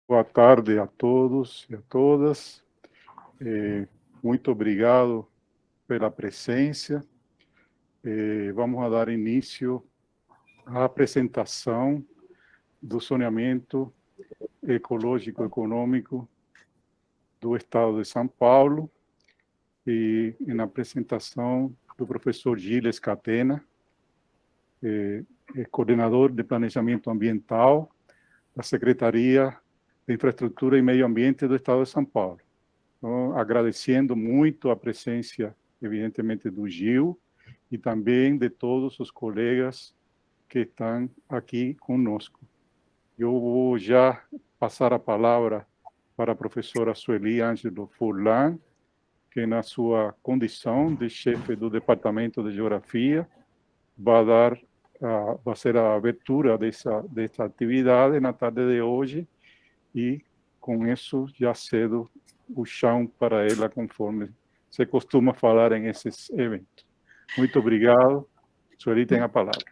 Boa tarde a todos e a todas. Muito obrigado pela presença. Vamos a dar início à apresentação do zoneamento ecológico econômico do Estado de São Paulo e na apresentação do professor Gilles Catena, coordenador de Planejamento Ambiental da Secretaria de Infraestrutura e Meio Ambiente do Estado de São Paulo. Então, agradecendo muito a presença, evidentemente, do Gil e também de todos os colegas que estão aqui conosco. Eu vou já passar a palavra para a professora Sueli Ângelo Furlan, que na sua condição de chefe do Departamento de Geografia vai ser a abertura dessa atividade na tarde de hoje e com isso já cedo o chão para ela, conforme se costuma falar em esses eventos. Muito obrigado. Sueli tem a palavra.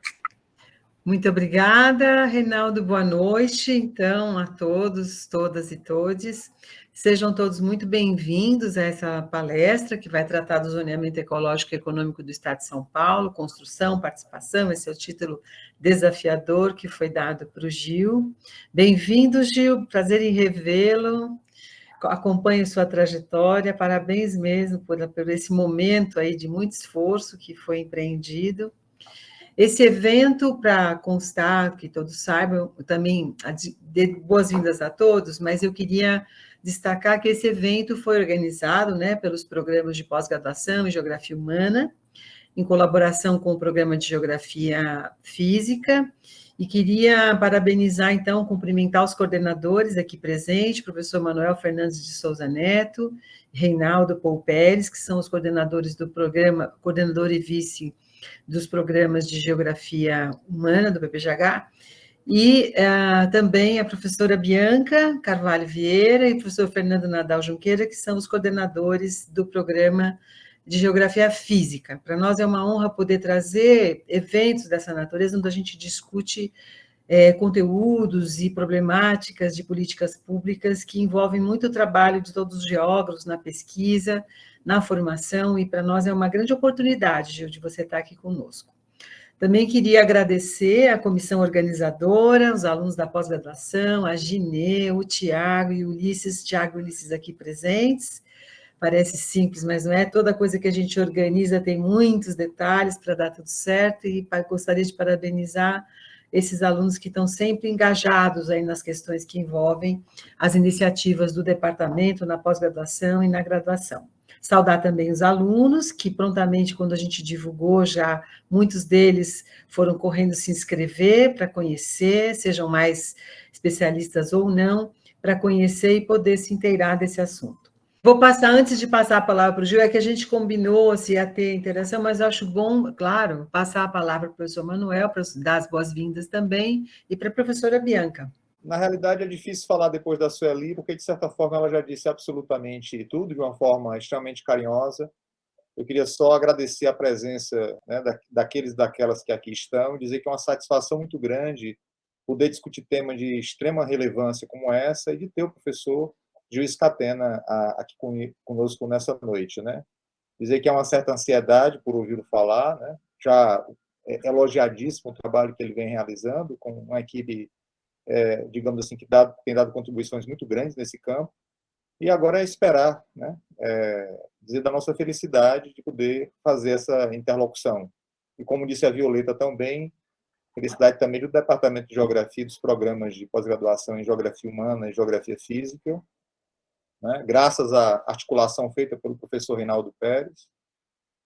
Muito obrigada, Reinaldo. Boa noite, então, a todos, todas e todes. Sejam todos muito bem-vindos a essa palestra que vai tratar do zoneamento ecológico e econômico do Estado de São Paulo, construção, participação, esse é o título desafiador que foi dado para o Gil. Bem-vindo, Gil, prazer em revê-lo. Acompanhe sua trajetória, parabéns mesmo por esse momento aí de muito esforço que foi empreendido. Esse evento, para constar, que todos saibam, também de boas-vindas a todos, mas eu queria destacar que esse evento foi organizado, né, pelos programas de pós-graduação em Geografia Humana, em colaboração com o Programa de Geografia Física, e queria parabenizar, então, cumprimentar os coordenadores aqui presentes, professor Manuel Fernandes de Souza Neto, Reinaldo Paul Pérez, que são os coordenadores do programa, coordenador e vice dos programas de Geografia Humana do PPGH, e também a professora Bianca Carvalho Vieira e o professor Fernando Nadal Junqueira, que são os coordenadores do programa de Geografia Física. Para nós é uma honra poder trazer eventos dessa natureza, onde a gente discute conteúdos e problemáticas de políticas públicas que envolvem muito o trabalho de todos os geógrafos na pesquisa, na formação, e para nós é uma grande oportunidade, Gil, de você estar aqui conosco. Também queria agradecer à comissão organizadora, os alunos da pós-graduação, a Ginê, o Tiago e o Ulisses, Tiago e Ulisses aqui presentes. Parece simples, mas não é. Toda coisa que a gente organiza tem muitos detalhes para dar tudo certo, e gostaria de parabenizar esses alunos que estão sempre engajados aí nas questões que envolvem as iniciativas do departamento na pós-graduação e na graduação. Saudar também os alunos, que prontamente, quando a gente divulgou, já muitos deles foram correndo se inscrever para conhecer, sejam mais especialistas ou não, para conhecer e poder se inteirar desse assunto. Vou passar, antes de passar a palavra para o Gil, é que a gente combinou se ia ter interação, mas eu acho bom, claro, passar a palavra para o professor Manuel, para dar as boas-vindas também, e para a professora Bianca. Na realidade, é difícil falar depois da Sueli, porque, de certa forma, ela já disse absolutamente tudo, de uma forma extremamente carinhosa. Eu queria só agradecer a presença, né, daqueles e daquelas que aqui estão, e dizer que é uma satisfação muito grande poder discutir temas de extrema relevância como essa, e de ter o professor Gil Catena aqui conosco nessa noite, né? Dizer que há uma certa ansiedade por ouvi-lo falar, né? Já elogiadíssimo o trabalho que ele vem realizando, com uma equipe, digamos assim, que tem dado contribuições muito grandes nesse campo, e agora é esperar, né? Dizer da nossa felicidade de poder fazer essa interlocução. E como disse a Violeta também, felicidade também do Departamento de Geografia, dos programas de pós-graduação em Geografia Humana e Geografia Física, né, graças à articulação feita pelo professor Reinaldo Pérez,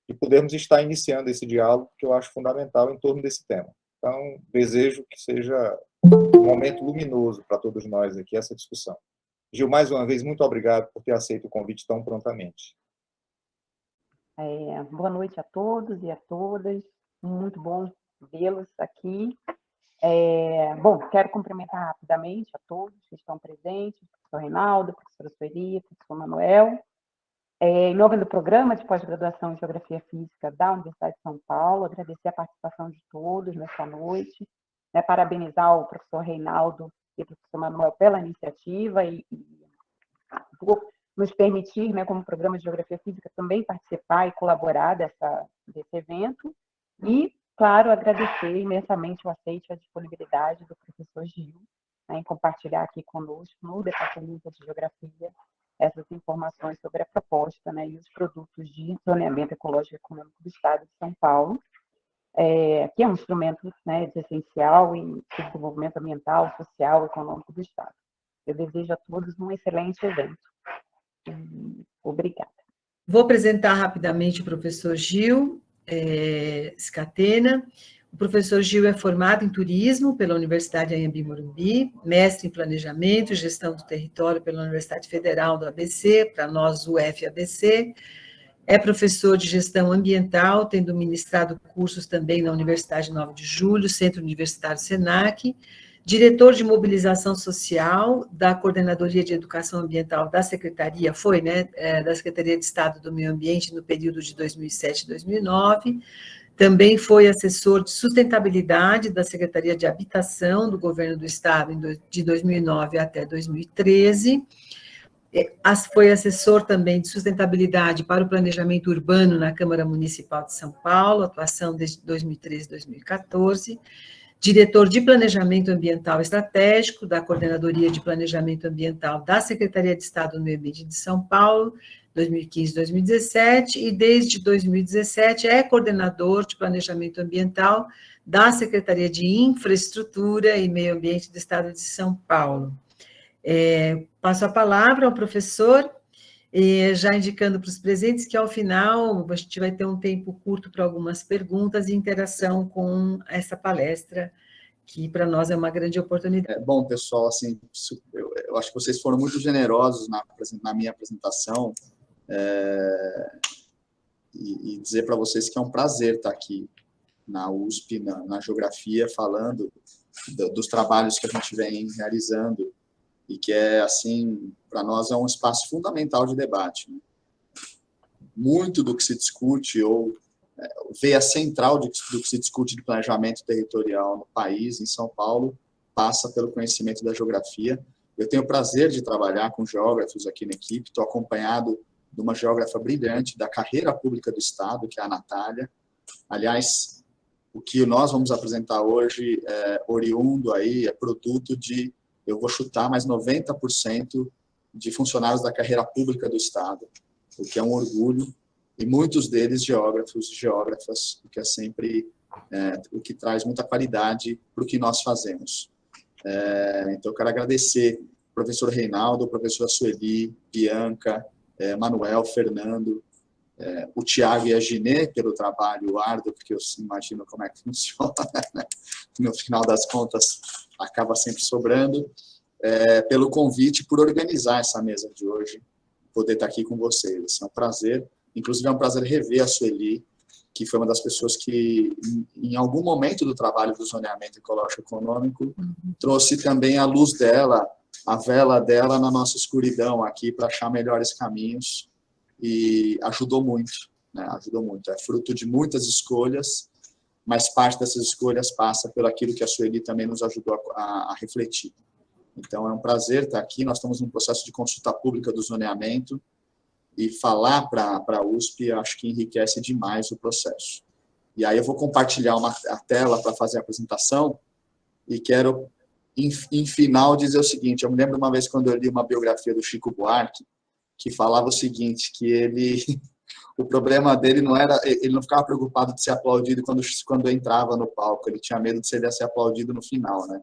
de podermos estar iniciando esse diálogo, que eu acho fundamental em torno desse tema. Então, desejo que seja um momento luminoso para todos nós aqui, essa discussão. Gil, mais uma vez, muito obrigado por ter aceito o convite tão prontamente. Boa noite a todos e a todas, muito bom vê-los aqui. Bom, quero cumprimentar rapidamente a todos que estão presentes, o professor Reinaldo, a professora Sueli, o professor Manuel. Em nome do Programa de Pós-Graduação em Geografia Física da Universidade de São Paulo, agradecer a participação de todos nessa noite, né, parabenizar o professor Reinaldo agradecer ao professor Manuel pela iniciativa e por nos permitir, né, como programa de Geografia Física, também participar e colaborar desse evento. E, claro, agradecer imensamente o aceite e a disponibilidade do professor Gil, né, em compartilhar aqui conosco, no Departamento de Geografia, essas informações sobre a proposta, né, e os produtos de zoneamento ecológico e econômico do Estado de São Paulo, que é um instrumento, né, essencial em desenvolvimento ambiental, social e econômico do Estado. Eu desejo a todos um excelente evento. Obrigada. Vou apresentar rapidamente o professor Gil Scatena. O professor Gil é formado em turismo pela Universidade Anhembi Morumbi, mestre em planejamento e gestão do território pela Universidade Federal do ABC, para nós UF-ABC. É professor de gestão ambiental, tendo ministrado cursos também na Universidade 9 de Julho, Centro Universitário SENAC, diretor de mobilização social da Coordenadoria de Educação Ambiental da Secretaria, da Secretaria de Estado do Meio Ambiente no período de 2007 e 2009, também foi assessor de sustentabilidade da Secretaria de Habitação do Governo do Estado de 2009 até 2013, foi assessor também de sustentabilidade para o planejamento urbano na Câmara Municipal de São Paulo, atuação desde 2013 e 2014, diretor de Planejamento Ambiental Estratégico da Coordenadoria de Planejamento Ambiental da Secretaria de Estado do Meio Ambiente de São Paulo, 2015 e 2017, e desde 2017 é coordenador de Planejamento Ambiental da Secretaria de Infraestrutura e Meio Ambiente do Estado de São Paulo. Passo a palavra ao professor, já indicando para os presentes que, ao final, a gente vai ter um tempo curto para algumas perguntas e interação com essa palestra, que para nós é uma grande oportunidade. Bom, pessoal, assim, eu acho que vocês foram muito generosos na minha apresentação, e dizer para vocês que é um prazer estar aqui na USP, na Geografia, falando dos trabalhos que a gente vem realizando, e que assim, para nós é um espaço fundamental de debate, né? Muito do que se discute, ou veia central do que se discute de planejamento territorial no país, em São Paulo, passa pelo conhecimento da geografia. Eu tenho o prazer de trabalhar com geógrafos aqui na equipe, estou acompanhado de uma geógrafa brilhante da carreira pública do Estado, que é a Natália. Aliás, o que nós vamos apresentar hoje é oriundo aí, é produto de, eu vou chutar, mais 90% de funcionários da carreira pública do Estado, o que é um orgulho, e muitos deles geógrafos e geógrafas, o que é sempre o que traz muita qualidade para o que nós fazemos. Então, eu quero agradecer ao professor Reinaldo, ao professor Sueli, Bianca, Manuel, Fernando, o Tiago e a Ginê pelo trabalho árduo, porque eu imagino como é que funciona, né? No final das contas, acaba sempre sobrando, pelo convite, por organizar essa mesa de hoje, poder estar aqui com vocês. É um prazer, inclusive é um prazer rever a Sueli, que foi uma das pessoas que, em algum momento do trabalho do zoneamento ecológico econômico, trouxe também a luz dela, a vela dela na nossa escuridão aqui, para achar melhores caminhos, e ajudou muito, né? Ajudou muito. É fruto de muitas escolhas, mas parte dessas escolhas passa pelo aquilo que a Sueli também nos ajudou a refletir. Então, é um prazer estar aqui. Nós estamos num processo de consulta pública do zoneamento, e falar para a USP, acho que enriquece demais o processo. E aí eu vou compartilhar a tela para fazer a apresentação, e quero, em final, dizer o seguinte: eu me lembro uma vez quando eu li uma biografia do Chico Buarque, que falava o seguinte, que o problema dele não era, ele não ficava preocupado de ser aplaudido quando entrava no palco, ele tinha medo de ser aplaudido no final, né?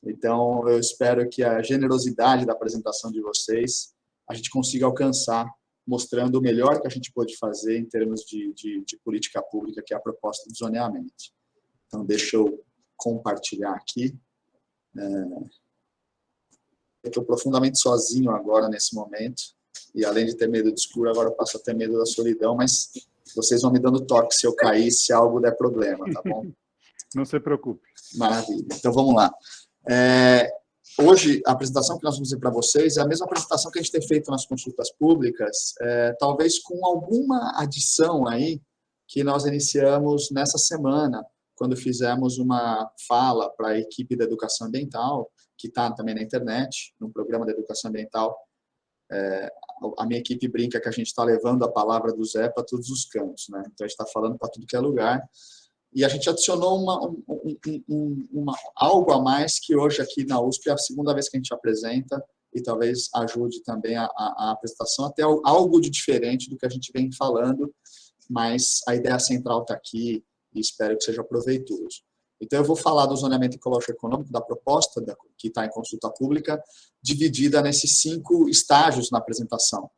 Então, eu espero que a generosidade da apresentação de vocês, a gente consiga alcançar, mostrando o melhor que a gente pode fazer em termos de política pública, que é a proposta do zoneamento. Então, deixa eu compartilhar aqui. Eu estou profundamente sozinho agora, nesse momento, e além de ter medo de escuro, agora eu passo a ter medo da solidão, mas vocês vão me dando toque se eu cair, se algo der problema, tá bom? Não se preocupe. Maravilha. Então, vamos lá. Hoje, a apresentação que nós vamos fazer para vocês é a mesma apresentação que a gente tem feito nas consultas públicas, talvez com alguma adição aí, que nós iniciamos nessa semana, quando fizemos uma fala para a equipe da educação ambiental, que está também na internet, no programa da educação ambiental. A minha equipe brinca que a gente está levando a palavra do Zé para todos os cantos, né? Então, a gente está falando para tudo que é lugar. E a gente adicionou algo a mais que hoje aqui na USP é a segunda vez que a gente apresenta, e talvez ajude também a apresentação, até algo de diferente do que a gente vem falando, mas a ideia central está aqui e espero que seja proveitoso. Então, eu vou falar do zoneamento ecológico econômico, da proposta que está em consulta pública, dividida nesses 5 estágios na apresentação.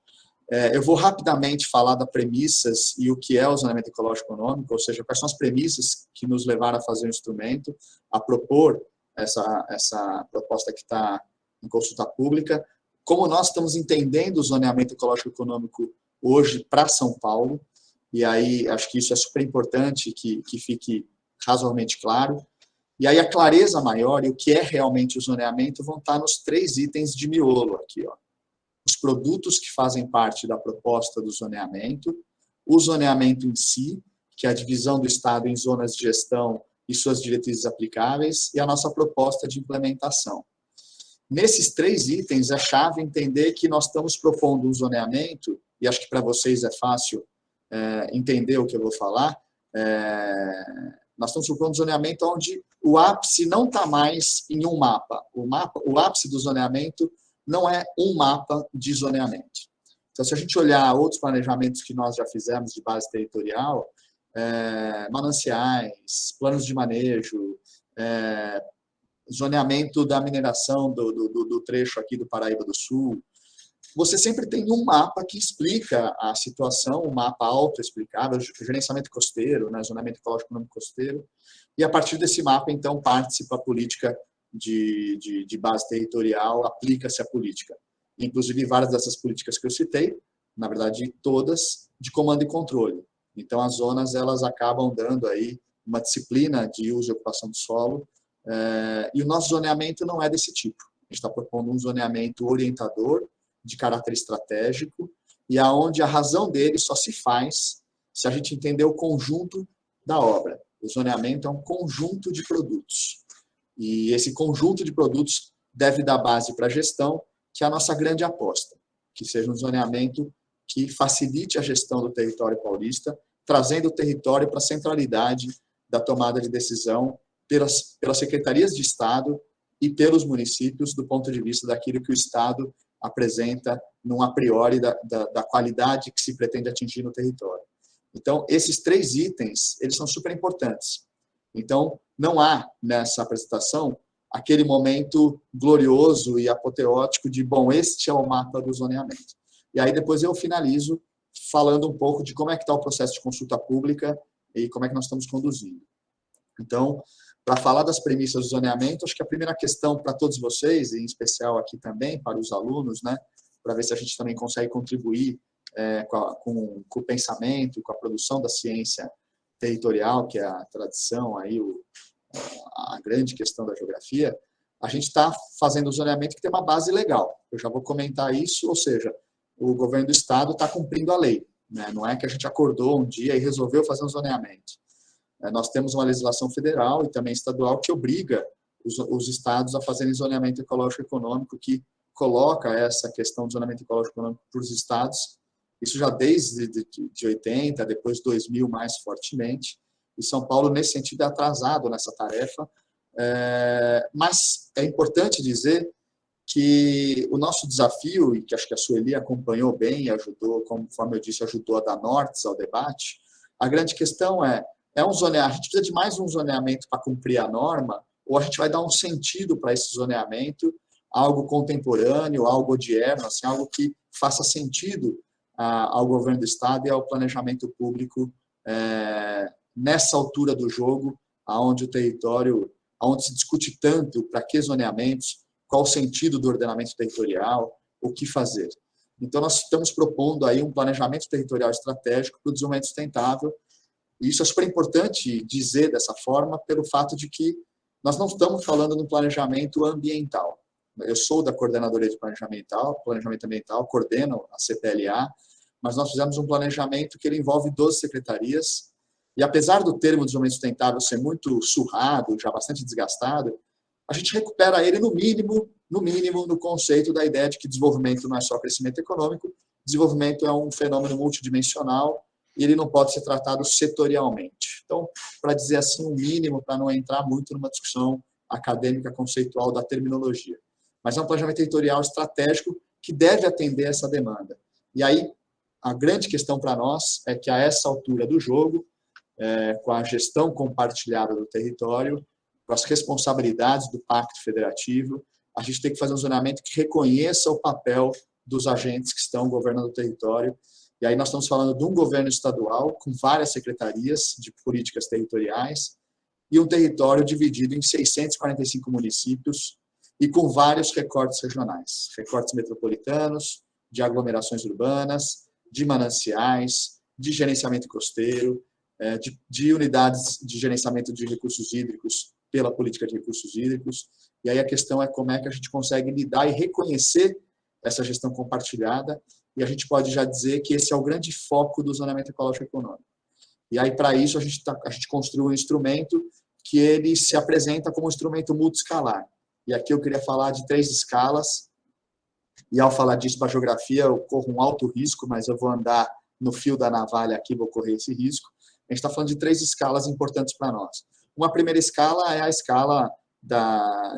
Eu vou rapidamente falar das premissas e o que é o zoneamento ecológico econômico, ou seja, quais são as premissas que nos levaram a fazer o instrumento, a propor essa proposta que está em consulta pública, como nós estamos entendendo o zoneamento ecológico econômico hoje para São Paulo, e aí acho que isso é super importante que fique razoavelmente claro. E aí a clareza maior e o que é realmente o zoneamento vão estar nos 3 itens de miolo aqui, ó. Os produtos que fazem parte da proposta do zoneamento, o zoneamento em si, que é a divisão do Estado em zonas de gestão e suas diretrizes aplicáveis, e a nossa proposta de implementação. Nesses 3 itens, é chave entender que nós estamos propondo um zoneamento, e acho que para vocês é fácil entender o que eu vou falar. Nós estamos propondo um zoneamento onde o ápice não está mais em um mapa. O ápice do zoneamento não é um mapa de zoneamento. Então, se a gente olhar outros planejamentos que nós já fizemos de base territorial, mananciais, planos de manejo, zoneamento da mineração do trecho aqui do Paraíba do Sul, você sempre tem um mapa que explica a situação, um mapa autoexplicável, gerenciamento costeiro, né, zoneamento ecológico econômico costeiro, e a partir desse mapa, então, parte-se para a política de base territorial, aplica-se a política. Inclusive, várias dessas políticas que eu citei, na verdade, todas de comando e controle. Então, as zonas, elas acabam dando aí uma disciplina de uso e ocupação do solo, e o nosso zoneamento não é desse tipo. A gente está propondo um zoneamento orientador, de caráter estratégico, e aonde a razão dele só se faz se a gente entender o conjunto da obra. O zoneamento é um conjunto de produtos. E esse conjunto de produtos deve dar base para a gestão, que é a nossa grande aposta, que seja um zoneamento que facilite a gestão do território paulista, trazendo o território para a centralidade da tomada de decisão pelas secretarias de Estado e pelos municípios, do ponto de vista daquilo que o Estado apresenta num a priori da qualidade que se pretende atingir no território. Então, esses 3 itens, eles são super importantes. Então, não há nessa apresentação aquele momento glorioso e apoteótico de, bom, este é o mapa do zoneamento. E aí depois eu finalizo falando um pouco de como é que está o processo de consulta pública e como é que nós estamos conduzindo. Então, para falar das premissas do zoneamento, acho que a primeira questão para todos vocês, e em especial aqui também para os alunos, né, para ver se a gente também consegue contribuir com o pensamento, com a produção da ciência territorial, que é a tradição, aí, a grande questão da geografia, a gente está fazendo o zoneamento que tem uma base legal. Eu já vou comentar isso, ou seja, o governo do Estado está cumprindo a lei, né? Não é que a gente acordou um dia e resolveu fazer um zoneamento. Nós temos uma legislação federal e também estadual que obriga os estados a fazerem zoneamento ecológico econômico, que coloca essa questão do zoneamento ecológico econômico para os estados, isso já desde de 80, depois 2000 mais fortemente, e São Paulo, nesse sentido, é atrasado nessa tarefa, mas é importante dizer que o nosso desafio, e que acho que a Sueli acompanhou bem e ajudou, conforme eu disse, ajudou a dar nortes ao debate, a grande questão é um zoneamento, a gente precisa de mais um zoneamento para cumprir a norma, ou a gente vai dar um sentido para esse zoneamento, algo contemporâneo, algo odierno, assim, algo que faça sentido ao governo do Estado e ao planejamento público nessa altura do jogo, onde o território, onde se discute tanto para que zoneamentos, qual o sentido do ordenamento territorial, o que fazer. Então, nós estamos propondo aí um planejamento territorial estratégico para o desenvolvimento sustentável. E isso é super importante dizer dessa forma, pelo fato de que nós não estamos falando de um planejamento ambiental. Eu sou da Coordenadoria de Planejamento Ambiental, coordeno a CPLA, mas nós fizemos um planejamento que ele envolve 12 secretarias, E apesar do termo desenvolvimento sustentável ser muito surrado, já bastante desgastado, a gente recupera ele no mínimo, no conceito da ideia de que desenvolvimento não é só crescimento econômico, desenvolvimento é um fenômeno multidimensional e ele não pode ser tratado setorialmente. Então, para dizer assim, um mínimo, para não entrar muito numa discussão acadêmica conceitual da terminologia. Mas é um planejamento territorial estratégico que deve atender essa demanda. E aí, a grande questão para nós é que, a essa altura do jogo, com a gestão compartilhada do território, com as responsabilidades do Pacto Federativo, a gente tem que fazer um zonamento que reconheça o papel dos agentes que estão governando o território. E aí nós estamos falando de um governo estadual com várias secretarias de políticas territoriais e um território dividido em 645 municípios e com vários recortes regionais, recortes metropolitanos, de aglomerações urbanas, de mananciais, de gerenciamento costeiro, de unidades de gerenciamento de recursos hídricos pela política de recursos hídricos. E aí a questão é como é que a gente consegue lidar e reconhecer essa gestão compartilhada, e a gente pode já dizer que esse é o grande foco do zonamento ecológico econômico. E aí, para isso, a gente construiu um instrumento que ele se apresenta como um instrumento multiescalar. E aqui eu queria falar de 3 escalas, e ao falar disso para a geografia, eu corro um alto risco, mas eu vou andar no fio da navalha aqui, vou correr esse risco. A gente está falando de 3 escalas importantes para nós. Uma primeira escala é a escala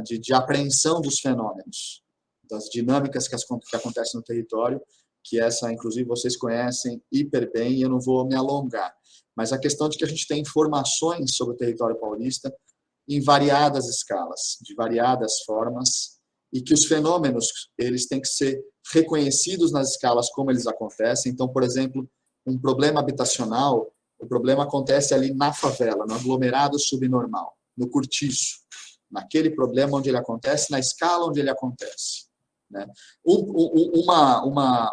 de apreensão dos fenômenos, das dinâmicas que acontecem no território, que essa, inclusive, vocês conhecem hiper bem, e eu não vou me alongar. Mas a questão de que a gente tem informações sobre o território paulista em variadas escalas, de variadas formas, e que os fenômenos eles têm que ser reconhecidos nas escalas como eles acontecem. Então, por exemplo, um problema habitacional, o problema acontece ali na favela, no aglomerado subnormal, no cortiço, naquele problema onde ele acontece, na escala onde ele acontece. Né? Uma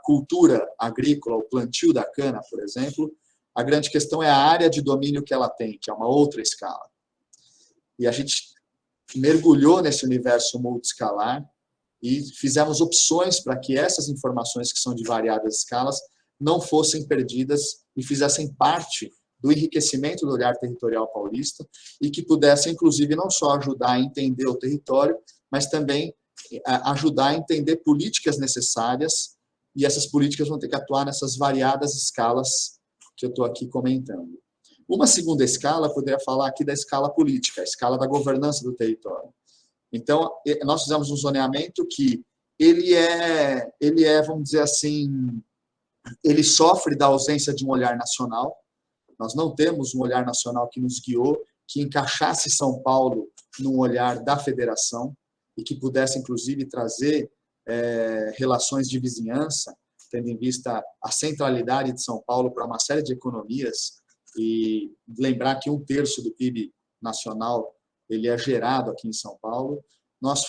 cultura agrícola, o plantio da cana, por exemplo, a grande questão é a área de domínio que ela tem, que é uma outra escala. E a gente mergulhou nesse universo multiescalar e fizemos opções para que essas informações, que são de variadas escalas, não fossem perdidas e fizessem parte do enriquecimento do olhar territorial paulista e que pudessem, inclusive, não só ajudar a entender o território, mas também ajudar a entender políticas necessárias, e essas políticas vão ter que atuar nessas variadas escalas que eu estou aqui comentando. Uma segunda escala, eu poderia falar aqui da escala política, a escala da governança do território. Então, nós fizemos um zoneamento que ele é, vamos dizer assim, ele sofre da ausência de um olhar nacional. Nós não temos um olhar nacional que nos guiou, que encaixasse São Paulo num olhar da federação e que pudesse, inclusive, trazer relações de vizinhança, tendo em vista a centralidade de São Paulo para uma série de economias, e lembrar que 1/3 do PIB nacional ele é gerado aqui em São Paulo. Nós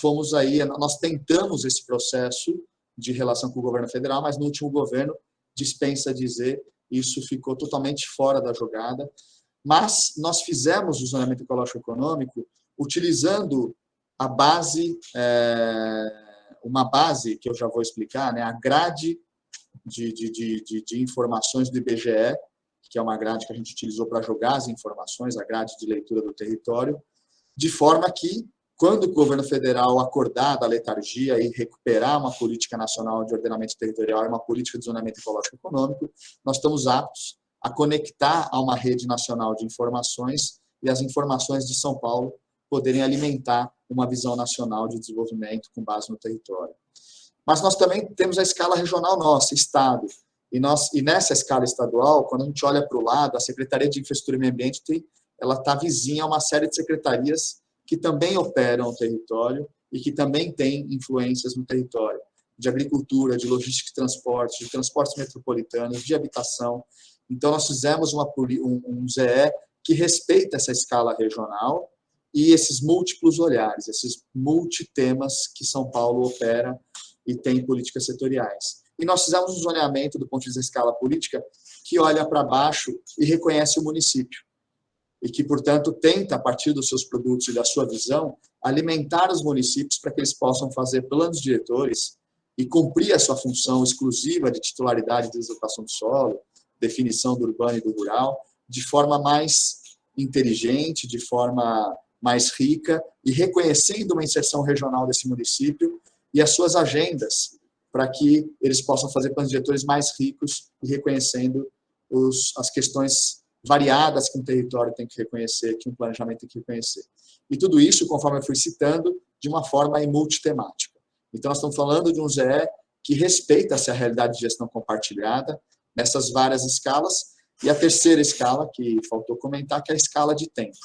tentamos esse processo de relação com o governo federal, mas no último governo, dispensa dizer, isso ficou totalmente fora da jogada. Mas nós fizemos o zonamento ecológico econômico utilizando a base, uma base que eu já vou explicar, né, a grade de informações do IBGE, que é uma grade que a gente utilizou para jogar as informações, a grade de leitura do território, de forma que, quando o governo federal acordar da letargia e recuperar uma política nacional de ordenamento territorial e uma política de zonamento ecológico econômico, nós estamos aptos a conectar a uma rede nacional de informações e as informações de São Paulo poderem alimentar uma visão nacional de desenvolvimento com base no território. Mas nós também temos a escala regional nossa, Estado. E nessa escala estadual, quando a gente olha para o lado, a Secretaria de Infraestrutura e Meio Ambiente ela está vizinha a uma série de secretarias que também operam o território e que também têm influências no território, de agricultura, de logística e transporte, de transportes metropolitanos, de habitação. Então, nós fizemos um ZE que respeita essa escala regional e esses múltiplos olhares, esses multitemas que São Paulo opera e tem políticas setoriais. E nós fizemos um zoneamento do ponto de vista da escala política que olha para baixo e reconhece o município. E que, portanto, tenta, a partir dos seus produtos e da sua visão, alimentar os municípios para que eles possam fazer planos diretores e cumprir a sua função exclusiva de titularidade de desocupação do solo, definição do urbano e do rural, de forma mais inteligente, de forma mais rica, e reconhecendo uma inserção regional desse município e as suas agendas, para que eles possam fazer planos diretores mais ricos e reconhecendo as questões variadas que um território tem que reconhecer, que um planejamento tem que reconhecer. E tudo isso, conforme eu fui citando, de uma forma multitemática. Então, nós estamos falando de um GE que respeita-se a realidade de gestão compartilhada nessas várias escalas, e a terceira escala, que faltou comentar, que é a escala de tempo.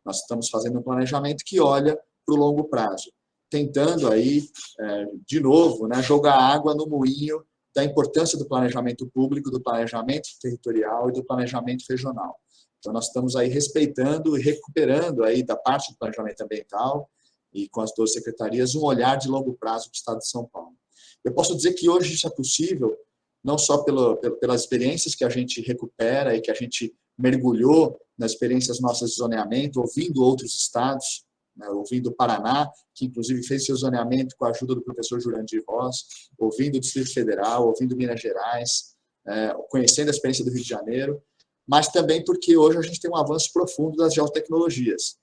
Nós estamos fazendo um planejamento que olha para o longo prazo, tentando aí, de novo, né, jogar água no moinho da importância do planejamento público, do planejamento territorial e do planejamento regional. Então, nós estamos aí respeitando e recuperando aí da parte do planejamento ambiental e com as 12 secretarias um olhar de longo prazo do Estado de São Paulo. Eu posso dizer que hoje isso é possível, não só pelas experiências que a gente recupera e que a gente mergulhou nas experiências nossas de zoneamento, ouvindo outros estados, né, ouvindo o Paraná, que inclusive fez seu zoneamento com a ajuda do professor Jurandir Ross, ouvindo o Distrito Federal, ouvindo Minas Gerais, conhecendo a experiência do Rio de Janeiro, mas também porque hoje a gente tem um avanço profundo das geotecnologias.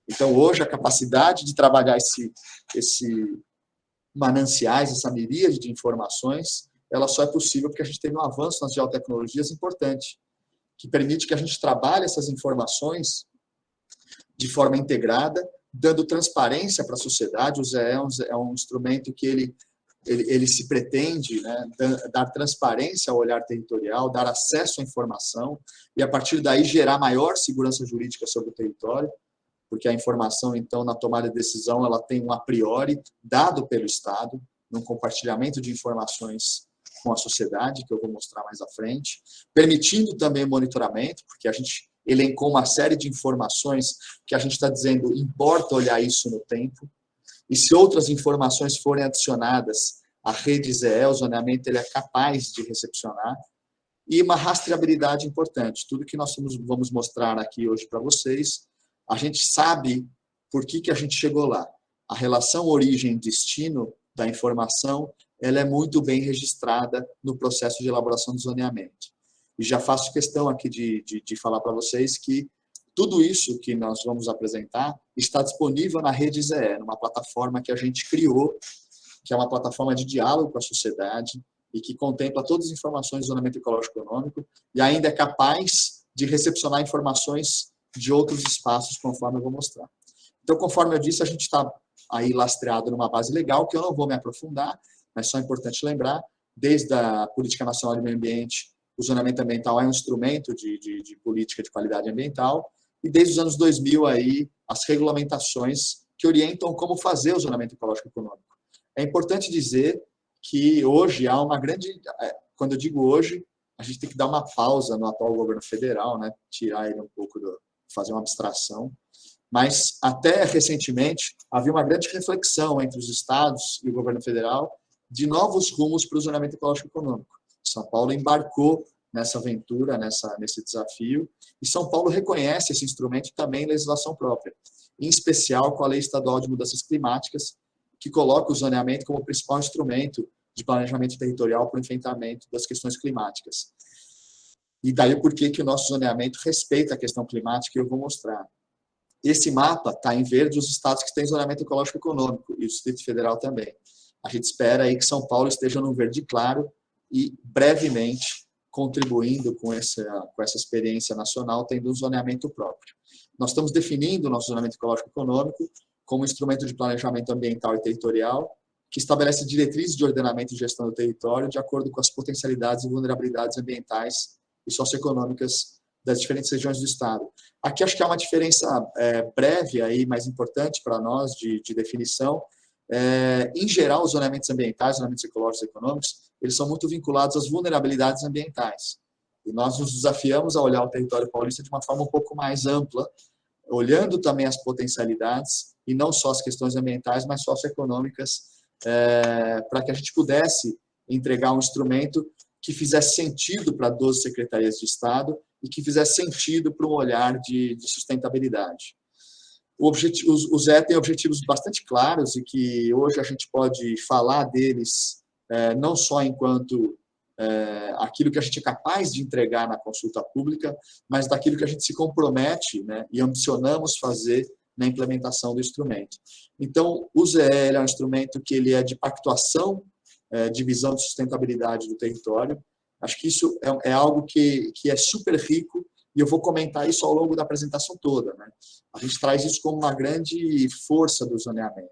Então, hoje, a capacidade de trabalhar esse mananciais, essa miríade de informações, ela só é possível porque a gente teve um avanço nas geotecnologias importante, que permite que a gente trabalhe essas informações de forma integrada, dando transparência para a sociedade. O ZE é um instrumento que ele se pretende, né, dar transparência ao olhar territorial, dar acesso à informação e, a partir daí, gerar maior segurança jurídica sobre o território, porque a informação, então, na tomada de decisão, ela tem um a priori dado pelo Estado, num compartilhamento de informações com a sociedade, que eu vou mostrar mais à frente, permitindo também o monitoramento, porque a gente elencou uma série de informações que a gente está dizendo, importa olhar isso no tempo, e se outras informações forem adicionadas, a rede ZE, o zoneamento, ele é capaz de recepcionar, e uma rastreabilidade importante. Tudo que nós vamos mostrar aqui hoje para vocês, a gente sabe por que a gente chegou lá. A relação origem-destino da informação, ela é muito bem registrada no processo de elaboração do zoneamento. E já faço questão aqui de falar para vocês que tudo isso que nós vamos apresentar está disponível na Rede ZE, numa plataforma que a gente criou, que é uma plataforma de diálogo com a sociedade e que contempla todas as informações do zoneamento ecológico econômico e ainda é capaz de recepcionar informações de outros espaços, conforme eu vou mostrar. Então, conforme eu disse, a gente está aí lastreado numa base legal, que eu não vou me aprofundar, mas só é importante lembrar, desde a Política Nacional de Meio Ambiente, o zoneamento ambiental é um instrumento de política de qualidade ambiental, e desde os anos 2000, aí, as regulamentações que orientam como fazer o zoneamento ecológico econômico. É importante dizer que hoje há uma grande... Quando eu digo hoje, a gente tem que dar uma pausa no atual governo federal, né? Tirar ele um pouco fazer uma abstração, mas até recentemente havia uma grande reflexão entre os estados e o governo federal de novos rumos para o zoneamento ecológico econômico. São Paulo embarcou nessa aventura, nesse desafio, e São Paulo reconhece esse instrumento também em legislação própria, em especial com a Lei Estadual de Mudanças Climáticas, que coloca o zoneamento como o principal instrumento de planejamento territorial para o enfrentamento das questões climáticas. E daí por que o nosso zoneamento respeita a questão climática, e eu vou mostrar. Esse mapa está em verde os estados que têm zoneamento ecológico econômico, e o Distrito Federal também. A gente espera aí que São Paulo esteja no verde claro e brevemente contribuindo com essa experiência nacional, tendo um zoneamento próprio. Nós estamos definindo o nosso zoneamento ecológico econômico como instrumento de planejamento ambiental e territorial, que estabelece diretrizes de ordenamento e gestão do território de acordo com as potencialidades e vulnerabilidades ambientais e socioeconômicas das diferentes regiões do Estado. Aqui acho que há uma diferença breve, aí, mais importante para nós, de definição. Em geral, os zoneamentos ambientais, zoneamentos ecológicos e econômicos, eles são muito vinculados às vulnerabilidades ambientais. E nós nos desafiamos a olhar o território paulista de uma forma um pouco mais ampla, olhando também as potencialidades, e não só as questões ambientais, mas socioeconômicas, para que a gente pudesse entregar um instrumento que fizesse sentido para 12 secretarias de Estado e que fizesse sentido para um olhar de sustentabilidade. O ZE tem objetivos bastante claros e que hoje a gente pode falar deles não só enquanto aquilo que a gente é capaz de entregar na consulta pública, mas daquilo que a gente se compromete, né, e ambicionamos fazer na implementação do instrumento. Então, o ZE é um instrumento que ele é de pactuação, de visão de sustentabilidade do território. Acho que isso é algo que é super rico, e eu vou comentar isso ao longo da apresentação toda, né? A gente traz isso como uma grande força do zoneamento.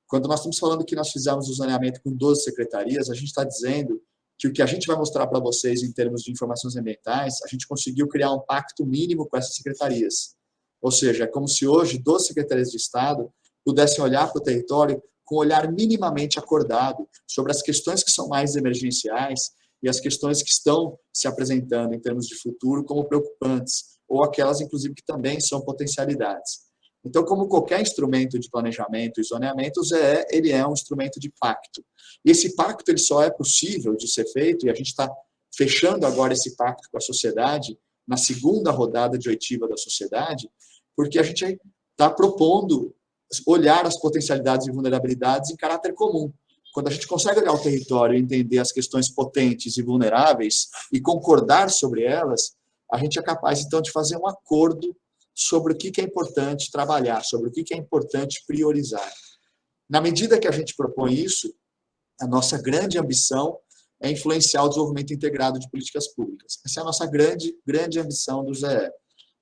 Quando nós estamos falando que nós fizemos o zoneamento com 12 secretarias, a gente está dizendo que o que a gente vai mostrar para vocês em termos de informações ambientais, a gente conseguiu criar um pacto mínimo com essas secretarias. Ou seja, é como se hoje 12 secretarias de Estado pudessem olhar para o território com um olhar minimamente acordado sobre as questões que são mais emergenciais e as questões que estão se apresentando em termos de futuro como preocupantes, ou aquelas, inclusive, que também são potencialidades. Então, como qualquer instrumento de planejamento e zoneamento, o ZE ele é um instrumento de pacto. E esse pacto ele só é possível de ser feito, e a gente está fechando agora esse pacto com a sociedade, na segunda rodada de oitiva da sociedade, porque a gente está propondo olhar as potencialidades e vulnerabilidades em caráter comum. Quando a gente consegue olhar o território e entender as questões potentes e vulneráveis e concordar sobre elas, a gente é capaz, então, de fazer um acordo sobre o que é importante trabalhar, sobre o que é importante priorizar. Na medida que a gente propõe isso, a nossa grande ambição é influenciar o desenvolvimento integrado de políticas públicas. Essa é a nossa grande ambição do ZE.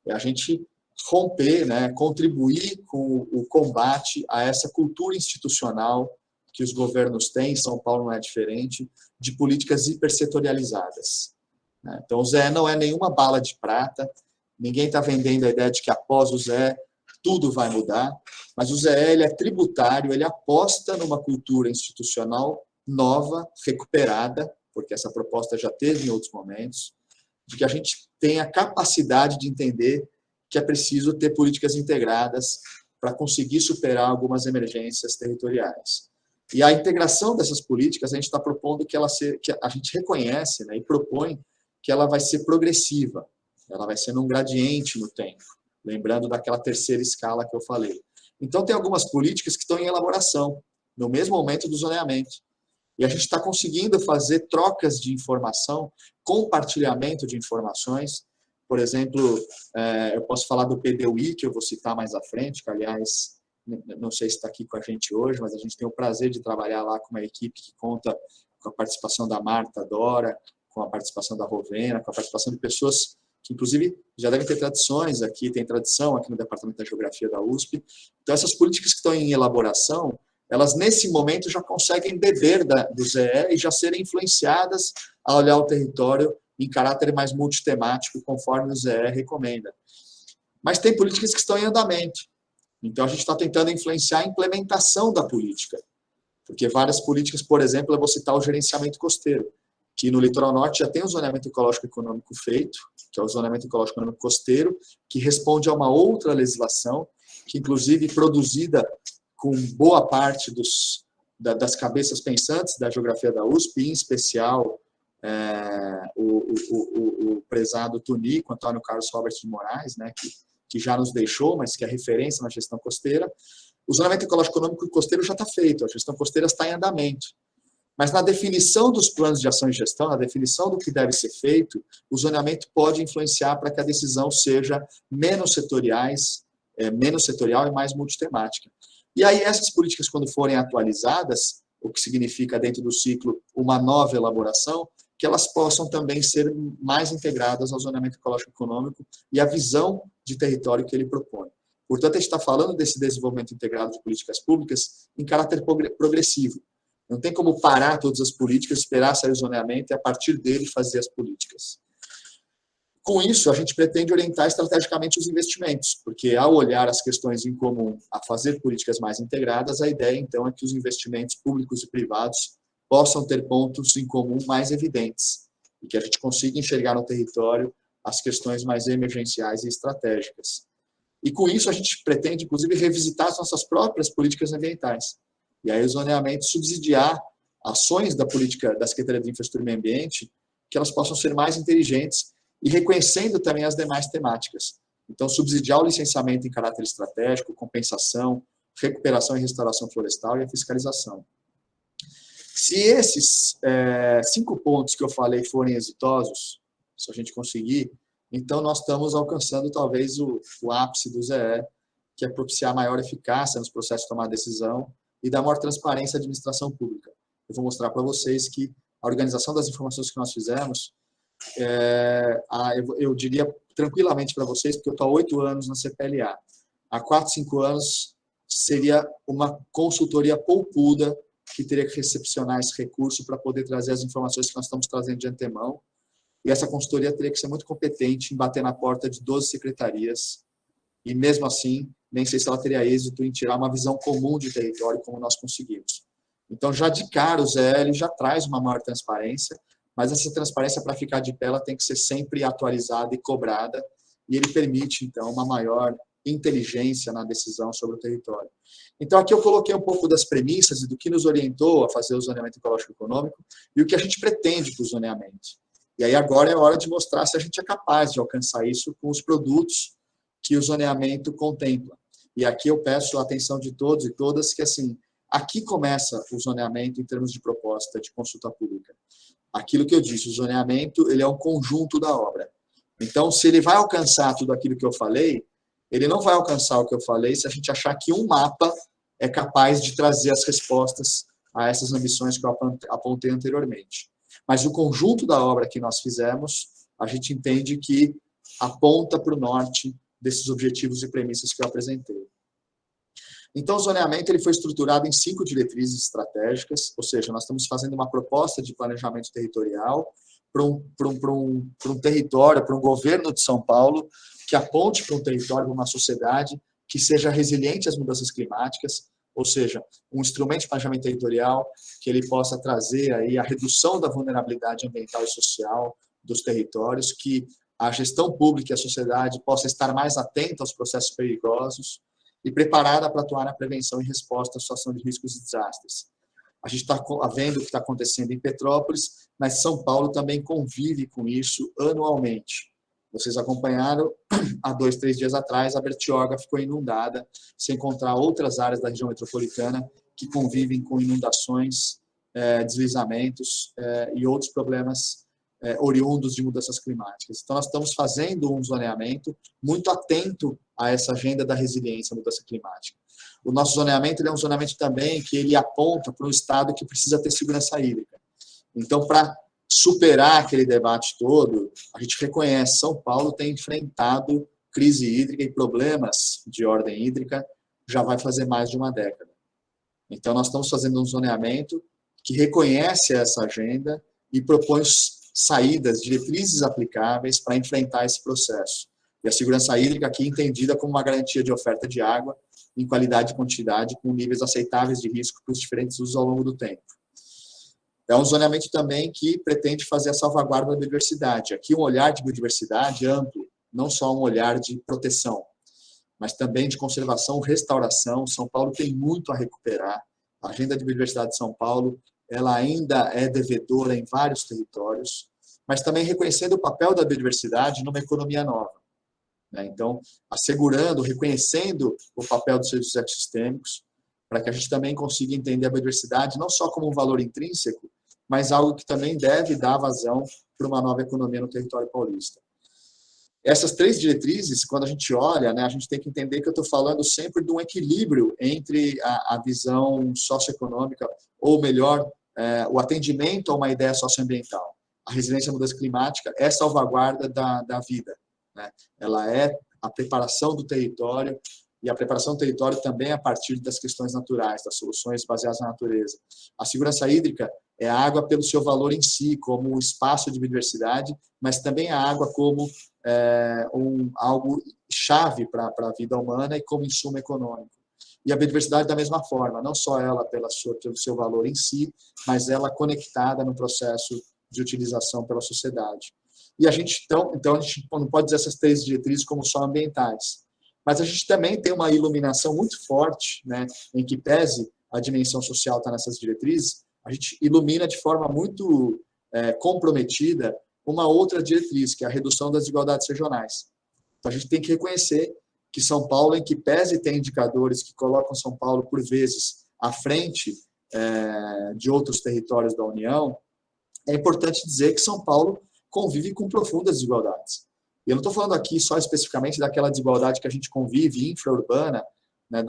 É a gente romper, né, contribuir com o combate a essa cultura institucional que os governos têm, São Paulo não é diferente, de políticas hipersetorializadas. Então, o ZE não é nenhuma bala de prata, ninguém está vendendo a ideia de que após o ZE tudo vai mudar, mas o ZE ele é tributário, ele aposta numa cultura institucional nova, recuperada, porque essa proposta já teve em outros momentos, de que a gente tenha capacidade de entender que é preciso ter políticas integradas para conseguir superar algumas emergências territoriais. E a integração dessas políticas, a gente está propondo que a gente reconhece, né, e propõe que ela vai ser progressiva, ela vai ser num gradiente no tempo, lembrando daquela terceira escala que eu falei. Então, tem algumas políticas que estão em elaboração, no mesmo momento do zoneamento. E a gente está conseguindo fazer trocas de informação, compartilhamento de informações. Por exemplo, eu posso falar do PDUI, que eu vou citar mais à frente, que, aliás, não sei se está aqui com a gente hoje, mas a gente tem o prazer de trabalhar lá com uma equipe que conta com a participação da Marta Dora, com a participação da Rovena, com a participação de pessoas que, inclusive, já devem ter tradições aqui, tem tradição aqui no Departamento da Geografia da USP. Então, essas políticas que estão em elaboração, elas, nesse momento, já conseguem beber do ZE e já serem influenciadas a olhar o território em caráter mais multitemático, conforme o ZE recomenda. Mas tem políticas que estão em andamento. Então, a gente está tentando influenciar a implementação da política. Porque várias políticas, por exemplo, eu vou citar o gerenciamento costeiro, que no litoral norte já tem o zoneamento ecológico econômico feito, que é o zoneamento ecológico econômico costeiro, que responde a uma outra legislação, que inclusive produzida com boa parte das cabeças pensantes da geografia da USP, em especial o prezado Tunico, Antônio Carlos Robert de Moraes, né, que já nos deixou, mas que é referência na gestão costeira. O zoneamento ecológico econômico costeiro já está feito, a gestão costeira está em andamento. Mas na definição dos planos de ação e gestão, na definição do que deve ser feito, o zoneamento pode influenciar para que a decisão seja menos setorial e mais multitemática. E aí essas políticas, quando forem atualizadas, o que significa dentro do ciclo uma nova elaboração, que elas possam também ser mais integradas ao zoneamento ecológico econômico e à visão de território que ele propõe. Portanto, a gente está falando desse desenvolvimento integrado de políticas públicas em caráter progressivo. Não tem como parar todas as políticas, esperar sair o zoneamento e, a partir dele, fazer as políticas. Com isso, a gente pretende orientar estrategicamente os investimentos, porque, ao olhar as questões em comum a fazer políticas mais integradas, a ideia, então, é que os investimentos públicos e privados possam ter pontos em comum mais evidentes e que a gente consiga enxergar no território as questões mais emergenciais e estratégicas. E, com isso, a gente pretende, inclusive, revisitar as nossas próprias políticas ambientais. E aí o zoneamento subsidiar ações da política da Secretaria de Infraestrutura e Meio Ambiente, que elas possam ser mais inteligentes e reconhecendo também as demais temáticas. Então, subsidiar o licenciamento em caráter estratégico, compensação, recuperação e restauração florestal e a fiscalização. Se esses 5 pontos que eu falei forem exitosos, se a gente conseguir, então nós estamos alcançando talvez o ápice do ZE, que é propiciar maior eficácia nos processos de tomar decisão e dar maior transparência à administração pública. Eu vou mostrar para vocês que a organização das informações que nós fizemos, eu diria tranquilamente para vocês, porque eu estou há 8 anos na CPLA. Há 4, 5 anos seria uma consultoria poupuda que teria que recepcionar esse recurso para poder trazer as informações que nós estamos trazendo de antemão. E essa consultoria teria que ser muito competente em bater na porta de 12 secretarias. E mesmo assim, nem sei se ela teria êxito em tirar uma visão comum de território como nós conseguimos. Então, já de cara, o ZL já traz uma maior transparência, mas essa transparência, para ficar de pé, ela tem que ser sempre atualizada e cobrada, e ele permite, então, uma maior inteligência na decisão sobre o território. Então, aqui eu coloquei um pouco das premissas e do que nos orientou a fazer o zoneamento ecológico-econômico e o que a gente pretende com o zoneamento. E aí agora é hora de mostrar se a gente é capaz de alcançar isso com os produtos que o zoneamento contempla. E aqui eu peço a atenção de todos e todas que, assim, aqui começa o zoneamento em termos de proposta de consulta pública. Aquilo que eu disse, o zoneamento, ele é um conjunto da obra. Então, se ele vai alcançar tudo aquilo que eu falei, ele não vai alcançar o que eu falei se a gente achar que um mapa é capaz de trazer as respostas a essas ambições que eu apontei anteriormente. Mas o conjunto da obra que nós fizemos, a gente entende que aponta para o norte desses objetivos e premissas que eu apresentei. Então, o zoneamento ele foi estruturado em 5 diretrizes estratégicas, ou seja, nós estamos fazendo uma proposta de planejamento territorial para um território, para um governo de São Paulo, que aponte para um território, para uma sociedade que seja resiliente às mudanças climáticas, ou seja, um instrumento de planejamento territorial que ele possa trazer aí a redução da vulnerabilidade ambiental e social dos territórios, que a gestão pública e a sociedade possa estar mais atenta aos processos perigosos e preparada para atuar na prevenção e resposta à situação de riscos e desastres. A gente está vendo o que está acontecendo em Petrópolis, mas São Paulo também convive com isso anualmente. Vocês acompanharam, há 2, 3 dias atrás, a Bertioga ficou inundada, sem encontrar outras áreas da região metropolitana que convivem com inundações, deslizamentos e outros problemas oriundos de mudanças climáticas. Então, nós estamos fazendo um zoneamento muito atento a essa agenda da resiliência à mudança climática. O nosso zoneamento ele é um zoneamento também que ele aponta para um estado que precisa ter segurança hídrica. Então, para superar aquele debate todo, a gente reconhece que São Paulo tem enfrentado crise hídrica e problemas de ordem hídrica já vai fazer mais de uma década. Então, nós estamos fazendo um zoneamento que reconhece essa agenda e propõe saídas, diretrizes aplicáveis para enfrentar esse processo. E a segurança hídrica aqui entendida como uma garantia de oferta de água em qualidade e quantidade com níveis aceitáveis de risco para os diferentes usos ao longo do tempo. É um zoneamento também que pretende fazer a salvaguarda da biodiversidade. Aqui um olhar de biodiversidade amplo, não só um olhar de proteção, mas também de conservação, restauração. São Paulo tem muito a recuperar. A agenda de biodiversidade de São Paulo ela ainda é devedora em vários territórios, mas também reconhecendo o papel da biodiversidade numa economia nova. Então, assegurando, reconhecendo o papel dos serviços ecossistêmicos, para que a gente também consiga entender a biodiversidade não só como um valor intrínseco, mas algo que também deve dar vazão para uma nova economia no território paulista. Essas 3 diretrizes, quando a gente olha, a gente tem que entender que eu estou falando sempre de um equilíbrio entre a visão socioeconômica, ou melhor, o atendimento a uma ideia socioambiental. A resiliência à mudança climática é salvaguarda da vida. Ela é a preparação do território, e a preparação do território também a partir das questões naturais, das soluções baseadas na natureza. A segurança hídrica é a água pelo seu valor em si, como um espaço de biodiversidade, mas também a água como algo chave para a vida humana e como insumo econômico. E a biodiversidade da mesma forma, não só ela pelo seu valor em si, mas ela conectada no processo de utilização pela sociedade. E a gente, então, a gente não pode dizer essas 3 diretrizes como só ambientais. Mas a gente também tem uma iluminação muito forte, em que pese a dimensão social está nessas diretrizes, a gente ilumina de forma muito comprometida uma outra diretriz, que é a redução das desigualdades regionais. Então, a gente tem que reconhecer que São Paulo, em que pese tem indicadores que colocam São Paulo, por vezes, à frente de outros territórios da União, é importante dizer que São Paulo convive com profundas desigualdades. E eu não estou falando aqui só especificamente daquela desigualdade que a gente convive infra-urbana, né,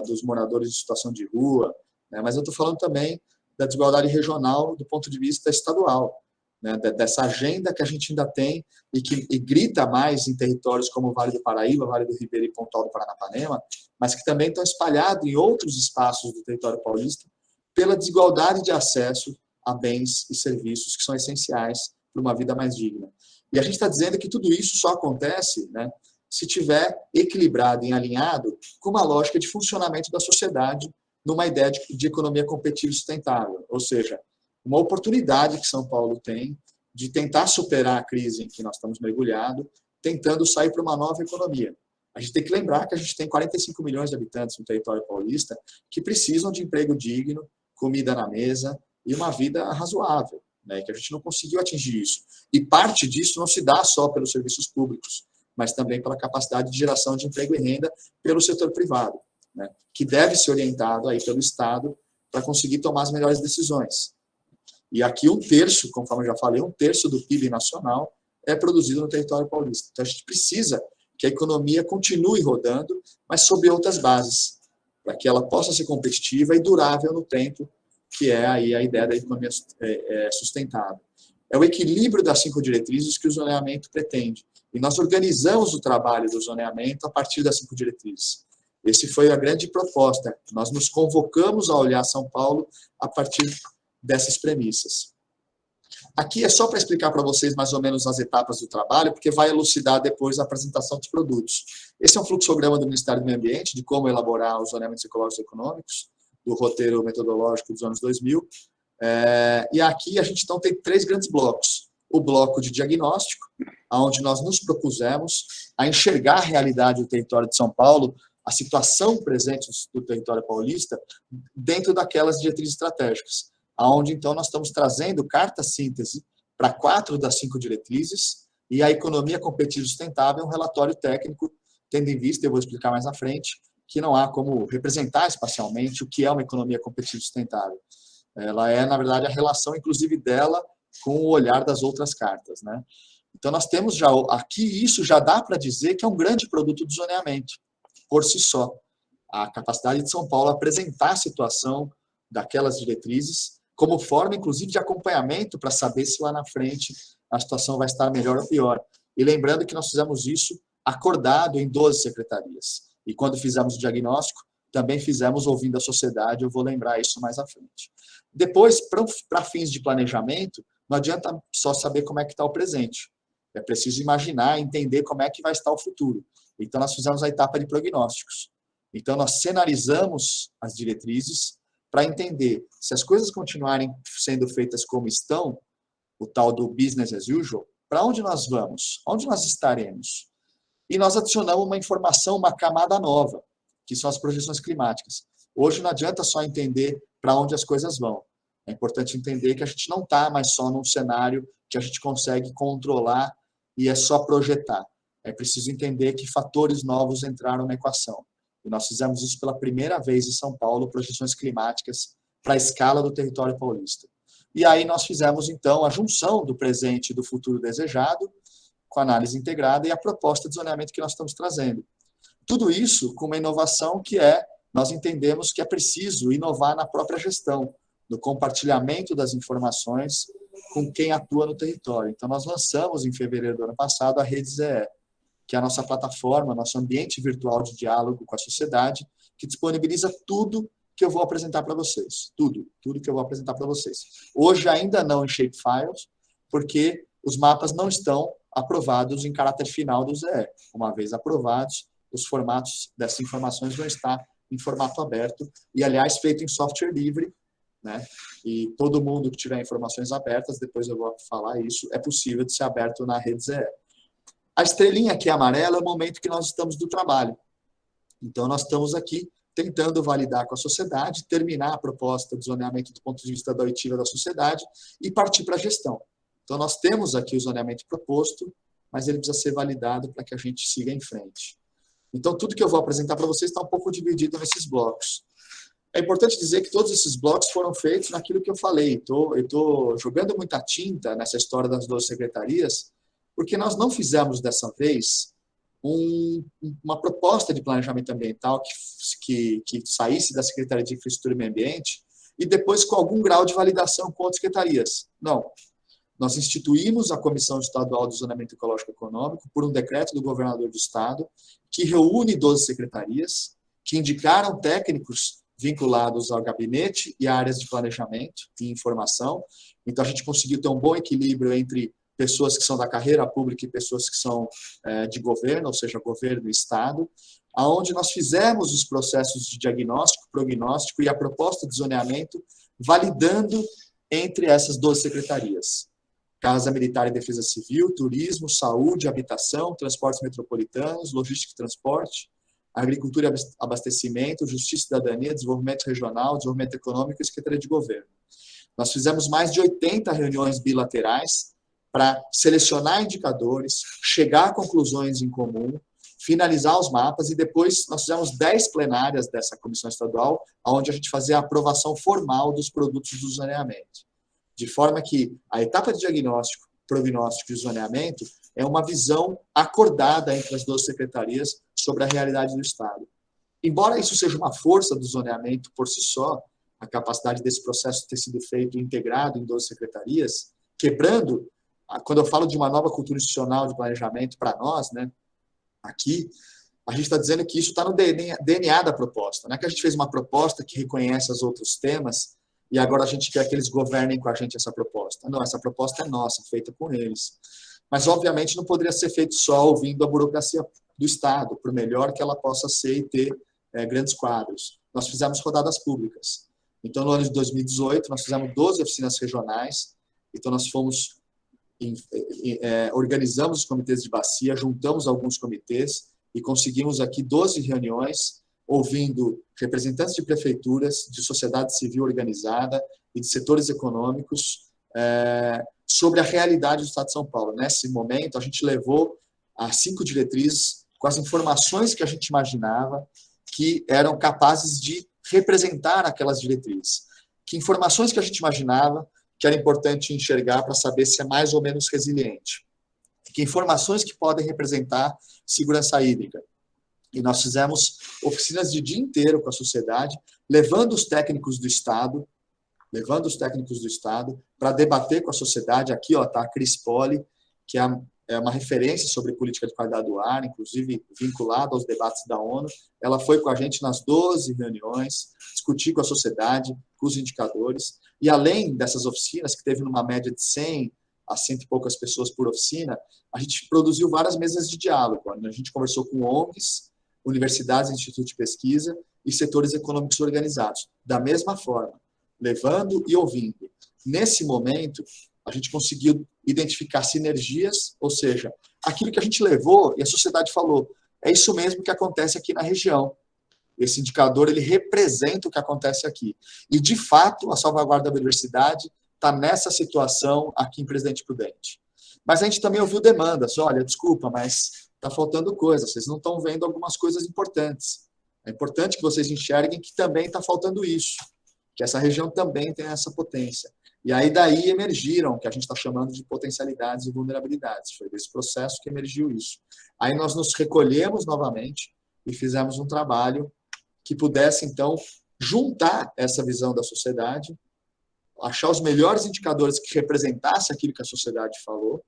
dos moradores em situação de rua, né, mas eu estou falando também da desigualdade regional do ponto de vista estadual, né, dessa agenda que a gente ainda tem e grita mais em territórios como o Vale do Paraíba, Vale do Ribeira e Pontal do Paranapanema, mas que também estão espalhados em outros espaços do território paulista pela desigualdade de acesso a bens e serviços que são essenciais para uma vida mais digna. E a gente está dizendo que tudo isso só acontece, né, se tiver equilibrado e alinhado com uma lógica de funcionamento da sociedade numa ideia de economia competitiva e sustentável, ou seja, uma oportunidade que São Paulo tem de tentar superar a crise em que nós estamos mergulhados, tentando sair para uma nova economia. A gente tem que lembrar que a gente tem 45 milhões de habitantes no território paulista que precisam de emprego digno, comida na mesa e uma vida razoável, né, que a gente não conseguiu atingir isso. E parte disso não se dá só pelos serviços públicos, mas também pela capacidade de geração de emprego e renda pelo setor privado, né, que deve ser orientado aí pelo Estado para conseguir tomar as melhores decisões. E aqui 1/3, conforme eu já falei, 1/3 do PIB nacional é produzido no território paulista. Então a gente precisa que a economia continue rodando, mas sob outras bases, para que ela possa ser competitiva e durável no tempo, que é aí a ideia da economia sustentável. É o equilíbrio das 5 diretrizes que o zoneamento pretende. E nós organizamos o trabalho do zoneamento a partir das 5 diretrizes. Essa foi a grande proposta. Nós nos convocamos a olhar São Paulo a partir dessas premissas. Aqui é só para explicar para vocês mais ou menos as etapas do trabalho, porque vai elucidar depois a apresentação dos produtos. Esse é um fluxograma do Ministério do Meio Ambiente, de como elaborar os zoneamentos ecológicos e econômicos, do roteiro metodológico dos anos 2000. E aqui a gente então tem 3 grandes blocos. O bloco de diagnóstico, onde nós nos propusemos a enxergar a realidade do território de São Paulo, a situação presente do território paulista, dentro daquelas diretrizes estratégicas, onde então nós estamos trazendo carta-síntese para 4 das 5 diretrizes, e a economia competitiva e sustentável é um relatório técnico, tendo em vista, eu vou explicar mais à frente, que não há como representar espacialmente o que é uma economia competitiva e sustentável. Ela é, na verdade, a relação, inclusive, dela com o olhar das outras cartas, né? Então, nós temos já aqui, isso já dá para dizer que é um grande produto do zoneamento, por si só. A capacidade de São Paulo apresentar a situação daquelas diretrizes como forma, inclusive, de acompanhamento para saber se lá na frente a situação vai estar melhor ou pior. E lembrando que nós fizemos isso acordado em 12 secretarias. E quando fizemos o diagnóstico, também fizemos ouvindo a sociedade, eu vou lembrar isso mais à frente. Depois, para fins de planejamento, não adianta só saber como é que está o presente. É preciso imaginar, entender como é que vai estar o futuro. Então, nós fizemos a etapa de prognósticos. Então, nós cenarizamos as diretrizes para entender se as coisas continuarem sendo feitas como estão, o tal do business as usual, para onde nós vamos? Onde nós estaremos? E nós adicionamos uma informação, uma camada nova, que são as projeções climáticas. Hoje não adianta só entender para onde as coisas vão. É importante entender que a gente não está mais só num cenário que a gente consegue controlar e é só projetar. É preciso entender que fatores novos entraram na equação. E nós fizemos isso pela primeira vez em São Paulo, projeções climáticas para a escala do território paulista. E aí nós fizemos, então, a junção do presente e do futuro desejado, com análise integrada e a proposta de zoneamento que nós estamos trazendo. Tudo isso com uma inovação que nós entendemos que é preciso inovar na própria gestão, no compartilhamento das informações com quem atua no território. Então, nós lançamos em fevereiro do ano passado a Rede ZE, que é a nossa plataforma, nosso ambiente virtual de diálogo com a sociedade, que disponibiliza tudo que eu vou apresentar para vocês. Tudo que eu vou apresentar para vocês. Hoje ainda não em shapefiles, porque os mapas não estão aprovados em caráter final do ZE. Uma vez aprovados, os formatos dessas informações vão estar em formato aberto e, aliás, feito em software livre, né? E todo mundo que tiver informações abertas, depois eu vou falar isso, é possível de ser aberto na Rede ZE. A estrelinha aqui amarela é o momento que nós estamos do trabalho. Então, nós estamos aqui tentando validar com a sociedade, terminar a proposta de zoneamento do ponto de vista da oitiva da sociedade e partir para a gestão. Então, nós temos aqui o zoneamento proposto, mas ele precisa ser validado para que a gente siga em frente. Então, tudo que eu vou apresentar para vocês está um pouco dividido nesses blocos. É importante dizer que todos esses blocos foram feitos naquilo que eu falei. Eu estou jogando muita tinta nessa história das 12 secretarias, porque nós não fizemos dessa vez uma proposta de planejamento ambiental que saísse da Secretaria de Infraestrutura e Meio Ambiente e depois com algum grau de validação com outras secretarias. Não. Nós instituímos a Comissão Estadual de Zoneamento Ecológico e Econômico por um decreto do governador do estado, que reúne 12 secretarias, que indicaram técnicos vinculados ao gabinete e áreas de planejamento e informação. Então, a gente conseguiu ter um bom equilíbrio entre pessoas que são da carreira pública e pessoas que são de governo, ou seja, governo e estado, onde nós fizemos os processos de diagnóstico, prognóstico e a proposta de zoneamento, validando entre essas 12 secretarias. Casa Militar e Defesa Civil, Turismo, Saúde, Habitação, Transportes Metropolitanos, Logística e Transporte, Agricultura e Abastecimento, Justiça e Cidadania, Desenvolvimento Regional, Desenvolvimento Econômico e Secretaria de Governo. Nós fizemos mais de 80 reuniões bilaterais para selecionar indicadores, chegar a conclusões em comum, finalizar os mapas e depois nós fizemos 10 plenárias dessa comissão estadual, onde a gente fazia a aprovação formal dos produtos do zoneamento. De forma que a etapa de diagnóstico, prognóstico e zoneamento é uma visão acordada entre as 12 secretarias sobre a realidade do Estado. Embora isso seja uma força do zoneamento por si só, a capacidade desse processo ter sido feito integrado em 12 secretarias, quebrando, quando eu falo de uma nova cultura institucional de planejamento para nós, né, aqui, a gente está dizendo que isso está no DNA da proposta. Não é que a gente fez uma proposta que reconhece os outros temas e agora a gente quer que eles governem com a gente essa proposta. Não, essa proposta é nossa, feita com eles. Mas, obviamente, não poderia ser feito só ouvindo a burocracia do Estado, por melhor que ela possa ser e ter grandes quadros. Nós fizemos rodadas públicas. Então, no ano de 2018, nós fizemos 12 oficinas regionais. Então, nós organizamos os comitês de bacia, juntamos alguns comitês e conseguimos aqui 12 reuniões, ouvindo representantes de prefeituras, de sociedade civil organizada e de setores econômicos sobre a realidade do Estado de São Paulo. Nesse momento, a gente levou as 5 diretrizes com as informações que a gente imaginava que eram capazes de representar aquelas diretrizes. Que informações que a gente imaginava que era importante enxergar para saber se é mais ou menos resiliente. Que informações que podem representar segurança hídrica. E nós fizemos oficinas de dia inteiro com a sociedade, levando os técnicos do Estado para debater com a sociedade. Aqui está a Cris Poli, que é uma referência sobre política de qualidade do ar, inclusive vinculada aos debates da ONU. Ela foi com a gente nas 12 reuniões, discutir com a sociedade, com os indicadores. E além dessas oficinas, que teve numa média de 100 a 100 e poucas pessoas por oficina, a gente produziu várias mesas de diálogo. A gente conversou com ONGs, universidades, institutos de pesquisa e setores econômicos organizados. Da mesma forma, levando e ouvindo. Nesse momento, a gente conseguiu identificar sinergias, ou seja, aquilo que a gente levou e a sociedade falou, é isso mesmo que acontece aqui na região. Esse indicador, ele representa o que acontece aqui. E, de fato, a salvaguarda da biodiversidade está nessa situação aqui em Presidente Prudente. Mas a gente também ouviu demandas. Olha, desculpa, mas está faltando coisa. Vocês não estão vendo algumas coisas importantes. É importante que vocês enxerguem que também está faltando isso. Que essa região também tem essa potência. E aí daí emergiram, que a gente está chamando de potencialidades e vulnerabilidades. Foi desse processo que emergiu isso. Aí nós nos recolhemos novamente e fizemos um trabalho que pudesse, então, juntar essa visão da sociedade, achar os melhores indicadores que representassem aquilo que a sociedade falou,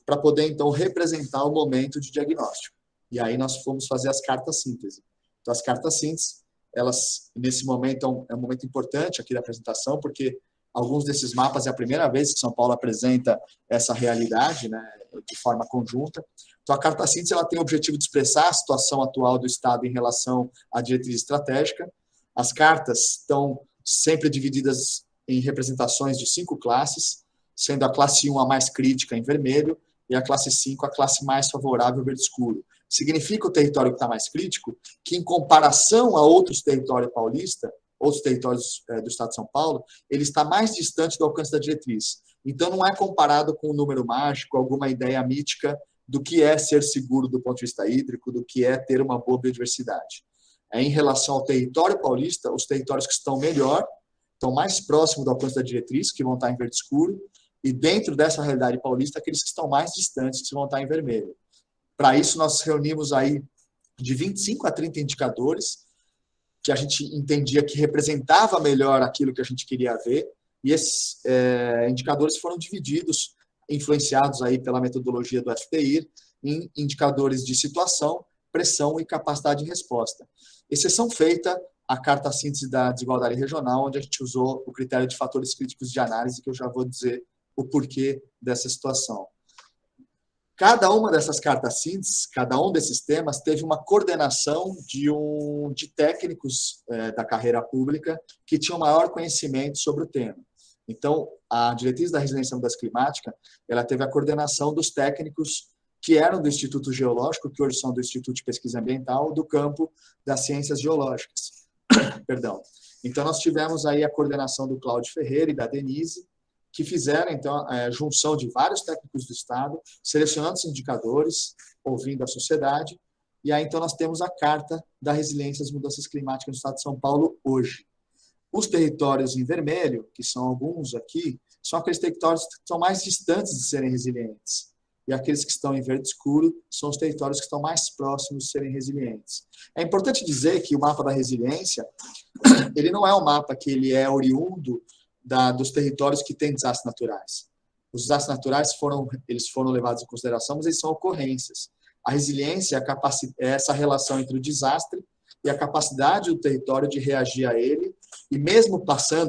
para poder, então, representar o momento de diagnóstico. E aí nós fomos fazer as cartas síntese. Então, as cartas síntese, elas, nesse momento, é um momento importante aqui da apresentação, porque alguns desses mapas é a primeira vez que São Paulo apresenta essa realidade, né, de forma conjunta. Então, a carta síntese ela tem o objetivo de expressar a situação atual do Estado em relação à diretriz estratégica. As cartas estão sempre divididas em representações de 5 classes, sendo a classe 1 a mais crítica em vermelho e a classe 5 a classe mais favorável verde escuro. Significa o território que está mais crítico que, em comparação a outros territórios paulistas, outros territórios do Estado de São Paulo, ele está mais distante do alcance da diretriz. Então, não é comparado com um número mágico, alguma ideia mítica do que é ser seguro do ponto de vista hídrico, do que é ter uma boa biodiversidade. em relação ao território paulista, os territórios que estão melhor, estão mais próximos do alcance da diretriz, que vão estar em verde escuro, e dentro dessa realidade paulista, aqueles que estão mais distantes, que vão estar em vermelho. Para isso, nós reunimos aí de 25 a 30 indicadores, que a gente entendia que representava melhor aquilo que a gente queria ver, e esses indicadores foram divididos, influenciados aí pela metodologia do FTIR, em indicadores de situação, pressão e capacidade de resposta. Exceção feita a carta síntese da desigualdade regional, onde a gente usou o critério de fatores críticos de análise, que eu já vou dizer o porquê dessa situação. Cada uma dessas cartas síntese, cada um desses temas, teve uma coordenação de técnicos da carreira pública que tinham maior conhecimento sobre o tema. Então, a diretriz da resiliência à mudança climática, ela teve a coordenação dos técnicos que eram do Instituto Geológico, que hoje são do Instituto de Pesquisa Ambiental, do campo das ciências geológicas. Perdão. Então, nós tivemos aí a coordenação do Cláudio Ferreira e da Denise, que fizeram, então, a junção de vários técnicos do Estado, selecionando os indicadores, ouvindo a sociedade, e aí, então, nós temos a Carta da Resiliência às Mudanças Climáticas no Estado de São Paulo hoje. Os territórios em vermelho, que são alguns aqui, são aqueles territórios que são mais distantes de serem resilientes. E aqueles que estão em verde escuro são os territórios que estão mais próximos de serem resilientes. É importante dizer que o mapa da resiliência, ele não é um mapa que ele é oriundo dos territórios que têm desastres naturais. Os desastres naturais foram levados em consideração, mas eles são ocorrências. A resiliência é essa relação entre o desastre e a capacidade do território de reagir a ele e, mesmo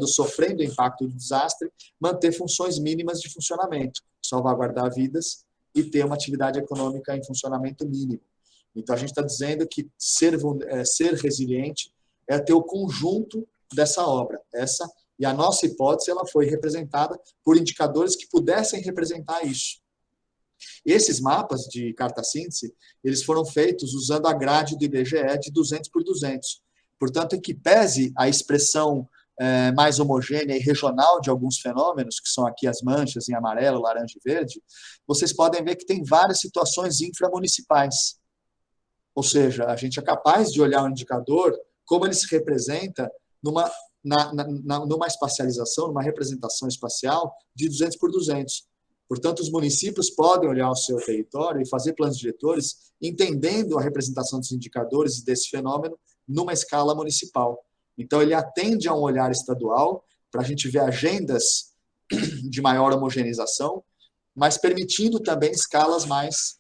sofrendo o impacto do desastre, manter funções mínimas de funcionamento, salvaguardar vidas e ter uma atividade econômica em funcionamento mínimo. Então, a gente está dizendo que ser resiliente é ter o conjunto dessa obra. E a nossa hipótese ela foi representada por indicadores que pudessem representar isso. Esses mapas de carta síntese, eles foram feitos usando a grade do IBGE de 200 por 200. Portanto, em que pese a expressão mais homogênea e regional de alguns fenômenos, que são aqui as manchas em amarelo, laranja e verde, vocês podem ver que tem várias situações inframunicipais. Ou seja, a gente é capaz de olhar um indicador, como ele se representa numa espacialização, numa representação espacial de 200 por 200. Portanto, os municípios podem olhar o seu território e fazer planos diretores entendendo a representação dos indicadores e desse fenômeno numa escala municipal. Então, ele atende a um olhar estadual para a gente ver agendas de maior homogeneização, mas permitindo também escalas mais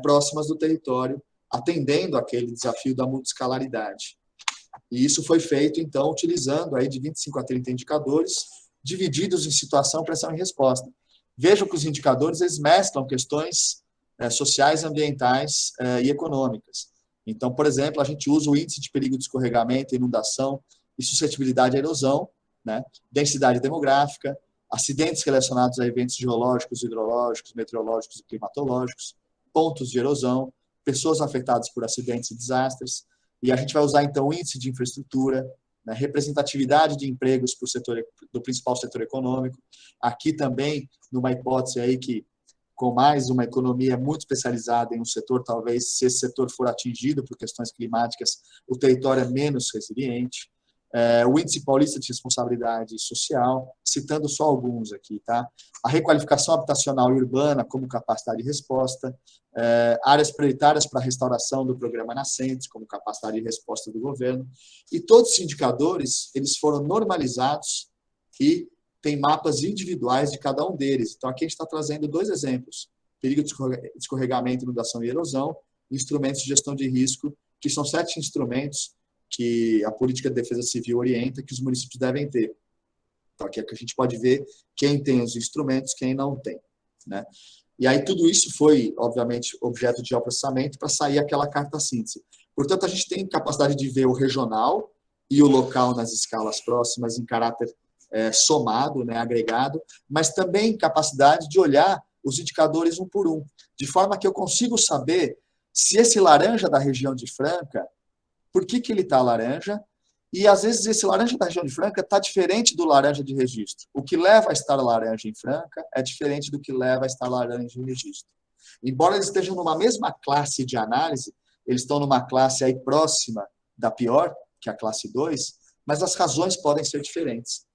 próximas do território, atendendo aquele desafio da multiscalaridade. E isso foi feito, então, utilizando aí de 25 a 30 indicadores, divididos em situação, pressão e resposta. Vejam que os indicadores eles mesclam questões sociais, ambientais e econômicas. Então, por exemplo, a gente usa o índice de perigo de escorregamento, inundação e suscetibilidade à erosão, né? Densidade demográfica, acidentes relacionados a eventos geológicos, hidrológicos, meteorológicos e climatológicos, pontos de erosão, pessoas afetadas por acidentes e desastres. E a gente vai usar, então, o índice de infraestrutura, né? Representatividade de empregos do principal setor econômico. Aqui também, numa hipótese aí que, com mais uma economia muito especializada em um setor, talvez, se esse setor for atingido por questões climáticas, o território é menos resiliente. O Índice Paulista de Responsabilidade Social, citando só alguns aqui, tá? A requalificação habitacional e urbana como capacidade de resposta, áreas prioritárias para a restauração do programa Nascentes, como capacidade de resposta do governo, e todos os indicadores, eles foram normalizados e tem mapas individuais de cada um deles. Então, aqui a gente está trazendo dois exemplos. Perigo de escorregamento, inundação e erosão, instrumentos de gestão de risco, que são 7 instrumentos que a política de defesa civil orienta que os municípios devem ter. Então, aqui é que a gente pode ver quem tem os instrumentos, quem não tem, né? E aí tudo isso foi, obviamente, objeto de processamento para sair aquela carta síntese. Portanto, a gente tem capacidade de ver o regional e o local nas escalas próximas em caráter somado, né, agregado, mas também capacidade de olhar os indicadores um por um, de forma que eu consigo saber se esse laranja da região de Franca, por que ele está laranja, e às vezes esse laranja da região de Franca está diferente do laranja de registro. O que leva a estar laranja em Franca é diferente do que leva a estar laranja em registro. Embora eles estejam numa mesma classe de análise, eles estão numa classe aí próxima da pior, que é a classe 2, mas as razões podem ser diferentes.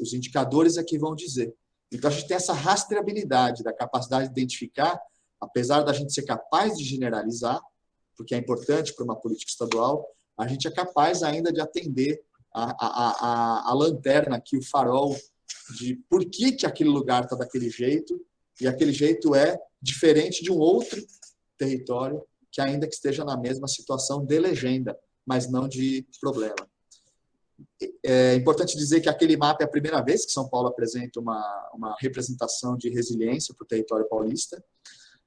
Os indicadores é que vão dizer. Então, a gente tem essa rastreabilidade da capacidade de identificar, apesar da gente ser capaz de generalizar, porque é importante para uma política estadual, a gente é capaz ainda de atender a lanterna aqui, o farol, de por que aquele lugar está daquele jeito, e aquele jeito é diferente de um outro território que ainda que esteja na mesma situação de legenda, mas não de problema. É importante dizer que aquele mapa é a primeira vez que São Paulo apresenta uma representação de resiliência para o território paulista.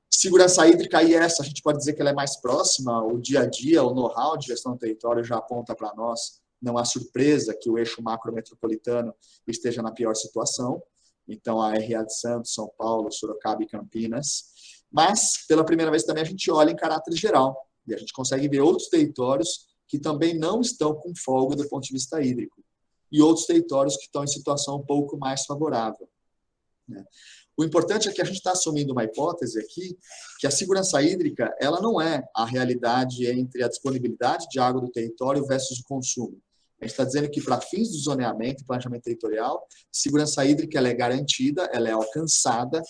Segurança hídrica, aí essa a gente pode dizer que ela é mais próxima, o dia a dia, o know-how de gestão do território já aponta para nós, não há surpresa que o eixo macrometropolitano esteja na pior situação, então a RA de Santos, São Paulo, Sorocaba e Campinas, mas pela primeira vez também a gente olha em caráter geral, e a gente consegue ver outros territórios que também não estão com folga do ponto de vista hídrico, e outros territórios que estão em situação um pouco mais favorável, né? O importante é que a gente está assumindo uma hipótese aqui, que a segurança hídrica ela não é a realidade entre a disponibilidade de água do território versus o consumo. A gente está dizendo que, para fins do zoneamento e planejamento territorial, segurança hídrica ela é garantida, ela é alcançada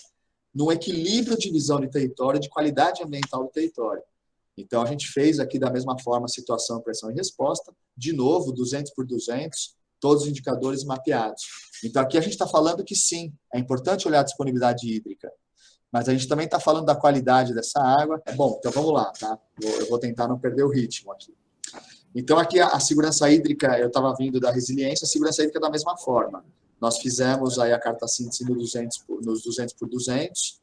num equilíbrio de visão de território e de qualidade ambiental do território. Então, a gente fez aqui da mesma forma situação, pressão e resposta, de novo, 200 por 200, todos os indicadores mapeados. Então, aqui a gente está falando que sim, é importante olhar a disponibilidade hídrica, mas a gente também está falando da qualidade dessa água. Bom, então vamos lá, tá? Eu vou tentar não perder o ritmo aqui. Então, aqui a segurança hídrica, eu estava vindo da resiliência, a segurança hídrica da mesma forma. Nós fizemos aí a carta síntese nos 200 por 200,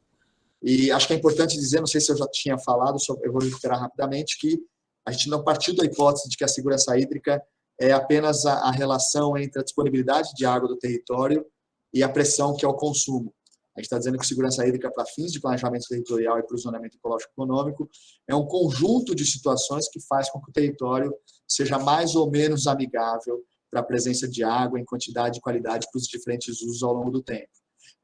e acho que é importante dizer, não sei se eu já tinha falado, eu vou recuperar rapidamente, que a gente não partiu da hipótese de que a segurança hídrica é apenas a relação entre a disponibilidade de água do território e a pressão que é o consumo. A gente está dizendo que segurança hídrica para fins de planejamento territorial e para o zoneamento ecológico econômico é um conjunto de situações que faz com que o território seja mais ou menos amigável para a presença de água em quantidade e qualidade para os diferentes usos ao longo do tempo.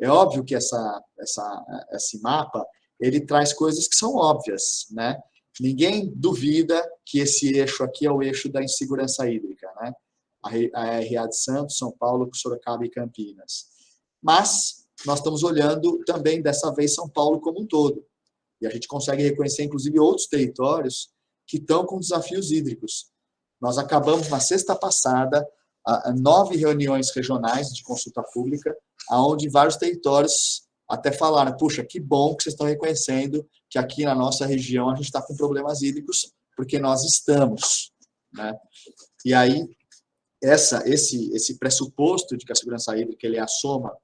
É óbvio que esse mapa ele traz coisas que são óbvias, né? Ninguém duvida que esse eixo aqui é o eixo da insegurança hídrica, né? A RA de Santos, São Paulo, Sorocaba e Campinas. Mas nós estamos olhando também, dessa vez, São Paulo como um todo. E a gente consegue reconhecer, inclusive, outros territórios que estão com desafios hídricos. Nós acabamos, na sexta passada, 9 reuniões regionais de consulta pública, onde vários territórios até falaram, puxa, que bom que vocês estão reconhecendo que aqui na nossa região a gente está com problemas hídricos, porque nós estamos, né? E aí, esse pressuposto de que a segurança hídrica ele é a soma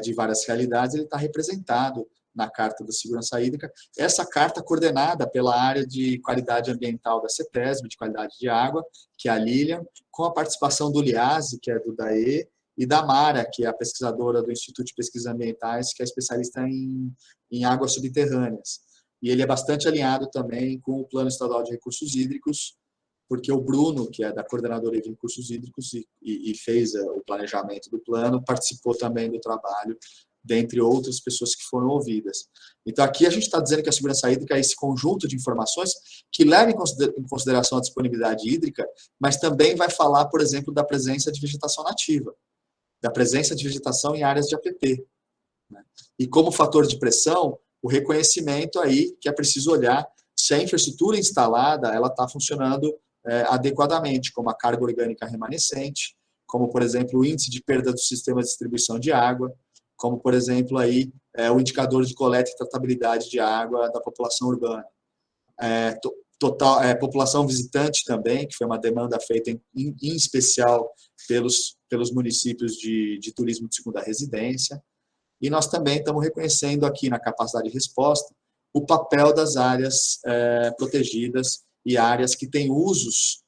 de várias realidades, ele está representado na Carta da Segurança Hídrica. Essa carta coordenada pela área de qualidade ambiental da CETESB, de qualidade de água, que é a Lilian, com a participação do Liase, que é do DAE, e da Mara, que é a pesquisadora do Instituto de Pesquisas Ambientais, que é especialista em águas subterrâneas. E ele é bastante alinhado também com o Plano Estadual de Recursos Hídricos, porque o Bruno, que é da Coordenadoria de Recursos Hídricos e fez o planejamento do plano, participou também do trabalho, dentre outras pessoas que foram ouvidas. Então, aqui a gente está dizendo que a segurança hídrica é esse conjunto de informações que leva em consideração a disponibilidade hídrica, mas também vai falar, por exemplo, da presença de vegetação nativa, da presença de vegetação em áreas de APP, né? E como fator de pressão, o reconhecimento aí que é preciso olhar se a infraestrutura instalada ela está funcionando adequadamente, como a carga orgânica remanescente, como, por exemplo, o índice de perda do sistema de distribuição de água, como, por exemplo, aí, o indicador de coleta e tratabilidade de água da população urbana. População visitante também, que foi uma demanda feita em especial pelos municípios de turismo de segunda residência. E nós também estamos reconhecendo aqui na capacidade de resposta o papel das áreas protegidas e áreas que têm usos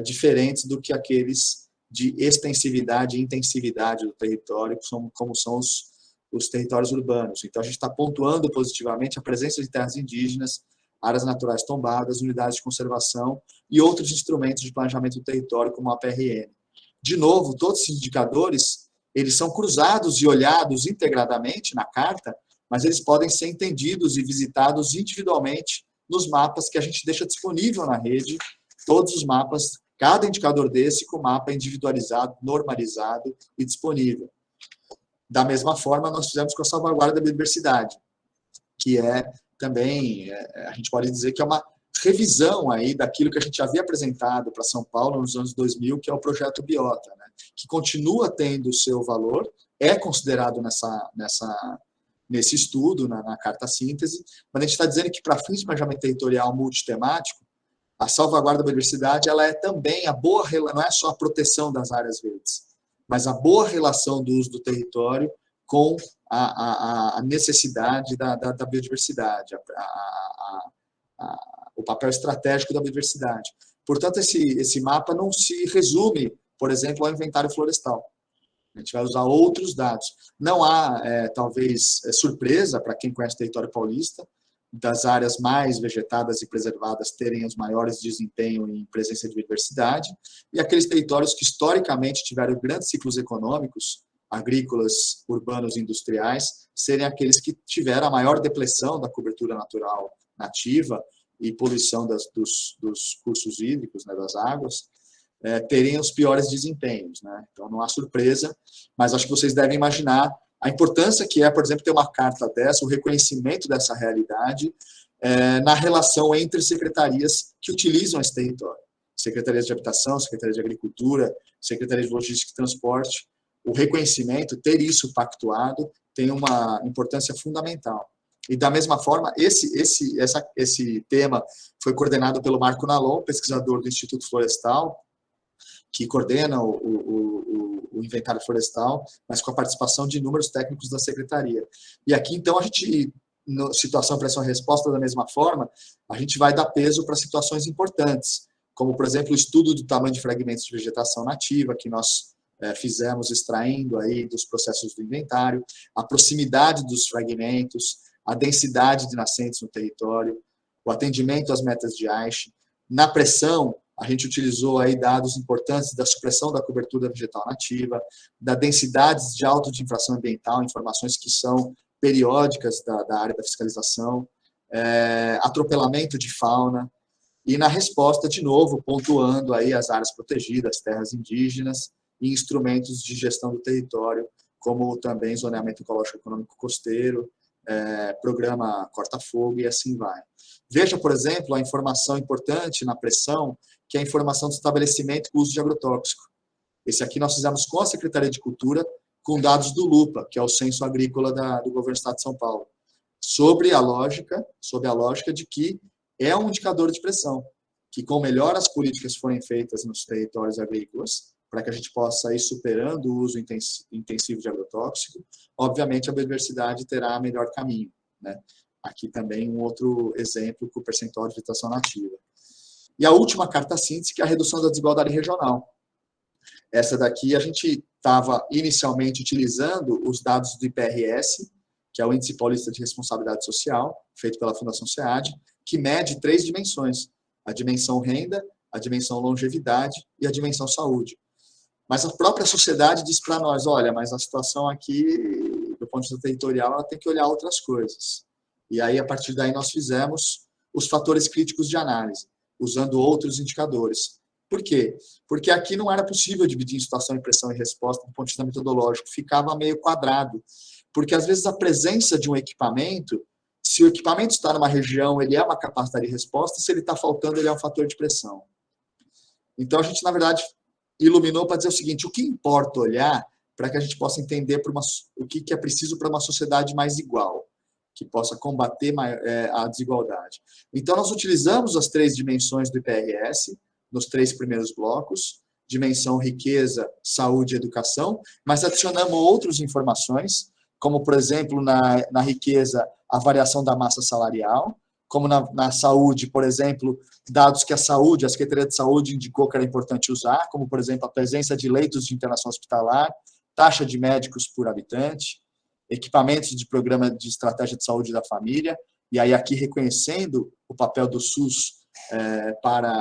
diferentes do que aqueles de extensividade e intensividade do território, como são os territórios urbanos. Então, a gente está pontuando positivamente a presença de terras indígenas, áreas naturais tombadas, unidades de conservação e outros instrumentos de planejamento do território, como a PRN. De novo, todos esses indicadores, eles são cruzados e olhados integradamente na carta, mas eles podem ser entendidos e visitados individualmente nos mapas que a gente deixa disponível na rede, todos os mapas cada indicador desse com mapa individualizado, normalizado e disponível. Da mesma forma, nós fizemos com a salvaguarda da biodiversidade, que é também, a gente pode dizer que é uma revisão aí daquilo que a gente havia apresentado para São Paulo nos anos 2000, que é o projeto Biota, né? Que continua tendo o seu valor, é considerado nesse estudo, na carta síntese, mas a gente está dizendo que para fins de planejamento territorial multitemático, a salvaguarda da biodiversidade ela é também a boa, não é só a proteção das áreas verdes, mas a boa relação do uso do território com a necessidade da biodiversidade, o papel estratégico da biodiversidade. Portanto, esse mapa não se resume, por exemplo, ao inventário florestal. A gente vai usar outros dados. Não há, talvez, surpresa para quem conhece o território paulista, das áreas mais vegetadas e preservadas terem os maiores desempenho em presença de biodiversidade, e aqueles territórios que historicamente tiveram grandes ciclos econômicos, agrícolas, urbanos e industriais, serem aqueles que tiveram a maior depressão da cobertura natural nativa e poluição dos cursos hídricos, né, das águas, terem os piores desempenhos, né? Então não há surpresa, mas acho que vocês devem imaginar a importância que é, por exemplo, ter uma carta dessa, o reconhecimento dessa realidade na relação entre secretarias que utilizam esse território. Secretarias de Habitação, Secretaria de Agricultura, Secretaria de Logística e Transporte. O reconhecimento, ter isso pactuado, tem uma importância fundamental. E, da mesma forma, esse tema foi coordenado pelo Marco Nalon, pesquisador do Instituto Florestal, que coordena o inventário florestal, mas com a participação de inúmeros técnicos da secretaria. E aqui, então, a gente, situação, pressão e resposta, da mesma forma, a gente vai dar peso para situações importantes, como, por exemplo, o estudo do tamanho de fragmentos de vegetação nativa, que nós fizemos extraindo aí dos processos do inventário, a proximidade dos fragmentos, a densidade de nascentes no território, o atendimento às metas de Aichi. Na pressão, a gente utilizou aí dados importantes da supressão da cobertura vegetal nativa, da densidade de auto de infração ambiental, informações que são periódicas da área da fiscalização, atropelamento de fauna, e na resposta, de novo, pontuando aí as áreas protegidas, terras indígenas e instrumentos de gestão do território, como também zoneamento ecológico econômico costeiro, programa Corta-Fogo e assim vai. Veja, por exemplo, a informação importante na pressão, que é a informação do estabelecimento com uso de agrotóxico. Esse aqui nós fizemos com a Secretaria de Cultura, com dados do LUPA, que é o Censo Agrícola do Governo do Estado de São Paulo, sob a lógica de que é um indicador de pressão, que com melhor as políticas forem feitas nos territórios agrícolas, para que a gente possa ir superando o uso intensivo de agrotóxico, obviamente a biodiversidade terá melhor caminho, né? Aqui também um outro exemplo com o percentual de vegetação nativa. E a última carta síntese, que é a redução da desigualdade regional. Essa daqui a gente estava inicialmente utilizando os dados do IPRS, que é o Índice Paulista de Responsabilidade Social, feito pela Fundação SEAD, que mede 3 dimensões: a dimensão renda, a dimensão longevidade e a dimensão saúde. Mas a própria sociedade diz para nós, olha, mas a situação aqui, do ponto de vista territorial, ela tem que olhar outras coisas. E aí, a partir daí, nós fizemos os fatores críticos de análise, usando outros indicadores. Por quê? Porque aqui não era possível dividir em situação, impressão e resposta do ponto de vista metodológico, ficava meio quadrado. Porque, às vezes, a presença de um equipamento, se o equipamento está numa região, ele é uma capacidade de resposta, se ele está faltando, ele é um fator de pressão. Então, a gente, na verdade, iluminou para dizer o seguinte: o que importa olhar para que a gente possa entender o que é preciso para uma sociedade mais igual, que possa combater a desigualdade. Então, nós utilizamos as 3 dimensões do IPRS, nos 3 primeiros blocos, dimensão riqueza, saúde e educação, mas adicionamos outras informações, como, por exemplo, na riqueza, a variação da massa salarial, como na saúde, por exemplo, dados que a Secretaria de Saúde indicou que era importante usar, como, por exemplo, a presença de leitos de internação hospitalar, taxa de médicos por habitante, equipamentos de programa de estratégia de saúde da família, e aí aqui reconhecendo o papel do SUS para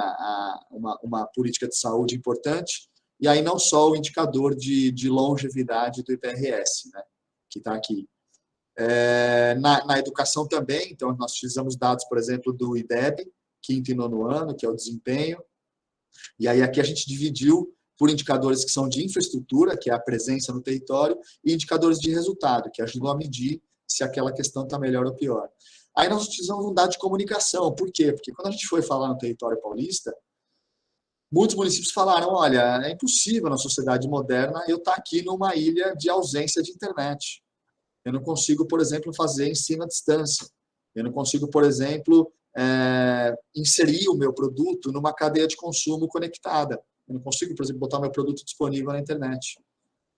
uma política de saúde importante, e aí não só o indicador de longevidade do IPRS, né, que está aqui. Na educação também, então nós utilizamos dados, por exemplo, do IDEB, quinto e nono ano, que é o desempenho, E aí aqui a gente dividiu por indicadores que são de infraestrutura, que é a presença no território, e indicadores de resultado, que ajudam a medir se aquela questão está melhor ou pior. Aí nós utilizamos um dado de comunicação. Por quê? Porque quando a gente foi falar no território paulista, muitos municípios falaram, olha, é impossível na sociedade moderna eu estar aqui numa ilha de ausência de internet. Eu não consigo, por exemplo, fazer ensino à distância. Eu não consigo, por exemplo, inserir o meu produto numa cadeia de consumo conectada. Eu não consigo, por exemplo, botar meu produto disponível na internet,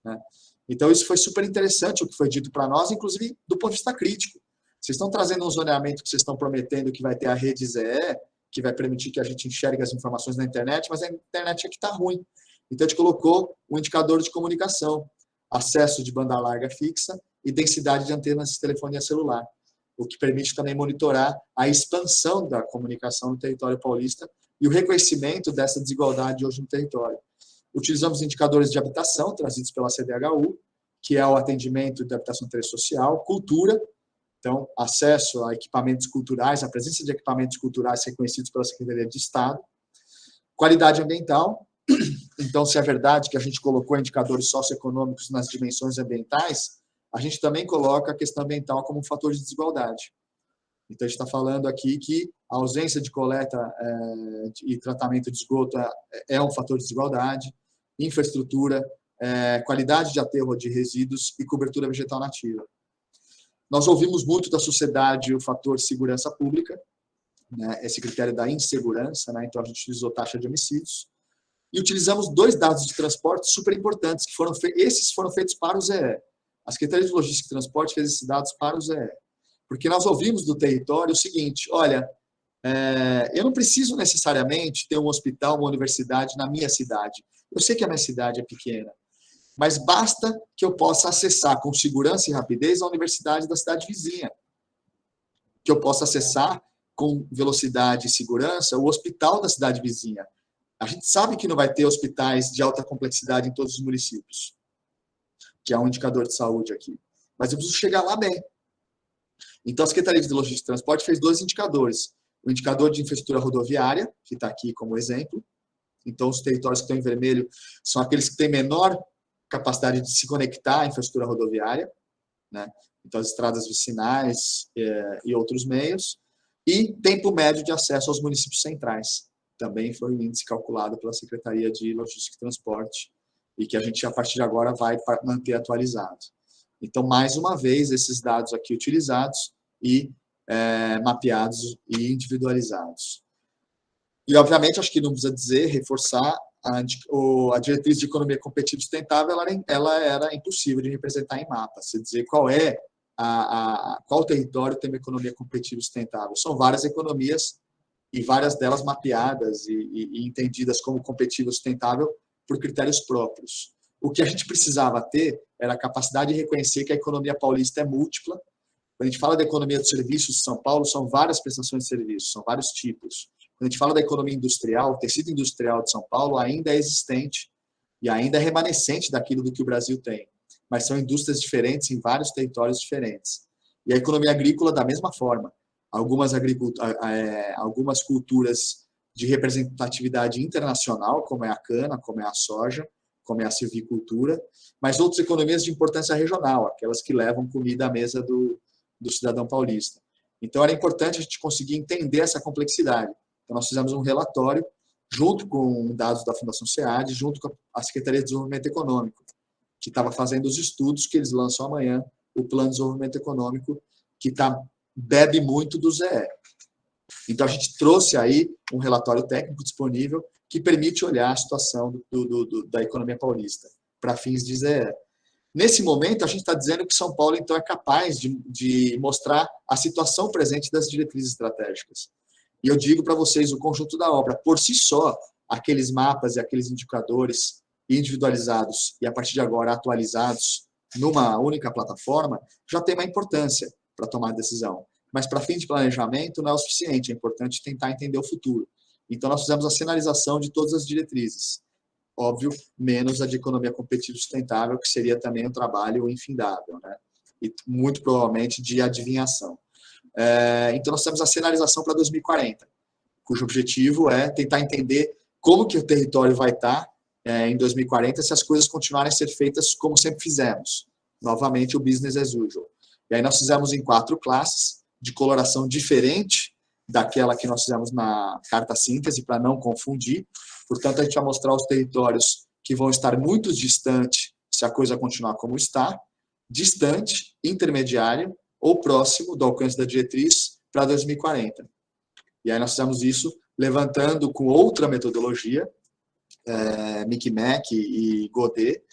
né? Então, isso foi super interessante, o que foi dito para nós, inclusive do ponto de vista crítico. Vocês estão trazendo um zoneamento que vocês estão prometendo que vai ter a rede ZE, que vai permitir que a gente enxergue as informações na internet, mas a internet aqui está ruim. Então, a gente colocou um indicador de comunicação, acesso de banda larga fixa e densidade de antenas de telefonia celular, o que permite também monitorar a expansão da comunicação no território paulista e o reconhecimento dessa desigualdade hoje no território. Utilizamos indicadores de habitação trazidos pela CDHU, que é o atendimento de habitação social, cultura, então, acesso a equipamentos culturais, a presença de equipamentos culturais reconhecidos pela Secretaria de Estado, qualidade ambiental. Então, se é verdade que a gente colocou indicadores socioeconômicos nas dimensões ambientais, a gente também coloca a questão ambiental como um fator de desigualdade. Então, a gente está falando aqui que a ausência de coleta e tratamento de esgoto é um fator de desigualdade, infraestrutura, qualidade de aterro de resíduos e cobertura vegetal nativa. Nós ouvimos muito da sociedade o fator segurança pública, né, esse critério da insegurança, né, então a gente utilizou taxa de homicídios, e utilizamos 2 dados de transporte super importantes, que esses foram feitos para o ZE. A Secretaria de Logística e Transporte fez esses dados para o ZE. Porque nós ouvimos do território o seguinte, olha, eu não preciso necessariamente ter um hospital, uma universidade na minha cidade. Eu sei que a minha cidade é pequena, mas basta que eu possa acessar com segurança e rapidez a universidade da cidade vizinha. Que eu possa acessar com velocidade e segurança o hospital da cidade vizinha. A gente sabe que não vai ter hospitais de alta complexidade em todos os municípios, que é um indicador de saúde aqui. Mas eu preciso chegar lá bem. Então, a Secretaria de Logística e Transporte fez 2 indicadores. O indicador de infraestrutura rodoviária, que está aqui como exemplo. Então, os territórios que estão em vermelho são aqueles que têm menor capacidade de se conectar à infraestrutura rodoviária, né? Então, as estradas vicinais e outros meios. E tempo médio de acesso aos municípios centrais. Também foi um índice calculado pela Secretaria de Logística e Transporte e que a gente, a partir de agora, vai manter atualizado. Então, mais uma vez, esses dados aqui utilizados e mapeados e individualizados. E, obviamente, acho que não precisa dizer, reforçar, a diretriz de economia competitiva e sustentável, ela era impossível de representar em mapa. Se dizer qual qual território tem uma economia competitiva e sustentável. São várias economias e várias delas mapeadas e entendidas como competitiva e sustentável por critérios próprios. O que a gente precisava ter era a capacidade de reconhecer que a economia paulista é múltipla. Quando a gente fala da economia dos serviços de São Paulo, são várias prestações de serviços, são vários tipos. Quando a gente fala da economia industrial, o tecido industrial de São Paulo ainda é existente e ainda é remanescente daquilo do que o Brasil tem. Mas são indústrias diferentes em vários territórios diferentes. E a economia agrícola, da mesma forma. Algumas culturas de representatividade internacional, como é a cana, como é a soja, como é a silvicultura, mas outras economias de importância regional, aquelas que levam comida à mesa do cidadão paulista. Então, era importante a gente conseguir entender essa complexidade. Então, nós fizemos um relatório, junto com dados da Fundação SEAD, junto com a Secretaria de Desenvolvimento Econômico, que estava fazendo os estudos que eles lançam amanhã, o Plano de Desenvolvimento Econômico, que bebe muito do ZE. Então, a gente trouxe aí um relatório técnico disponível que permite olhar a situação da economia paulista para fins de ZE. Nesse momento, a gente está dizendo que São Paulo, então, é capaz de mostrar a situação presente das diretrizes estratégicas. E eu digo para vocês, o conjunto da obra, por si só, aqueles mapas e aqueles indicadores individualizados e, a partir de agora, atualizados numa única plataforma, já tem uma importância para tomar decisão. Mas, para fim de planejamento, não é o suficiente. É importante tentar entender o futuro. Então, nós fizemos a sinalização de todas as diretrizes. Óbvio, menos a de economia competitiva e sustentável, que seria também um trabalho infindável, né? E muito provavelmente de adivinhação. Então, nós temos a sinalização para 2040, cujo objetivo é tentar entender como que o território vai estar em 2040 se as coisas continuarem a ser feitas como sempre fizemos. Novamente, o business as usual. E aí nós fizemos em 4 classes, de coloração diferente daquela que nós fizemos na carta síntese, para não confundir. Portanto, a gente vai mostrar os territórios que vão estar muito distantes se a coisa continuar como está, distante, intermediário ou próximo do alcance da diretriz para 2040. E aí nós fizemos isso levantando com outra metodologia, Micmac e Godet,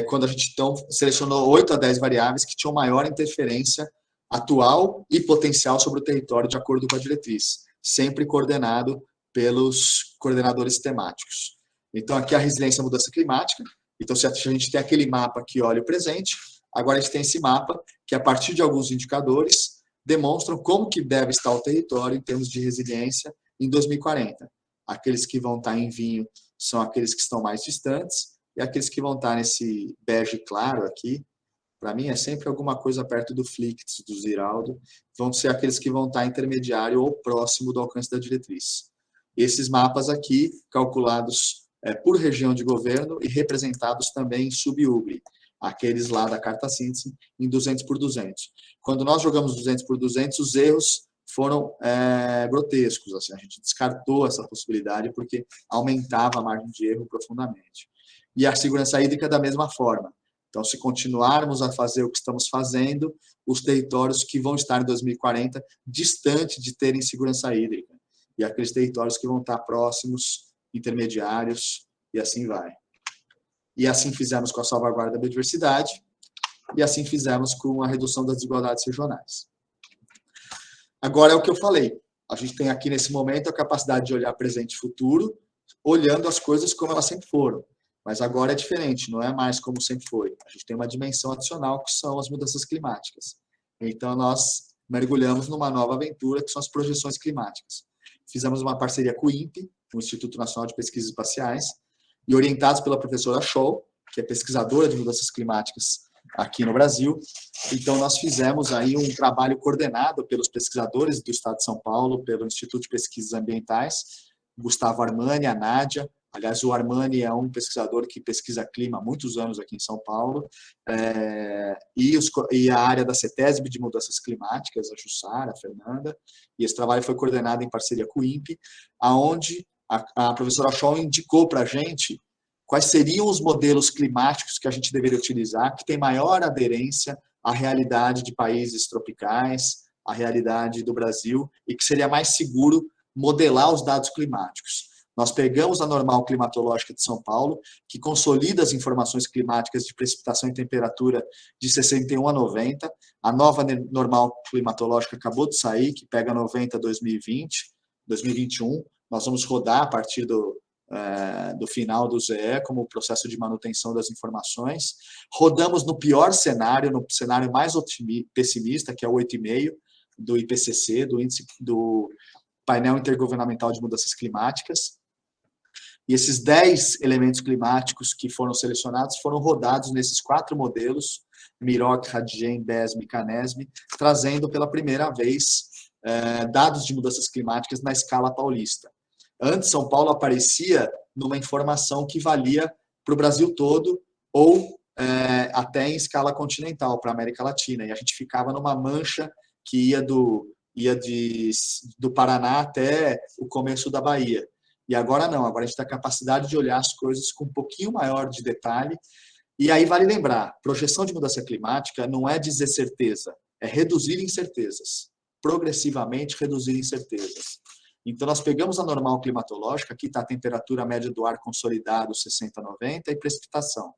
quando a gente então selecionou 8 a 10 variáveis que tinham maior interferência atual e potencial sobre o território de acordo com a diretriz, sempre coordenado pelos coordenadores temáticos. Então, aqui a resiliência à mudança climática. Então, se a gente tem aquele mapa que olha o presente, agora a gente tem esse mapa que, a partir de alguns indicadores, demonstram como que deve estar o território em termos de resiliência em 2040. Aqueles que vão estar em vinho são aqueles que estão mais distantes, e aqueles que vão estar nesse bege claro aqui, para mim é sempre alguma coisa perto do Flicts, do Ziraldo, vão ser aqueles que vão estar intermediário ou próximo do alcance da diretriz. Esses mapas aqui, calculados por região de governo e representados também em sub-UBRI, aqueles lá da carta síntese, em 200 por 200. Quando nós jogamos 200 por 200, os erros foram grotescos. Assim, a gente descartou essa possibilidade porque aumentava a margem de erro profundamente. E a segurança hídrica da mesma forma. Então, se continuarmos a fazer o que estamos fazendo, os territórios que vão estar em 2040 distante de terem segurança hídrica. E aqueles territórios que vão estar próximos, intermediários, e assim vai. E assim fizemos com a salvaguarda da biodiversidade, e assim fizemos com a redução das desigualdades regionais. Agora é o que eu falei. A gente tem aqui, nesse momento, a capacidade de olhar presente e futuro, olhando as coisas como elas sempre foram. Mas agora é diferente, não é mais como sempre foi. A gente tem uma dimensão adicional, que são as mudanças climáticas. Então, nós mergulhamos numa nova aventura, que são as projeções climáticas. Fizemos uma parceria com o INPE, o Instituto Nacional de Pesquisas Espaciais, e orientados pela professora Scholl, que é pesquisadora de mudanças climáticas aqui no Brasil. Então, nós fizemos aí um trabalho coordenado pelos pesquisadores do Estado de São Paulo, pelo Instituto de Pesquisas Ambientais, Gustavo Armani, a Nádia. Aliás, o Armani é um pesquisador que pesquisa clima há muitos anos aqui em São Paulo, e a área da CETESB de mudanças climáticas, a Jussara, a Fernanda, e esse trabalho foi coordenado em parceria com o INPE, onde a professora Scholl indicou para a gente quais seriam os modelos climáticos que a gente deveria utilizar, que tem maior aderência à realidade de países tropicais, à realidade do Brasil, e que seria mais seguro modelar os dados climáticos. Nós pegamos a normal climatológica de São Paulo, que consolida as informações climáticas de precipitação e temperatura de 61 a 90. A nova normal climatológica acabou de sair, que pega 90 a 2020, 2021. Nós vamos rodar a partir do final do ZE, como processo de manutenção das informações. Rodamos no pior cenário, no cenário mais pessimista, que é o 8,5 do IPCC, do índice do painel intergovernamental de mudanças climáticas. E esses 10 elementos climáticos que foram selecionados foram rodados nesses 4 modelos, Miroc, Radgen, BESM e CANESM, trazendo pela primeira vez dados de mudanças climáticas na escala paulista. Antes, São Paulo aparecia numa informação que valia para o Brasil todo ou até em escala continental, para a América Latina. E a gente ficava numa mancha que ia do Paraná até o começo da Bahia. E agora não, agora a gente tem a capacidade de olhar as coisas com um pouquinho maior de detalhe. E aí vale lembrar, projeção de mudança climática não é dizer certeza, é reduzir incertezas, progressivamente reduzir incertezas. Então, nós pegamos a normal climatológica, aqui está a temperatura média do ar consolidado, 60 a 90, e precipitação.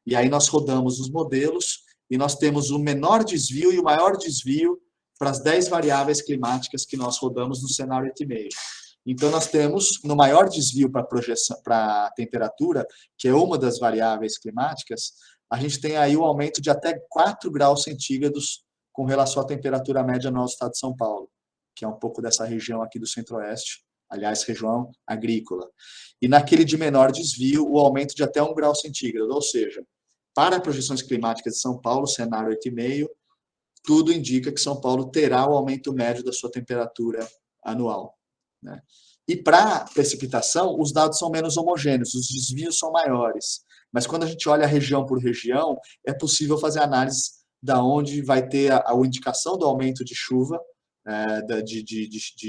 E aí nós rodamos os modelos, e nós temos o menor desvio e o maior desvio para as 10 variáveis climáticas que nós rodamos no cenário 8,5. Então, nós temos, no maior desvio para a temperatura, que é uma das variáveis climáticas, a gente tem aí o aumento de até 4 graus centígrados com relação à temperatura média no nosso estado de São Paulo, que é um pouco dessa região aqui do centro-oeste, aliás, região agrícola. E naquele de menor desvio, o aumento de até 1 grau centígrado, ou seja, para projeções climáticas de São Paulo, cenário 8,5, tudo indica que São Paulo terá o aumento médio da sua temperatura anual, né? E para precipitação, os dados são menos homogêneos, os desvios são maiores. Mas quando a gente olha região por região, é possível fazer análise da onde vai ter a indicação do aumento de chuva,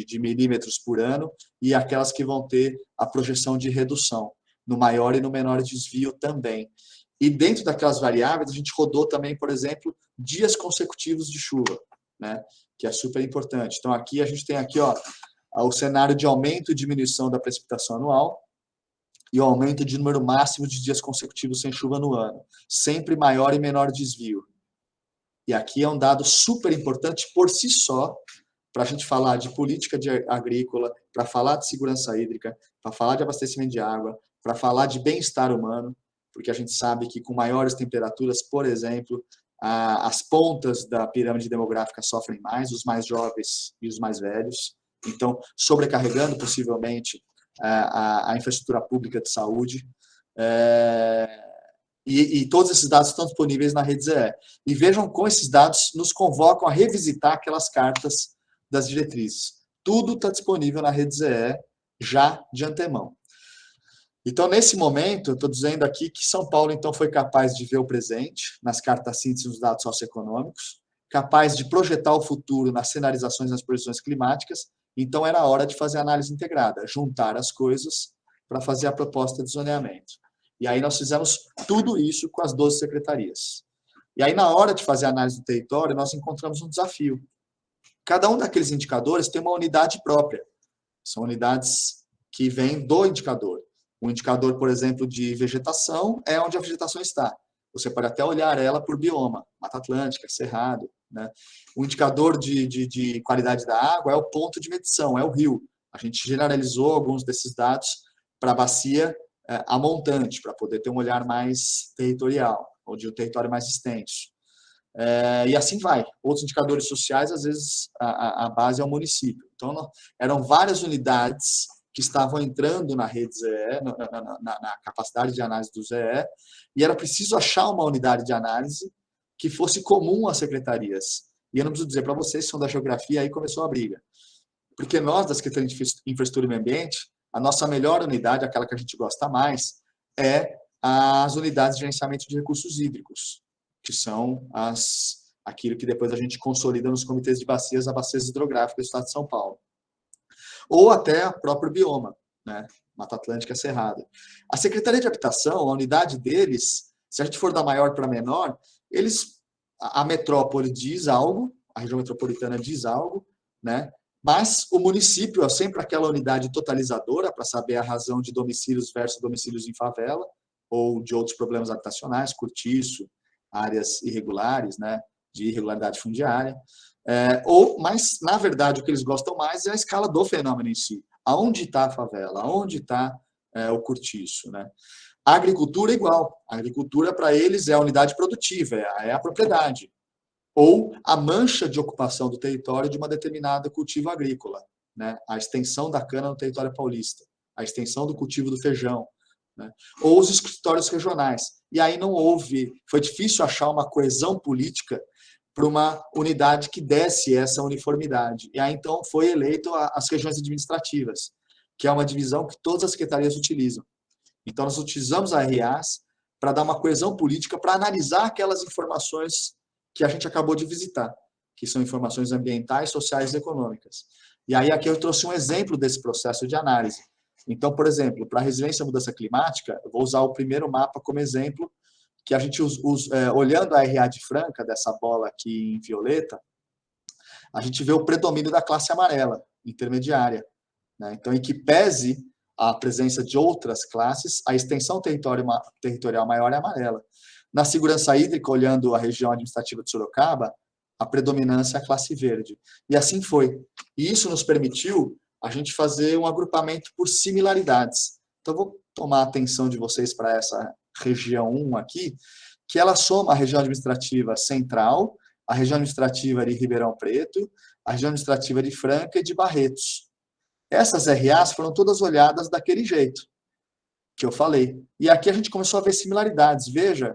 de milímetros por ano, e aquelas que vão ter a projeção de redução, no maior e no menor desvio também. E dentro daquelas variáveis, a gente rodou também, por exemplo, dias consecutivos de chuva, né? Que é super importante. Então, aqui a gente tem aqui, ó, o cenário de aumento e diminuição da precipitação anual e o aumento de número máximo de dias consecutivos sem chuva no ano, sempre maior e menor desvio. E aqui é um dado super importante por si só, para a gente falar de política agrícola, para falar de segurança hídrica, para falar de abastecimento de água, para falar de bem-estar humano, porque a gente sabe que com maiores temperaturas, por exemplo, as pontas da pirâmide demográfica sofrem mais, os mais jovens e os mais velhos. Então, sobrecarregando possivelmente a infraestrutura pública de saúde. E todos esses dados estão disponíveis na Rede ZE. E vejam como esses dados nos convocam a revisitar aquelas cartas das diretrizes. Tudo está disponível na Rede ZE já de antemão. Então, nesse momento, eu estou dizendo aqui que São Paulo, então, foi capaz de ver o presente nas cartas síntese dos dados socioeconômicos, capaz de projetar o futuro nas cenarizações nas projeções climáticas. Então, era hora de fazer análise integrada, juntar as coisas para fazer a proposta de zoneamento. E aí nós fizemos tudo isso com as 12 secretarias. E aí, na hora de fazer a análise do território, nós encontramos um desafio. Cada um daqueles indicadores tem uma unidade própria. São unidades que vêm do indicador. Um indicador, por exemplo, de vegetação é onde a vegetação está. Você pode até olhar ela por bioma, Mata Atlântica, Cerrado, né? O indicador de qualidade da água é o ponto de medição, é o rio. A gente generalizou alguns desses dados para a bacia a montante, para poder ter um olhar mais territorial, ou de um território mais extenso. E assim vai. Outros indicadores sociais, às vezes, a base é o município. Então, eram várias unidades que estavam entrando na rede ZE, na capacidade de análise do ZE, e era preciso achar uma unidade de análise que fosse comum às secretarias. E eu não preciso dizer para vocês, que são da geografia, aí começou a briga. Porque nós, da Secretaria de Infraestrutura e Meio Ambiente, a nossa melhor unidade, aquela que a gente gosta mais, é as unidades de gerenciamento de recursos hídricos, que são aquilo que depois a gente consolida nos comitês de bacias, as bacias hidrográficas do Estado de São Paulo. Ou até o próprio bioma, né? Mata Atlântica, Cerrado. A Secretaria de Habitação, a unidade deles, se a gente for da maior para menor, a metrópole diz algo, a região metropolitana diz algo, né? Mas o município é sempre aquela unidade totalizadora para saber a razão de domicílios versus domicílios em favela, ou de outros problemas habitacionais, cortiço, áreas irregulares, né? De irregularidade fundiária. Mas, na verdade, o que eles gostam mais é a escala do fenômeno em si. Aonde está a favela? Aonde está o cortiço? Né? A agricultura é igual. A agricultura, para eles, é a unidade produtiva, é a propriedade. Ou a mancha de ocupação do território de uma determinada cultivo agrícola. Né? A extensão da cana no território paulista. A extensão do cultivo do feijão. Né? Ou os escritórios regionais. E aí foi difícil achar uma coesão política para uma unidade que desse essa uniformidade. E aí, então, foi eleito as regiões administrativas, que é uma divisão que todas as secretarias utilizam. Então, nós utilizamos a RAs para dar uma coesão política, para analisar aquelas informações que a gente acabou de visitar, que são informações ambientais, sociais e econômicas. E aí, aqui eu trouxe um exemplo desse processo de análise. Então, por exemplo, para a resiliência à mudança climática, eu vou usar o primeiro mapa como exemplo, que a gente, olhando a RA de Franca, dessa bola aqui em violeta, a gente vê o predomínio da classe amarela, intermediária. Né? Então, em que pese a presença de outras classes, a extensão territorial maior é amarela. Na segurança hídrica, olhando a região administrativa de Sorocaba, a predominância é a classe verde. E assim foi. E isso nos permitiu a gente fazer um agrupamento por similaridades. Então, vou tomar a atenção de vocês para essa região 1 aqui, que ela soma a região administrativa central, a região administrativa de Ribeirão Preto, a região administrativa de Franca e de Barretos. Essas RAs foram todas olhadas daquele jeito que eu falei. E aqui a gente começou a ver similaridades. Veja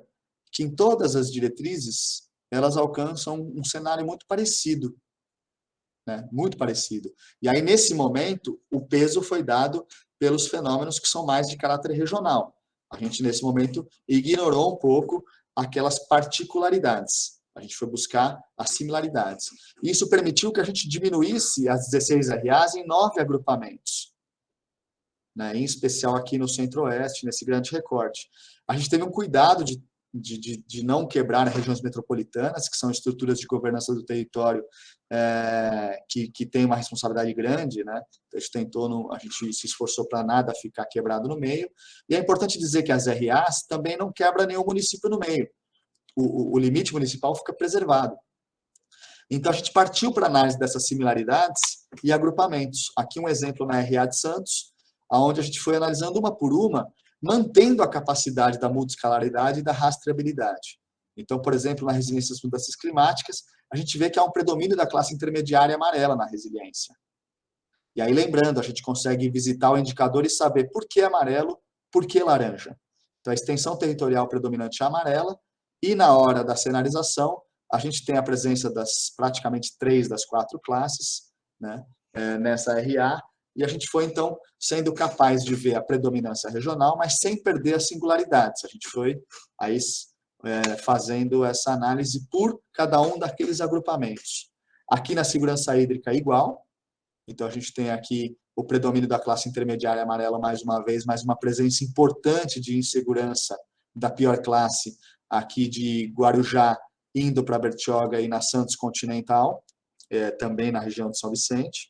que em todas as diretrizes, elas alcançam um cenário muito parecido. né? Muito parecido. E aí, nesse momento, o peso foi dado pelos fenômenos que são mais de caráter regional. A gente, nesse momento, ignorou um pouco aquelas particularidades. A gente foi buscar as similaridades. Isso permitiu que a gente diminuísse as 16 RAs em 9 agrupamentos, né? Em especial aqui no Centro-Oeste, nesse grande recorte. A gente teve um cuidado de não quebrar as regiões metropolitanas, que são estruturas de governança do território que têm uma responsabilidade grande, né? A gente se esforçou para nada ficar quebrado no meio. E é importante dizer que as RAs também não quebram nenhum município no meio. O limite municipal fica preservado. Então, a gente partiu para a análise dessas similaridades e agrupamentos. Aqui um exemplo na RA de Santos, onde a gente foi analisando uma por uma, mantendo a capacidade da multiscalaridade e da rastreabilidade. Então, por exemplo, na resiliência às mudanças climáticas, a gente vê que há um predomínio da classe intermediária amarela na resiliência. E aí, lembrando, a gente consegue visitar o indicador e saber por que amarelo, por que laranja. Então, a extensão territorial predominante é amarela, e na hora da cenarização, a gente tem a presença das praticamente 3 das 4 classes, né, nessa RA, e a gente foi, então, sendo capaz de ver a predominância regional, mas sem perder as singularidades. A gente foi aí fazendo essa análise por cada um daqueles agrupamentos. Aqui na segurança hídrica, igual. Então, a gente tem aqui o predomínio da classe intermediária amarela, mais uma vez, mais uma presença importante de insegurança da pior classe, aqui de Guarujá, indo para Bertioga e na Santos Continental, também na região de São Vicente,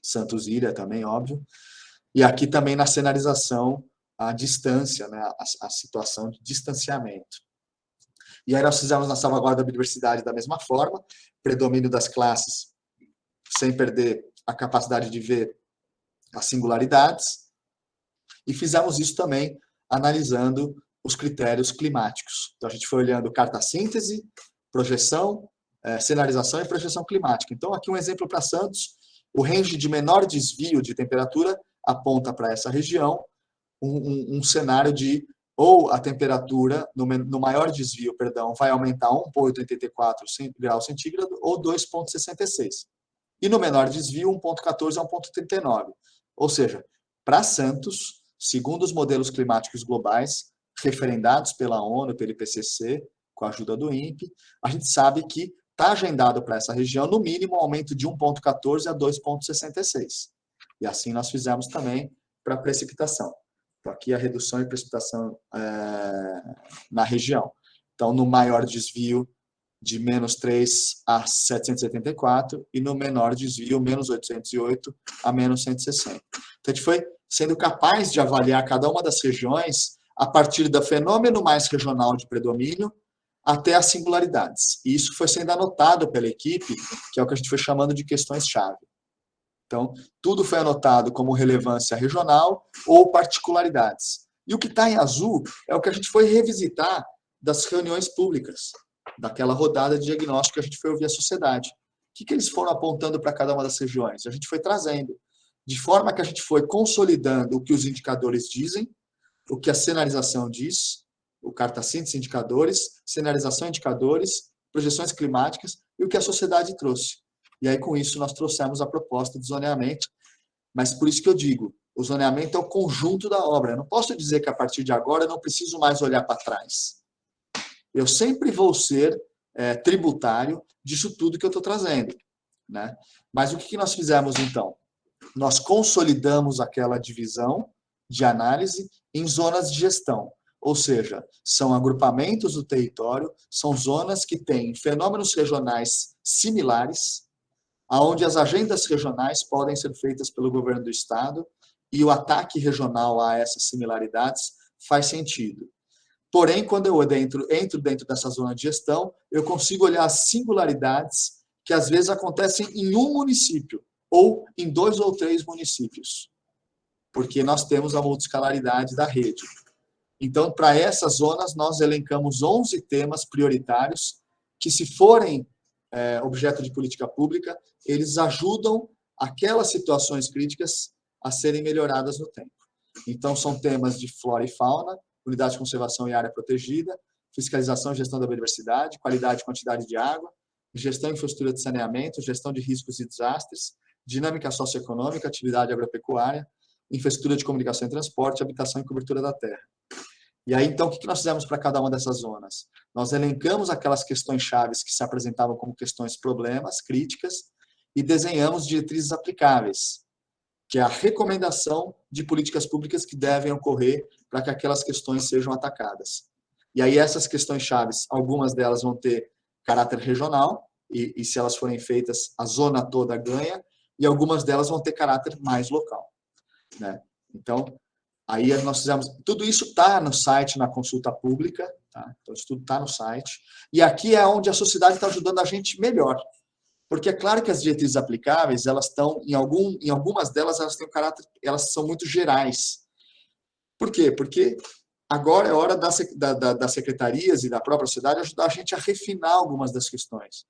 Santos Ilha também, óbvio, e aqui também na cenarização, a distância, né, a situação de distanciamento. E aí nós fizemos na salvaguarda da biodiversidade da mesma forma, predomínio das classes, sem perder a capacidade de ver as singularidades, e fizemos isso também analisando os critérios climáticos. Então, a gente foi olhando carta-síntese, projeção, cenarização e projeção climática. Então, aqui um exemplo para Santos, o range de menor desvio de temperatura aponta para essa região um cenário de ou a temperatura, no maior desvio, perdão, vai aumentar 1,84 graus centígrados ou 2,66. E no menor desvio, 1,14 a 1,39. Ou seja, para Santos, segundo os modelos climáticos globais, referendados pela ONU, pelo IPCC, com a ajuda do INPE, a gente sabe que está agendado para essa região, no mínimo, um aumento de 1,14 a 2,66. E assim nós fizemos também para a precipitação. Então, aqui a redução de precipitação na região. Então, no maior desvio, de menos 3 a 774, e no menor desvio, menos 808 a menos 160. Então, a gente foi sendo capaz de avaliar cada uma das regiões a partir do fenômeno mais regional de predomínio até as singularidades. E isso foi sendo anotado pela equipe, que é o que a gente foi chamando de questões-chave. Então, tudo foi anotado como relevância regional ou particularidades. E o que está em azul é o que a gente foi revisitar das reuniões públicas, daquela rodada de diagnóstico que a gente foi ouvir a sociedade. O que eles foram apontando para cada uma das regiões? A gente foi trazendo, de forma que a gente foi consolidando o que os indicadores dizem, o que a cenarização diz, o carta-síntese indicadores, cenarização indicadores, projeções climáticas e o que a sociedade trouxe. E aí, com isso, nós trouxemos a proposta de zoneamento, mas por isso que eu digo, o zoneamento é o conjunto da obra. Eu não posso dizer que a partir de agora eu não preciso mais olhar para trás. Eu sempre vou ser tributário disso tudo que eu estou trazendo, né? Mas o que nós fizemos, então? Nós consolidamos aquela divisão de análise em zonas de gestão, ou seja, são agrupamentos do território, são zonas que têm fenômenos regionais similares, onde as agendas regionais podem ser feitas pelo governo do estado e o ataque regional a essas similaridades faz sentido. Porém, quando eu entro dentro dessa zona de gestão, eu consigo olhar as singularidades que às vezes acontecem em um município ou em 2 ou 3 municípios, porque nós temos a multiscalaridade da rede. Então, para essas zonas, nós elencamos 11 temas prioritários que, se forem objeto de política pública, eles ajudam aquelas situações críticas a serem melhoradas no tempo. Então, são temas de flora e fauna, unidade de conservação e área protegida, fiscalização e gestão da biodiversidade, qualidade e quantidade de água, gestão e infraestrutura de saneamento, gestão de riscos e desastres, dinâmica socioeconômica, atividade agropecuária, infraestrutura de comunicação e transporte, habitação e cobertura da terra. E aí, então, o que nós fizemos para cada uma dessas zonas? Nós elencamos aquelas questões chaves que se apresentavam como questões problemas, críticas, e desenhamos diretrizes aplicáveis, que é a recomendação de políticas públicas que devem ocorrer para que aquelas questões sejam atacadas. E aí, essas questões chaves, algumas delas vão ter caráter regional, e se elas forem feitas, a zona toda ganha, e algumas delas vão ter caráter mais local, né? Então, aí nós fizemos... Tudo isso está no site, na consulta pública, tá? Então, isso tudo está no site. E aqui é onde a sociedade está ajudando a gente melhor. Porque é claro que as diretrizes aplicáveis, elas estão, em algumas delas, elas têm um caráter, elas são muito gerais. Por quê? Porque agora é hora das secretarias e da própria sociedade ajudar a gente a refinar algumas das questões.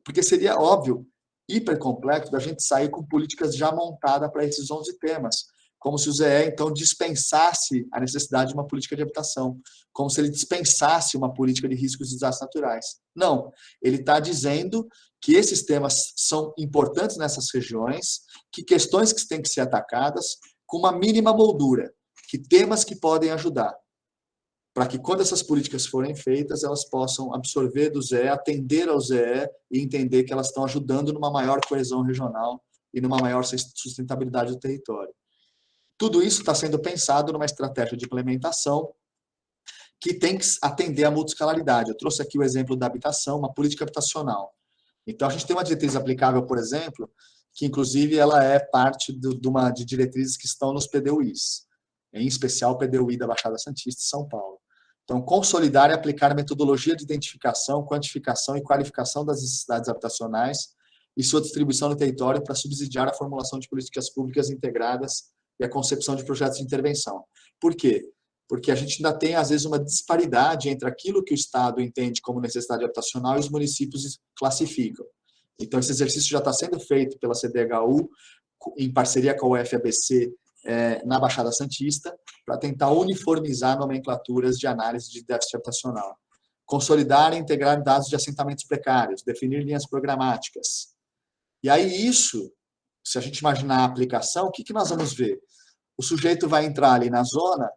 Porque seria óbvio, hiper complexo, da gente sair com políticas já montadas para esses 11 temas. Como se o ZE, então, dispensasse a necessidade de uma política de habitação. Como se ele dispensasse uma política de riscos e desastres naturais. Não, ele está dizendo que esses temas são importantes nessas regiões, que questões que têm que ser atacadas com uma mínima moldura, que temas que podem ajudar, para que quando essas políticas forem feitas, elas possam absorver do ZE, atender ao ZE e entender que elas estão ajudando numa maior coesão regional e numa maior sustentabilidade do território. Tudo isso está sendo pensado numa estratégia de implementação que tem que atender à multiscalaridade. Eu trouxe aqui o exemplo da habitação, uma política habitacional. Então, a gente tem uma diretriz aplicável, por exemplo, que, inclusive, ela é parte de diretrizes que estão nos PDUIs, em especial o PDUI da Baixada Santista e São Paulo. Então, consolidar e aplicar a metodologia de identificação, quantificação e qualificação das necessidades habitacionais e sua distribuição no território para subsidiar a formulação de políticas públicas integradas e a concepção de projetos de intervenção. Por quê? Porque a gente ainda tem, às vezes, uma disparidade entre aquilo que o Estado entende como necessidade habitacional e os municípios classificam. Então, esse exercício já está sendo feito pela CDHU, em parceria com a UFABC, na Baixada Santista, para tentar uniformizar nomenclaturas de análise de déficit habitacional. Consolidar e integrar dados de assentamentos precários, definir linhas programáticas. E aí, isso, se a gente imaginar a aplicação, o que nós vamos ver? O sujeito vai entrar ali na zona.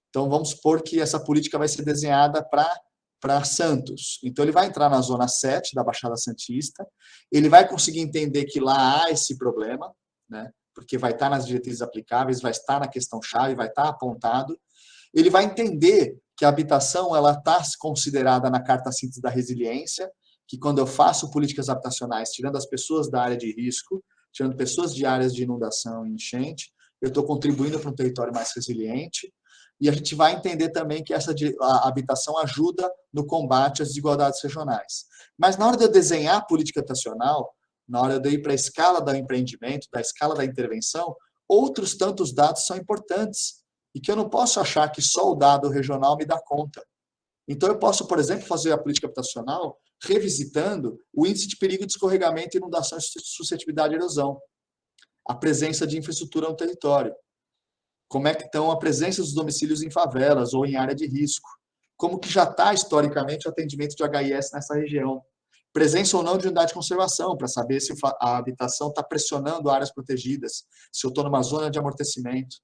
Então, vamos supor que essa política vai ser desenhada para Santos. Então, ele vai entrar na zona 7 da Baixada Santista, ele vai conseguir entender que lá há esse problema, né? Porque vai estar nas diretrizes aplicáveis, vai estar na questão-chave, vai estar apontado. Ele vai entender que a habitação ela está considerada na Carta Síntese da Resiliência, que quando eu faço políticas habitacionais, tirando as pessoas da área de risco, tirando pessoas de áreas de inundação e enchente, eu estou contribuindo para um território mais resiliente. E a gente vai entender também que a habitação ajuda no combate às desigualdades regionais. Mas na hora de eu desenhar a política habitacional, na hora de eu ir para a escala do empreendimento, da escala da intervenção, outros tantos dados são importantes e que eu não posso achar que só o dado regional me dá conta. Então, eu posso, por exemplo, fazer a política habitacional revisitando o índice de perigo de escorregamento, inundação e suscetibilidade à erosão, a presença de infraestrutura no território, como é que estão a presença dos domicílios em favelas ou em área de risco, como que já está historicamente o atendimento de HIS nessa região, presença ou não de unidade de conservação, para saber se a habitação está pressionando áreas protegidas, se eu estou numa zona de amortecimento,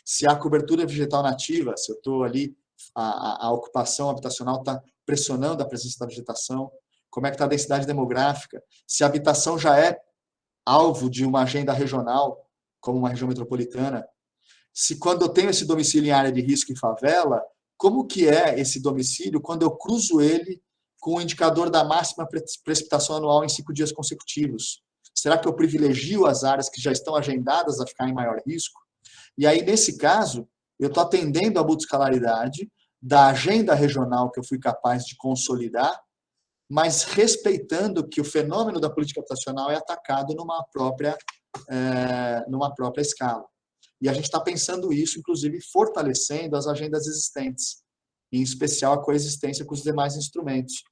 se há cobertura vegetal nativa, se eu estou ali, a ocupação habitacional está pressionando a presença da vegetação, como é que está a densidade demográfica, se a habitação já é alvo de uma agenda regional, como uma região metropolitana, se quando eu tenho esse domicílio em área de risco em favela, como que é esse domicílio quando eu cruzo ele com o indicador da máxima precipitação anual em 5 dias consecutivos? Será que eu privilegio as áreas que já estão agendadas a ficar em maior risco? E aí, nesse caso, eu estou atendendo a multiscalaridade da agenda regional que eu fui capaz de consolidar, mas respeitando que o fenômeno da política habitacional é atacado numa própria escala. E a gente está pensando isso, inclusive, fortalecendo as agendas existentes, em especial a coexistência com os demais instrumentos.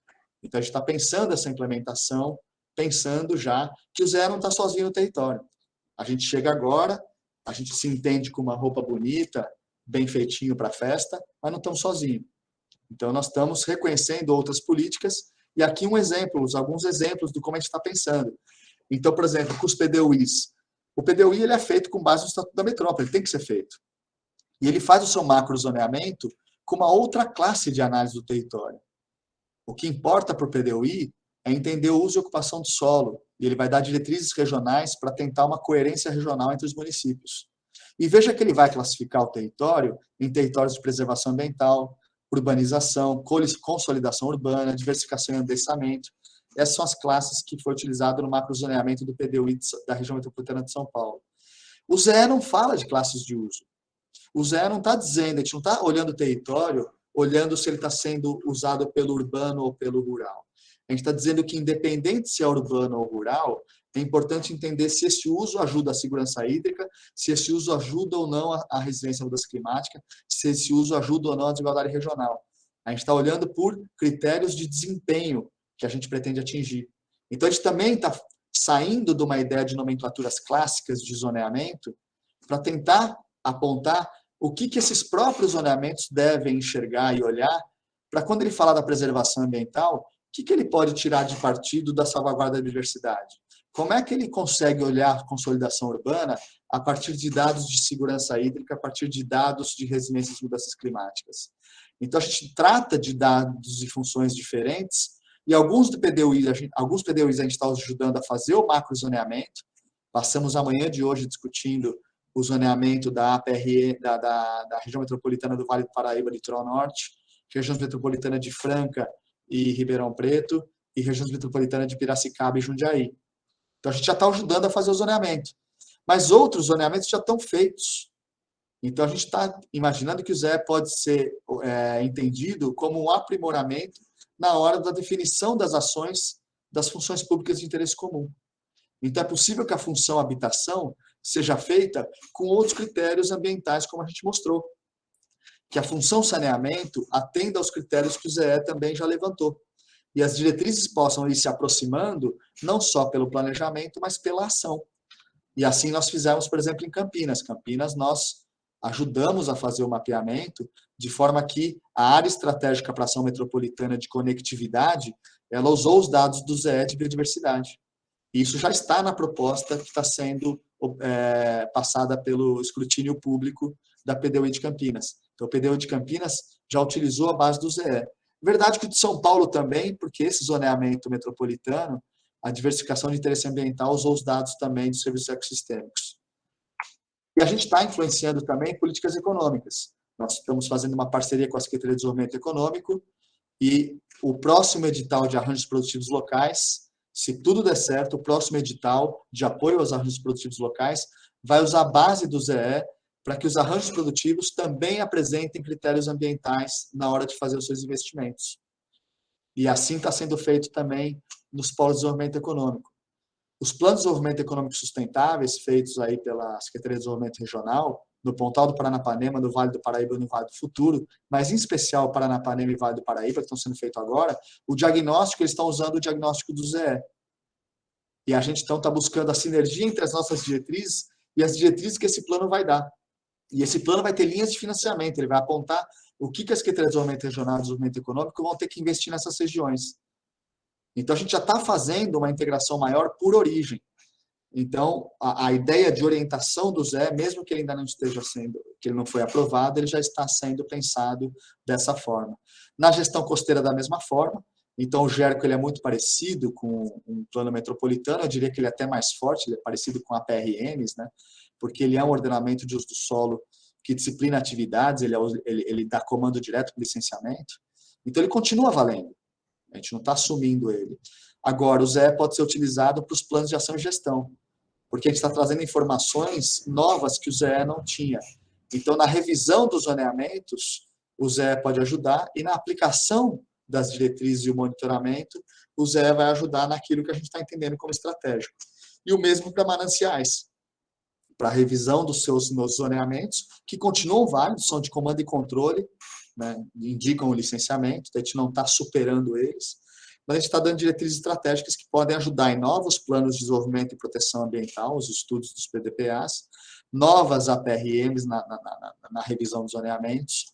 Então, a gente está pensando essa implementação, pensando já que o ZE não está sozinho no território. A gente chega agora, a gente se entende com uma roupa bonita, bem feitinho para a festa, mas não estamos sozinhos. Então, nós estamos reconhecendo outras políticas E aqui alguns exemplos do como a gente está pensando. Então, por exemplo, com os PDUIs. O PDUI ele é feito com base no Estatuto da Metrópole, ele tem que ser feito. E ele faz o seu macrozoneamento com uma outra classe de análise do território. O que importa para o PDUI é entender o uso e ocupação do solo, e ele vai dar diretrizes regionais para tentar uma coerência regional entre os municípios. E veja que ele vai classificar o território em territórios de preservação ambiental, urbanização, consolidação urbana, diversificação e adensamento. Essas são as classes que foi utilizado no macrozoneamento do PDUI da região metropolitana de São Paulo. O ZE não fala de classes de uso. O ZE não está dizendo, a gente não está olhando o território, olhando se ele está sendo usado pelo urbano ou pelo rural. A gente está dizendo que, independente se é urbano ou rural, é importante entender se esse uso ajuda a segurança hídrica, se esse uso ajuda ou não a resiliência à mudança climática, se esse uso ajuda ou não a desigualdade regional. A gente está olhando por critérios de desempenho que a gente pretende atingir. Então, a gente também está saindo de uma ideia de nomenclaturas clássicas de zoneamento para tentar apontar o que esses próprios zoneamentos devem enxergar e olhar para, quando ele falar da preservação ambiental, o que ele pode tirar de partido da salvaguarda da biodiversidade. Como é que ele consegue olhar a consolidação urbana a partir de dados de segurança hídrica, a partir de dados de resiliência às mudanças climáticas? Então, a gente trata de dados e funções diferentes, e alguns PDUIs a gente está ajudando a fazer o macrozoneamento. Passamos a manhã de hoje discutindo o zoneamento da APRE, da região metropolitana do Vale do Paraíba, Litoral Norte, região metropolitana de Franca e Ribeirão Preto, e região metropolitana de Piracicaba e Jundiaí. Então, a gente já está ajudando a fazer o zoneamento. Mas outros zoneamentos já estão feitos. Então, a gente está imaginando que o ZE pode ser entendido como um aprimoramento na hora da definição das ações das funções públicas de interesse comum. Então, é possível que a função habitação seja feita com outros critérios ambientais, como a gente mostrou. Que a função saneamento atenda aos critérios que o ZE também já levantou. E as diretrizes possam ir se aproximando, não só pelo planejamento, mas pela ação. E assim nós fizemos, por exemplo, em Campinas. Campinas, nós ajudamos a fazer o mapeamento de forma que a área estratégica para a ação metropolitana de conectividade, ela usou os dados do ZE de biodiversidade. E isso já está na proposta que está sendo passada pelo escrutínio público da PDUI de Campinas. Então, o PDUI de Campinas já utilizou a base do ZE. Verdade que o de São Paulo também, porque esse zoneamento metropolitano, a diversificação de interesse ambiental usou os dados também dos serviços ecossistêmicos. E a gente está influenciando também políticas econômicas. Nós estamos fazendo uma parceria com a Secretaria de Desenvolvimento Econômico e o próximo edital de arranjos produtivos locais, se tudo der certo, o próximo edital de apoio aos arranjos produtivos locais vai usar a base do ZE para que os arranjos produtivos também apresentem critérios ambientais na hora de fazer os seus investimentos. E assim está sendo feito também nos polos de desenvolvimento econômico. Os planos de desenvolvimento econômico sustentáveis, feitos aí pela Secretaria de Desenvolvimento Regional, no Pontal do Paranapanema, no Vale do Paraíba e no Vale do Futuro, mas em especial o Paranapanema e Vale do Paraíba, que estão sendo feitos agora, o diagnóstico, eles estão usando o diagnóstico do ZE. E a gente, então, está buscando a sinergia entre as nossas diretrizes e as diretrizes que esse plano vai dar. E esse plano vai ter linhas de financiamento, ele vai apontar o que a Secretaria de Desenvolvimento Regional e Desenvolvimento Econômico vão ter que investir nessas regiões. Então, a gente já está fazendo uma integração maior por origem. Então, a ideia de orientação do ZE, mesmo que ele ainda não esteja sendo, que ele não foi aprovado, ele já está sendo pensado dessa forma. Na gestão costeira, da mesma forma. Então, o GERCO ele é muito parecido com um plano metropolitano, eu diria que ele é até mais forte, ele é parecido com a PRMs, né? Porque ele é um ordenamento de uso do solo que disciplina atividades, ele dá comando direto para o licenciamento. Então, ele continua valendo. A gente não está assumindo ele. Agora, o ZE pode ser utilizado para os planos de ação e gestão, porque a gente está trazendo informações novas que o ZE não tinha. Então, na revisão dos zoneamentos, o ZE pode ajudar, e na aplicação das diretrizes e o monitoramento, o ZE vai ajudar naquilo que a gente está entendendo como estratégico. E o mesmo para mananciais, para a revisão dos seus zoneamentos, que continuam válidos, são de comando e controle, né, indicam o licenciamento, a gente não está superando eles, mas a gente está dando diretrizes estratégicas que podem ajudar em novos planos de desenvolvimento e proteção ambiental, os estudos dos PDPAs, novas APRMs na revisão dos zoneamentos,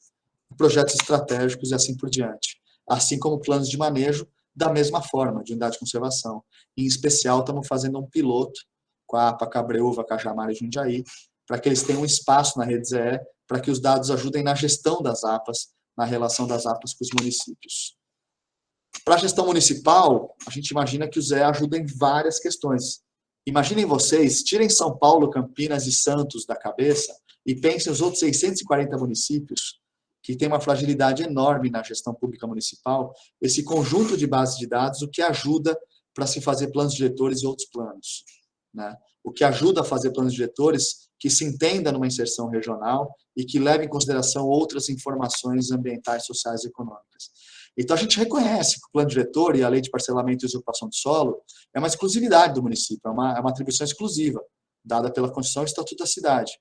projetos estratégicos e assim por diante. Assim como planos de manejo, da mesma forma, de unidade de conservação. Em especial, estamos fazendo um piloto com a APA Cabreúva, Cajamar e Jundiaí, para que eles tenham um espaço na rede ZE, para que os dados ajudem na gestão das APAs, na relação das APAs com os municípios. Para a gestão municipal, a gente imagina que o ZE ajuda em várias questões. Imaginem vocês, tirem São Paulo, Campinas e Santos da cabeça e pensem os outros 640 municípios que tem uma fragilidade enorme na gestão pública municipal, esse conjunto de bases de dados, o que ajuda para se fazer planos diretores e outros planos, né? O que ajuda a fazer planos diretores que se entenda numa inserção regional e que leve em consideração outras informações ambientais, sociais e econômicas. Então, a gente reconhece que o plano diretor e a lei de parcelamento e usurpação de solo é uma exclusividade do município, é uma atribuição exclusiva, dada pela Constituição e Estatuto da Cidade.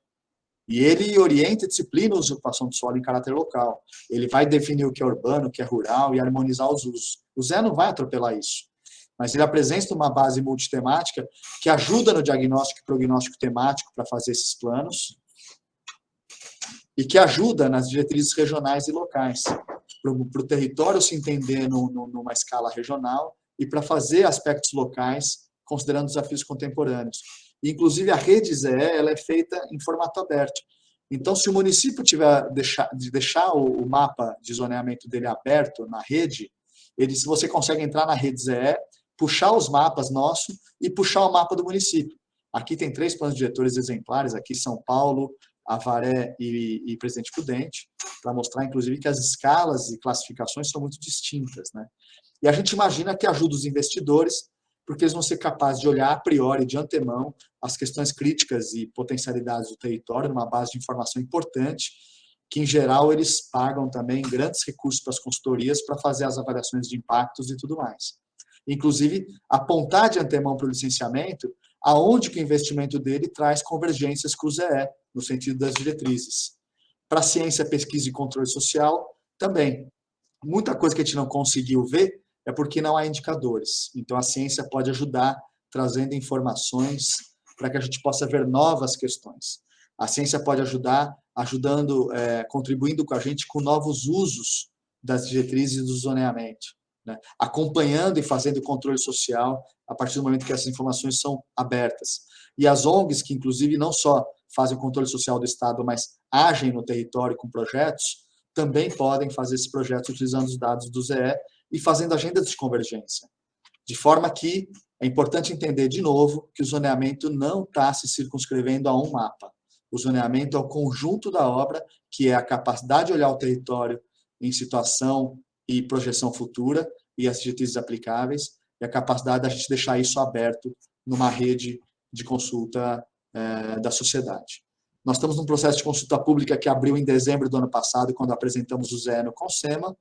E ele orienta e disciplina a usurpação de solo em caráter local. Ele vai definir o que é urbano, o que é rural e harmonizar os usos. O Zé não vai atropelar isso, mas ele apresenta uma base multitemática que ajuda no diagnóstico e prognóstico temático para fazer esses planos e que ajuda nas diretrizes regionais e locais, para o território se entender numa escala regional e para fazer aspectos locais, considerando desafios contemporâneos. Inclusive, a rede ZE ela é feita em formato aberto. Então, se o município tiver de deixar o mapa de zoneamento dele aberto na rede, se você consegue entrar na rede ZE, puxar os mapas nossos e puxar o mapa do município. Aqui tem 3 planos diretores exemplares, aqui São Paulo, Avaré e Presidente Prudente, para mostrar, inclusive, que as escalas e classificações são muito distintas, né? E a gente imagina que ajuda os investidores, porque eles vão ser capazes de olhar a priori, de antemão, as questões críticas e potencialidades do território, numa base de informação importante, que, em geral, eles pagam também grandes recursos para as consultorias para fazer as avaliações de impactos e tudo mais. Inclusive, apontar de antemão para o licenciamento aonde que o investimento dele traz convergências com o ZE, no sentido das diretrizes. Para a ciência, pesquisa e controle social, também. Muita coisa que a gente não conseguiu ver é porque não há indicadores. Então, a ciência pode ajudar, trazendo informações para que a gente possa ver novas questões. A ciência pode ajudar, contribuindo com a gente com novos usos das diretrizes do zoneamento, né? Acompanhando e fazendo controle social a partir do momento que essas informações são abertas. E as ONGs, que inclusive não só fazem o controle social do Estado, mas agem no território com projetos, também podem fazer esses projetos utilizando os dados do ZE e fazendo agendas de convergência. De forma que é importante entender, de novo, que o zoneamento não está se circunscrevendo a um mapa. O zoneamento é o conjunto da obra, que é a capacidade de olhar o território em situação e projeção futura, e as diretrizes aplicáveis, e a capacidade da gente deixar isso aberto numa rede de consulta da sociedade. Nós estamos num processo de consulta pública que abriu em dezembro do ano passado, quando apresentamos o ZE no Consema,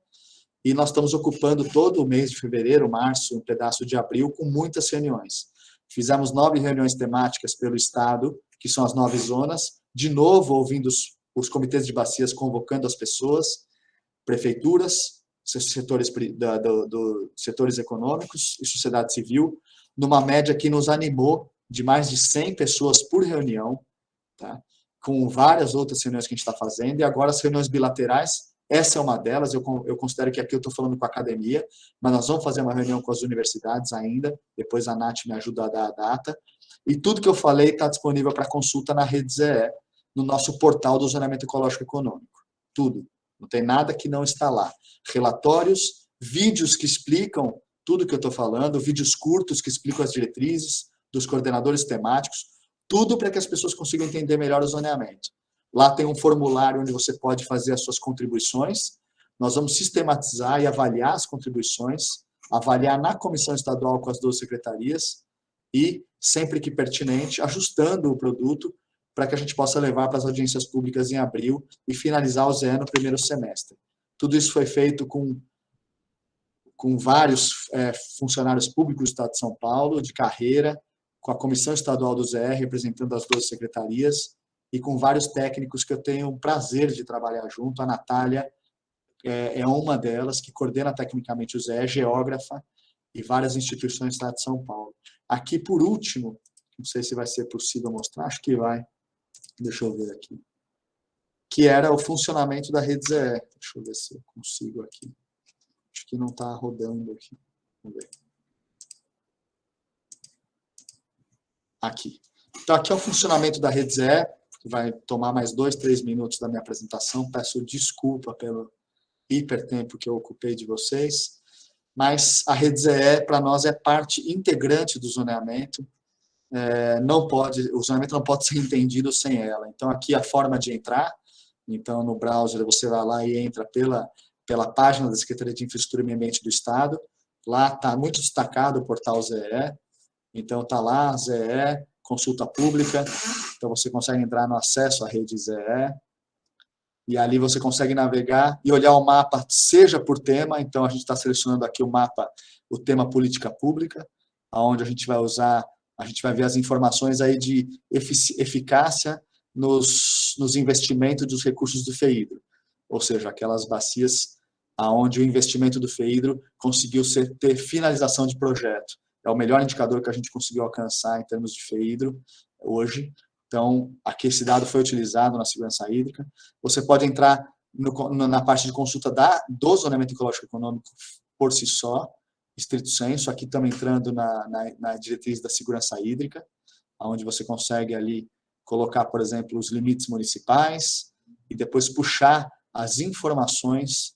e nós estamos ocupando todo o mês de fevereiro, março, um pedaço de abril, com muitas reuniões. Fizemos 9 reuniões temáticas pelo Estado, que são as 9 zonas, de novo ouvindo os comitês de bacias convocando as pessoas, prefeituras, setores econômicos e sociedade civil, numa média que nos animou de mais de 100 pessoas por reunião, tá? Com várias outras reuniões que a gente está fazendo, e agora as reuniões bilaterais, essa é uma delas, eu considero que aqui eu estou falando com a academia, mas nós vamos fazer uma reunião com as universidades ainda, depois a Nath me ajuda a dar a data, e tudo que eu falei está disponível para consulta na Rede ZE, no nosso portal do Zoneamento Ecológico Econômico. Tudo. Não tem nada que não está lá. Relatórios, vídeos que explicam tudo que eu estou falando, vídeos curtos que explicam as diretrizes dos coordenadores temáticos, tudo para que as pessoas consigam entender melhor o zoneamento. Lá tem um formulário onde você pode fazer as suas contribuições. Nós vamos sistematizar e avaliar as contribuições, avaliar na comissão estadual com as 12 secretarias e, sempre que pertinente, ajustando o produto para que a gente possa levar para as audiências públicas em abril e finalizar o ZE no primeiro semestre. Tudo isso foi feito com vários funcionários públicos do Estado de São Paulo, de carreira, com a Comissão Estadual do ZE, representando as 12 secretarias, e com vários técnicos que eu tenho o prazer de trabalhar junto. A Natália é uma delas, que coordena tecnicamente o ZE, geógrafa, e várias instituições do Estado de São Paulo. Aqui, por último, não sei se vai ser possível mostrar, acho que vai. Deixa eu ver aqui. Que era o funcionamento da Rede ZE. Deixa eu ver se eu consigo aqui. Acho que não está rodando aqui. Vamos ver. Aqui. Então, aqui é o funcionamento da rede ZE, que vai tomar mais 2, 3 minutos da minha apresentação. Peço desculpa pelo hipertempo que eu ocupei de vocês, mas a rede ZE, para nós, é parte integrante do zoneamento. O zoneamento não pode ser entendido sem ela. Então, aqui a forma de entrar. Então, no browser, você vai lá e entra pela página da Secretaria de Infraestrutura e Meio Ambiente do Estado. Lá está muito destacado o portal ZE. Então, está lá, ZE, consulta pública. Então, você consegue entrar no acesso à rede ZE. E ali você consegue navegar e olhar o mapa, seja por tema. Então, a gente está selecionando aqui o mapa, o tema política pública, onde a gente vai usar, a gente vai ver as informações aí de eficácia nos investimentos dos recursos do FEHIDRO. Ou seja, aquelas bacias onde o investimento do FEHIDRO conseguiu ter finalização de projeto. É o melhor indicador que a gente conseguiu alcançar em termos de FEHIDRO hoje. Então, aqui esse dado foi utilizado na segurança hídrica. Você pode entrar na parte de consulta do zoneamento ecológico econômico por si só, estrito senso. Aqui estamos entrando na diretriz da segurança hídrica, onde você consegue ali colocar, por exemplo, os limites municipais e depois puxar as informações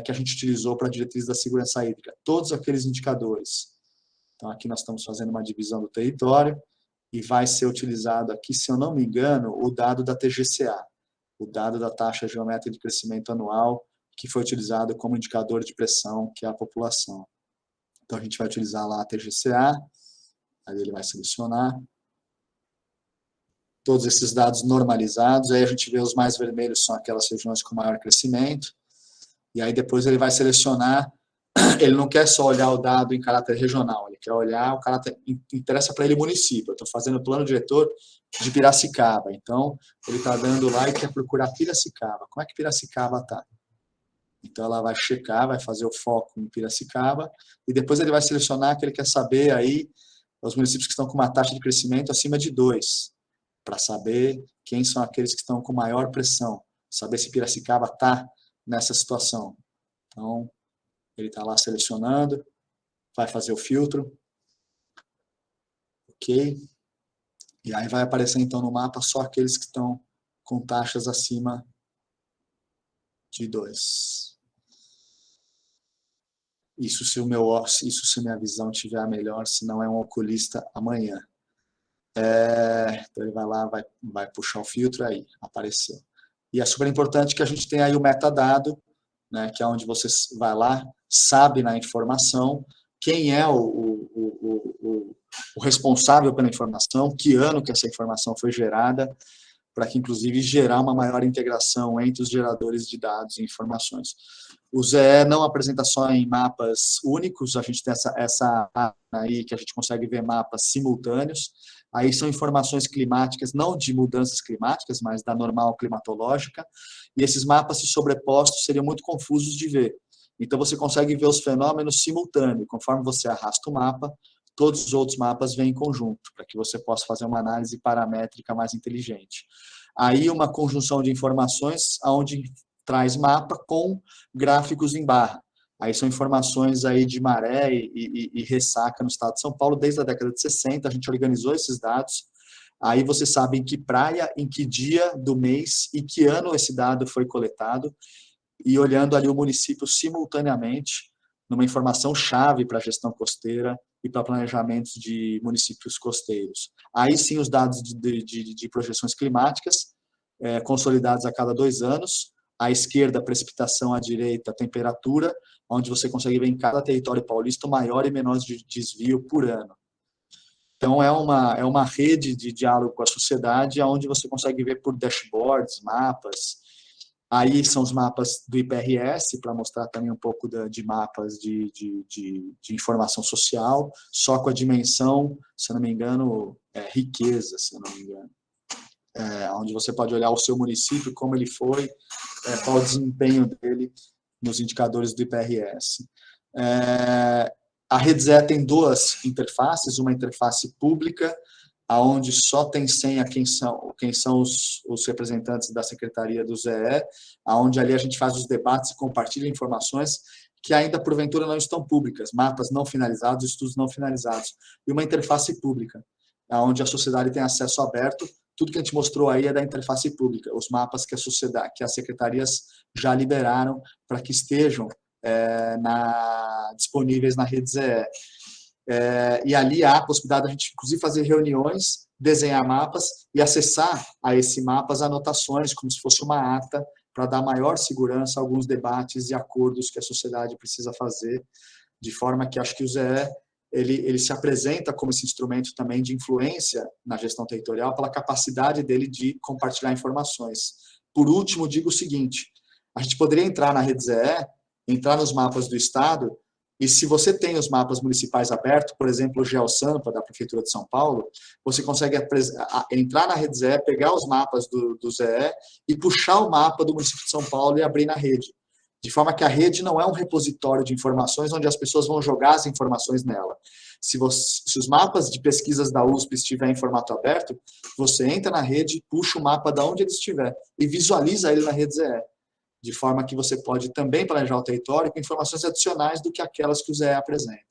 que a gente utilizou para a diretriz da segurança hídrica. Todos aqueles indicadores. Então, aqui nós estamos fazendo uma divisão do território e vai ser utilizado aqui, se eu não me engano, o dado da TGCA, o dado da taxa geométrica de crescimento anual, que foi utilizado como indicador de pressão, que é a população. Então, a gente vai utilizar lá a TGCA, aí ele vai selecionar todos esses dados normalizados, aí a gente vê os mais vermelhos são aquelas regiões com maior crescimento, e aí depois ele vai selecionar. Ele não quer só olhar o dado em caráter regional, ele quer olhar o caráter, interessa para ele município. Eu estou fazendo o plano diretor de Piracicaba, então ele está dando lá e quer procurar Piracicaba. Como é que Piracicaba está? Então ela vai checar, vai fazer o foco em Piracicaba, e depois ele vai selecionar que ele quer saber aí os municípios que estão com uma taxa de crescimento acima de 2, para saber quem são aqueles que estão com maior pressão, saber se Piracicaba está nessa situação. Então, ele está lá selecionando, vai fazer o filtro, ok? E aí vai aparecer então no mapa só aqueles que estão com taxas acima de 2. Isso se minha visão estiver melhor, se não é um oculista amanhã. Então ele vai lá, vai puxar o filtro, aí apareceu. E é super importante que a gente tenha aí o metadado, né, que é onde você vai lá, sabe na informação quem é o responsável pela informação, que ano que essa informação foi gerada, para que, inclusive, gerar uma maior integração entre os geradores de dados e informações. O ZE não apresenta só em mapas únicos, a gente tem essa aí que a gente consegue ver mapas simultâneos. Aí são informações climáticas, não de mudanças climáticas, mas da normal climatológica, e esses mapas se sobrepostos seriam muito confusos de ver. Então, você consegue ver os fenômenos simultâneos. Conforme você arrasta o mapa, todos os outros mapas vêm em conjunto, para que você possa fazer uma análise paramétrica mais inteligente. Aí, uma conjunção de informações, onde traz mapa com gráficos em barra. Aí são informações aí de maré e ressaca no estado de São Paulo desde a década de 60, a gente organizou esses dados. Aí você sabe em que praia, em que dia do mês e que ano esse dado foi coletado, e olhando ali o município simultaneamente, numa informação chave para a gestão costeira e para planejamentos de municípios costeiros. Aí sim os dados de projeções climáticas, consolidados a cada 2 anos, à esquerda, precipitação, à direita, temperatura, onde você consegue ver em cada território paulista o maior e menor de desvio por ano. Então, é uma rede de diálogo com a sociedade, onde você consegue ver por dashboards, mapas. Aí são os mapas do IPRS, para mostrar também um pouco de mapas de informação social, só com a dimensão, se eu não me engano, riqueza, se eu não me engano. Onde você pode olhar o seu município, como ele foi, qual o desempenho dele nos indicadores do IPRS. A rede ZE tem 2 interfaces, uma interface pública, onde só tem senha quem são os representantes da Secretaria do ZE, onde ali a gente faz os debates e compartilha informações. que ainda, porventura, não estão públicas, mapas não finalizados, estudos não finalizados, e uma interface pública, onde a sociedade tem acesso aberto. Tudo que a gente mostrou aí é da interface pública, os mapas que as secretarias já liberaram para que estejam disponíveis na rede ZE. E ali há a possibilidade de a gente, inclusive, fazer reuniões, desenhar mapas e acessar a esse mapa as anotações, como se fosse uma ata, para dar maior segurança a alguns debates e acordos que a sociedade precisa fazer, de forma que acho que o ZE ele se apresenta como esse instrumento também de influência na gestão territorial pela capacidade dele de compartilhar informações. Por último, digo o seguinte, a gente poderia entrar na rede ZE, entrar nos mapas do Estado, e se você tem os mapas municipais abertos, por exemplo, o GeoSampa, da Prefeitura de São Paulo, você consegue entrar na rede ZE, pegar os mapas do ZE e puxar o mapa do município de São Paulo e abrir na rede. De forma que a rede não é um repositório de informações onde as pessoas vão jogar as informações nela. Se os mapas de pesquisas da USP estiverem em formato aberto, você entra na rede, puxa o mapa de onde ele estiver e visualiza ele na rede ZE. De forma que você pode também planejar o território com informações adicionais do que aquelas que o ZE apresenta.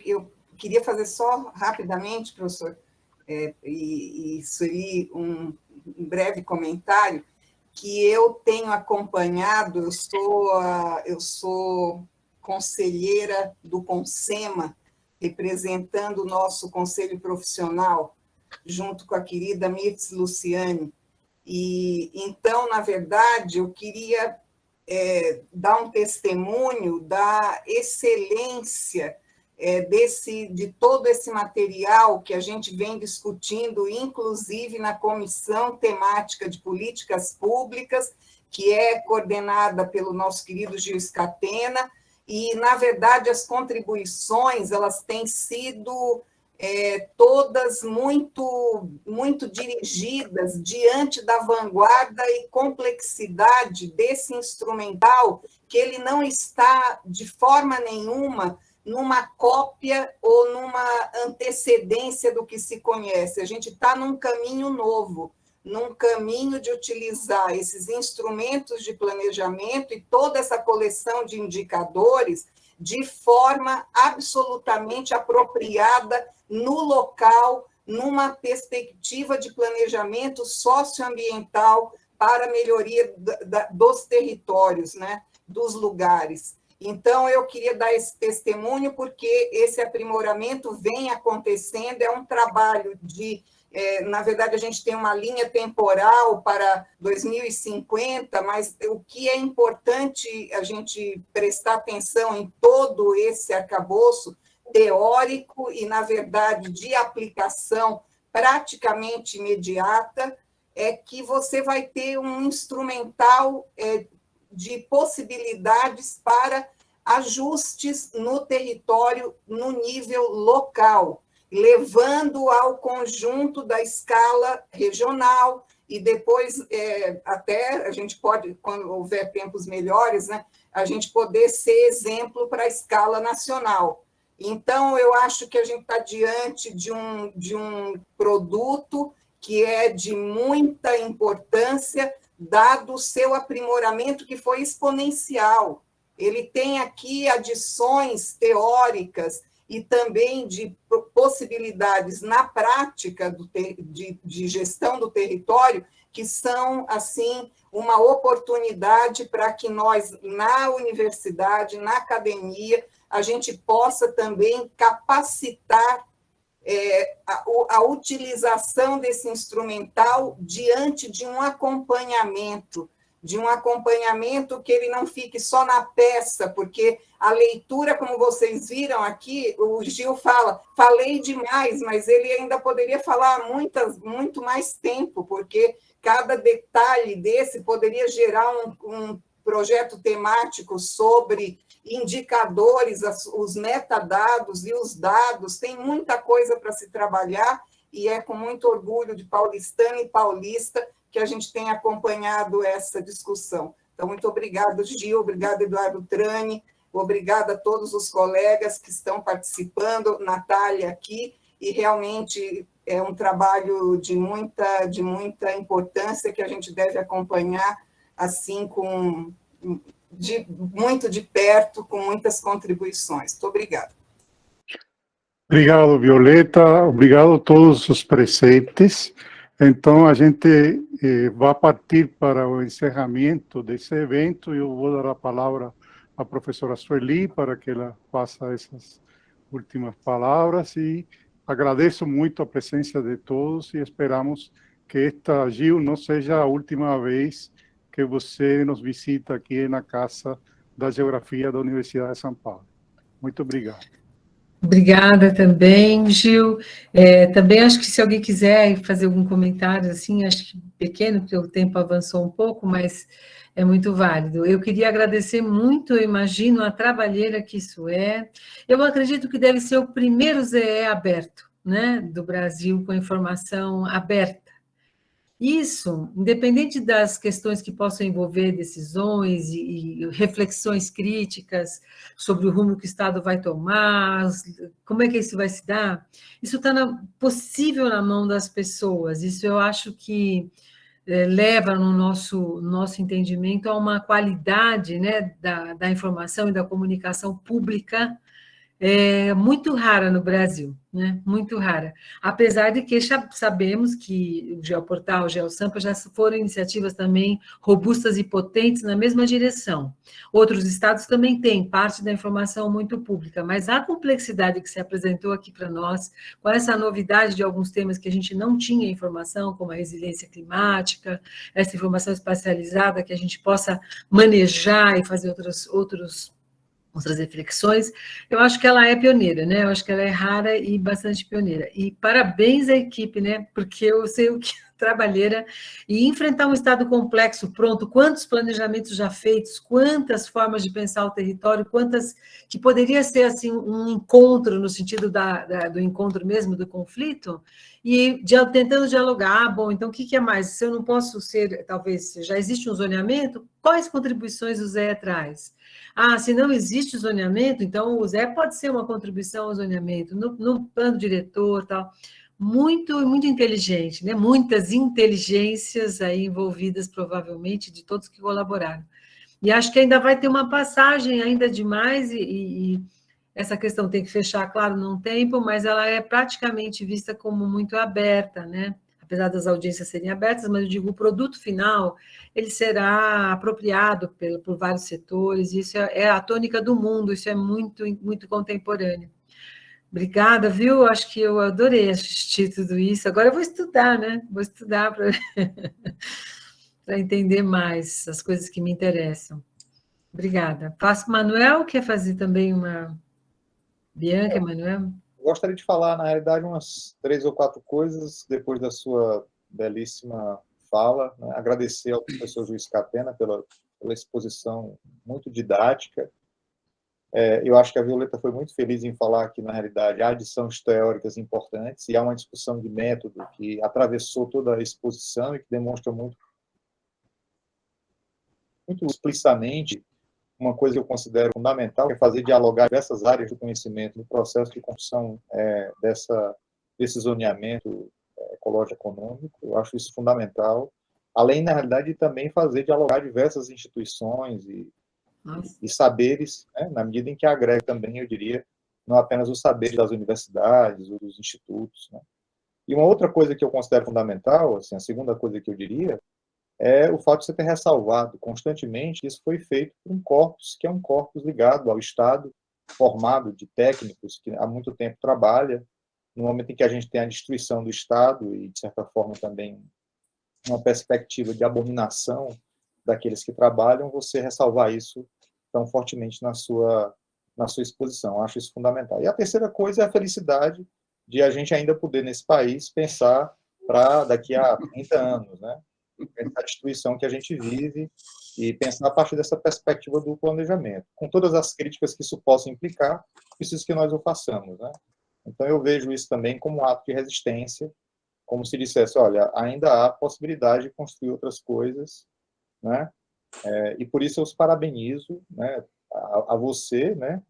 Eu queria fazer só rapidamente, professor, e inserir um breve comentário, que eu tenho acompanhado, eu sou conselheira do CONSEMA, representando o nosso conselho profissional, junto com a querida Mirtz Luciani. E, então, na verdade, eu queria dar um testemunho da excelência de todo esse material que a gente vem discutindo, inclusive na Comissão Temática de Políticas Públicas, que é coordenada pelo nosso querido Gil Scatena, e, na verdade, as contribuições elas têm sido todas muito dirigidas diante da vanguarda e complexidade desse instrumental, que ele não está, de forma nenhuma, numa cópia ou numa antecedência do que se conhece. A gente está num caminho novo, num caminho de utilizar esses instrumentos de planejamento e toda essa coleção de indicadores de forma absolutamente apropriada no local, numa perspectiva de planejamento socioambiental para a melhoria dos territórios, né, dos lugares. Então, eu queria dar esse testemunho, porque esse aprimoramento vem acontecendo, é um trabalho na verdade, a gente tem uma linha temporal para 2050, mas o que é importante a gente prestar atenção em todo esse arcabouço teórico e, na verdade, de aplicação praticamente imediata, é que você vai ter um instrumental de possibilidades para ajustes no território no nível local, levando ao conjunto da escala regional, e depois até a gente pode, quando houver tempos melhores, né, a gente poder ser exemplo para a escala nacional. Então, eu acho que a gente está diante de um produto que é de muita importância, dado o seu aprimoramento, que foi exponencial. Ele tem aqui adições teóricas e também de possibilidades na prática de gestão do território, que são, assim, uma oportunidade para que nós, na universidade, na academia, a gente possa também capacitar a utilização desse instrumental diante de um acompanhamento que ele não fique só na peça, porque a leitura, como vocês viram aqui, o Gil falei demais, mas ele ainda poderia falar muito mais tempo, porque cada detalhe desse poderia gerar um projeto temático sobre indicadores, os metadados e os dados. Tem muita coisa para se trabalhar, e é com muito orgulho de paulistana e paulista que a gente tem acompanhado essa discussão. Então, muito obrigada, Gil, obrigada, Eduardo Trani, obrigada a todos os colegas que estão participando, Natália aqui, e realmente é um trabalho de muita importância que a gente deve acompanhar, assim, com muito de perto, com muitas contribuições. Muito obrigada. Obrigado, Violeta. Obrigado a todos os presentes. Então, a gente vai partir para o encerramento desse evento. Eu vou dar a palavra à professora Sueli para que ela faça essas últimas palavras e agradeço muito a presença de todos e esperamos que esta, Gil, não seja a última vez que você nos visita aqui na Casa da Geografia da Universidade de São Paulo. Muito obrigado. Obrigada também, Gil. Também acho que se alguém quiser fazer algum comentário, assim, acho que pequeno, porque o tempo avançou um pouco, mas é muito válido. Eu queria agradecer muito, eu imagino, a trabalheira que isso é. Eu acredito que deve ser o primeiro ZE aberto, né, do Brasil, com informação aberta. Isso, independente das questões que possam envolver decisões e reflexões críticas sobre o rumo que o Estado vai tomar, como é que isso vai se dar, isso está possível na mão das pessoas. Isso eu acho que leva no nosso entendimento a uma qualidade, né, da informação e da comunicação pública muito rara no Brasil, né? Muito rara. Apesar de que sabemos que o Geoportal, o GeoSampa já foram iniciativas também robustas e potentes na mesma direção. Outros estados também têm parte da informação muito pública, mas a complexidade que se apresentou aqui para nós, com essa novidade de alguns temas que a gente não tinha informação, como a resiliência climática, essa informação espacializada que a gente possa manejar e fazer outras reflexões, eu acho que ela é pioneira, né? Eu acho que ela é rara e bastante pioneira. E parabéns à equipe, né? Porque eu sei o que trabalheira e enfrentar um estado complexo, pronto, quantos planejamentos já feitos, quantas formas de pensar o território, quantas que poderia ser assim um encontro no sentido do encontro mesmo, do conflito, e tentando dialogar, bom, então o que é mais? Se eu não posso ser, talvez, já existe um zoneamento, quais contribuições o Zé traz? Se não existe zoneamento, então o Zé pode ser uma contribuição ao zoneamento, no plano diretor, tal. Muito, muito inteligente, né? Muitas inteligências aí envolvidas, provavelmente, de todos que colaboraram. E acho que ainda vai ter uma passagem ainda demais, e essa questão tem que fechar, claro, num tempo, mas ela é praticamente vista como muito aberta, né? Apesar das audiências serem abertas, mas eu digo, o produto final, ele será apropriado por vários setores, isso é a tônica do mundo, isso é muito, muito contemporâneo. Obrigada, viu? Acho que eu adorei assistir tudo isso. Agora eu vou estudar, né? Vou estudar para entender mais as coisas que me interessam. Obrigada. Manuel, quer fazer também uma... Bianca, Emanuel? Gostaria de falar, na realidade, umas 3 ou 4 coisas depois da sua belíssima fala, né? Agradecer ao professor Juiz Catena pela exposição muito didática. Eu acho que a Violeta foi muito feliz em falar que, na realidade, há adições teóricas importantes e há uma discussão de método que atravessou toda a exposição e que demonstra muito explicitamente uma coisa que eu considero fundamental, que é fazer dialogar diversas áreas do conhecimento no processo de construção desse zoneamento ecológico-econômico. Eu acho isso fundamental. Além, na realidade, de também fazer dialogar diversas instituições e saberes, né, na medida em que agrega também, eu diria, não apenas os saberes das universidades ou dos institutos, né. E uma outra coisa que eu considero fundamental, assim, a segunda coisa que eu diria, é o fato de você ter ressalvado constantemente que isso foi feito por um corpus, que é um corpus ligado ao Estado, formado de técnicos que há muito tempo trabalha, no momento em que a gente tem a destruição do Estado e, de certa forma, também uma perspectiva de abominação daqueles que trabalham, você ressalvar isso tão fortemente na sua exposição. Eu acho isso fundamental. E a terceira coisa é a felicidade de a gente ainda poder, nesse país, pensar para daqui a 30 anos, né? A destruição que a gente vive e pensar a partir dessa perspectiva do planejamento. Com todas as críticas que isso possa implicar, preciso que nós o façamos, né? Então, eu vejo isso também como um ato de resistência, como se dissesse, olha, ainda há possibilidade de construir outras coisas, né? E por isso eu os parabenizo, né, a você, né,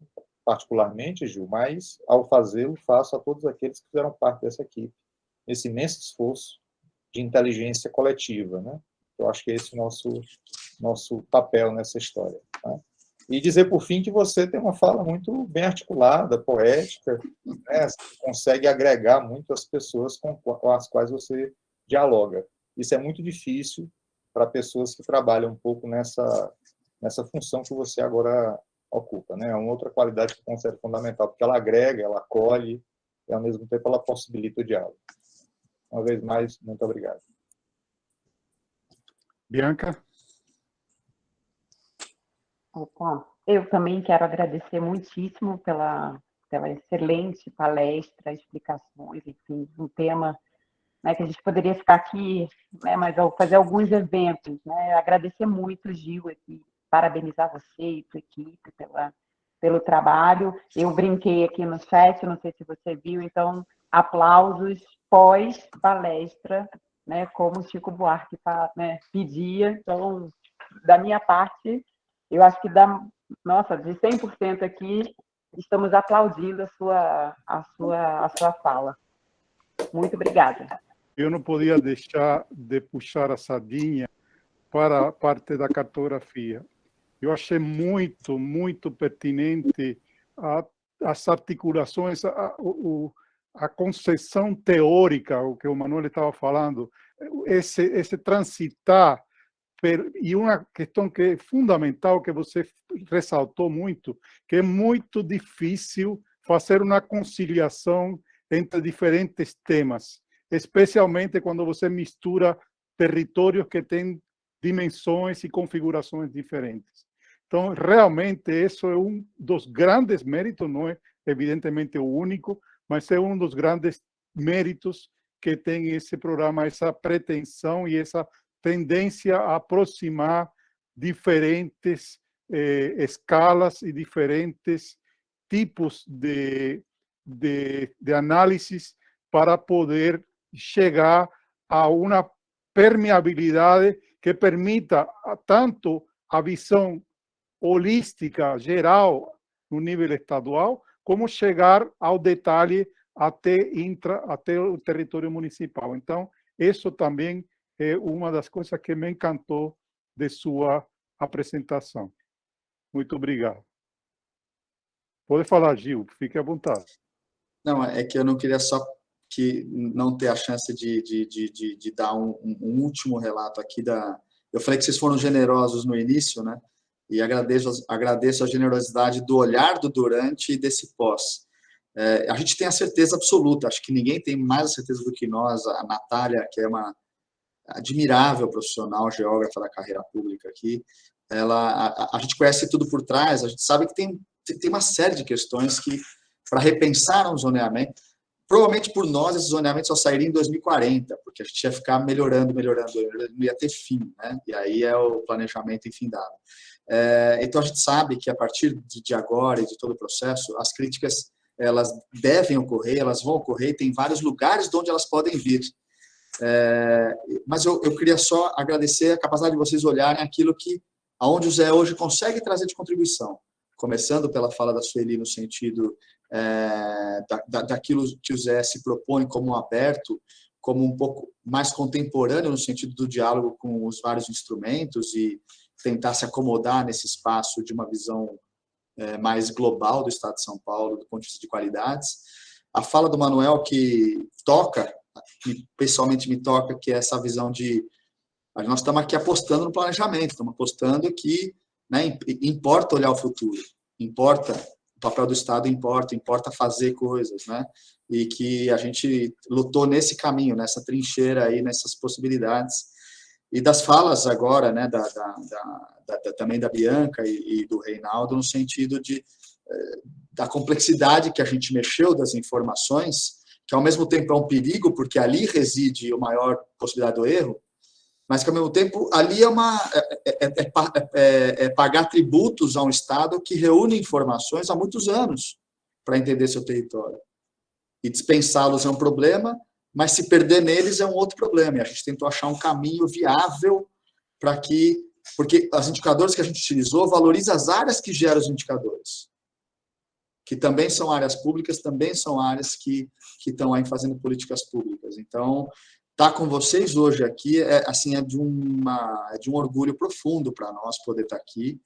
particularmente, Gil, mas ao fazê-lo, faço a todos aqueles que fizeram parte dessa equipe, nesse imenso esforço de inteligência coletiva, né? Eu acho que esse é o nosso papel nessa história. Né? E dizer, por fim, que você tem uma fala muito bem articulada, poética, né? Consegue agregar muito as pessoas com as quais você dialoga. Isso é muito difícil para pessoas que trabalham um pouco nessa função que você agora ocupa. Né? É uma outra qualidade que eu considero fundamental, porque ela agrega, ela acolhe, e, ao mesmo tempo, ela possibilita o diálogo. Uma vez mais, muito obrigado. Bianca? Opa, eu também quero agradecer muitíssimo pela excelente palestra, explicações, enfim, um tema, né, que a gente poderia ficar aqui, né, mas ao fazer alguns eventos, né, agradecer muito, Gil, aqui, parabenizar você e sua equipe pelo trabalho. Eu brinquei aqui no chat, não sei se você viu, então, aplausos pós-palestra, né, como o Chico Buarque né, pedia. Então, da minha parte, eu acho que de 100% aqui, estamos aplaudindo a sua fala. Muito obrigada. Eu não podia deixar de puxar a sardinha para a parte da cartografia. Eu achei muito, muito pertinente as articulações, a concepção teórica, o que o Manuel estava falando, esse transitar. E uma questão que é fundamental, que você ressaltou muito, que é muito difícil fazer uma conciliação entre diferentes temas, especialmente quando você mistura territórios que têm dimensões e configurações diferentes. Então, realmente, isso é um dos grandes méritos, não é evidentemente o único, mas é um dos grandes méritos que tem esse programa, essa pretensão e essa tendência a aproximar diferentes escalas e diferentes tipos de análises para poder chegar a uma permeabilidade que permita tanto a visão holística, geral, no nível estadual, como chegar ao detalhe até o território municipal. Então, isso também é uma das coisas que me encantou de sua apresentação. Muito obrigado. Pode falar, Gil, fique à vontade. Não, é que eu não queria só não ter a chance de dar um último relato aqui Eu falei que vocês foram generosos no início, né? E agradeço a generosidade do olhar do durante e desse pós. A gente tem a certeza absoluta, acho que ninguém tem mais a certeza do que nós, a Natália, que é uma admirável profissional, geógrafa da carreira pública aqui, a gente conhece tudo por trás, a gente sabe que tem uma série de questões que, para repensar um zoneamento, provavelmente por nós, esse zoneamento só sairia em 2040, porque a gente ia ficar melhorando, não ia ter fim, né? E aí é o planejamento infindado. Então, a gente sabe que, a partir de agora e de todo o processo, as críticas, elas devem ocorrer, elas vão ocorrer, tem vários lugares de onde elas podem vir. Mas eu queria só agradecer a capacidade de vocês olharem aquilo aonde o Zé hoje consegue trazer de contribuição, começando pela fala da Sueli no sentido daquilo que o Zé se propõe como aberto, como um pouco mais contemporâneo no sentido do diálogo com os vários instrumentos e tentar se acomodar nesse espaço de uma visão mais global do Estado de São Paulo, do ponto de vista de qualidades. A fala do Manuel que pessoalmente me toca, que é essa visão de nós estamos aqui apostando no planejamento, estamos apostando que, né, importa olhar o futuro, importa o papel do Estado, importa fazer coisas, né? E que a gente lutou nesse caminho, nessa trincheira aí, nessas possibilidades. E das falas agora, né, também da Bianca e do Reinaldo, no sentido da complexidade que a gente mexeu das informações, que ao mesmo tempo é um perigo, porque ali reside a maior possibilidade do erro, mas que ao mesmo tempo ali é pagar tributos a um Estado que reúne informações há muitos anos para entender seu território. E dispensá-los é um problema, mas se perder neles é um outro problema. E a gente tentou achar um caminho viável para porque os indicadores que a gente utilizou valorizam as áreas que geram os indicadores, que também são áreas públicas, também são áreas que estão aí fazendo políticas públicas. Então, estar com vocês hoje aqui é de um orgulho profundo para nós poder estar aqui,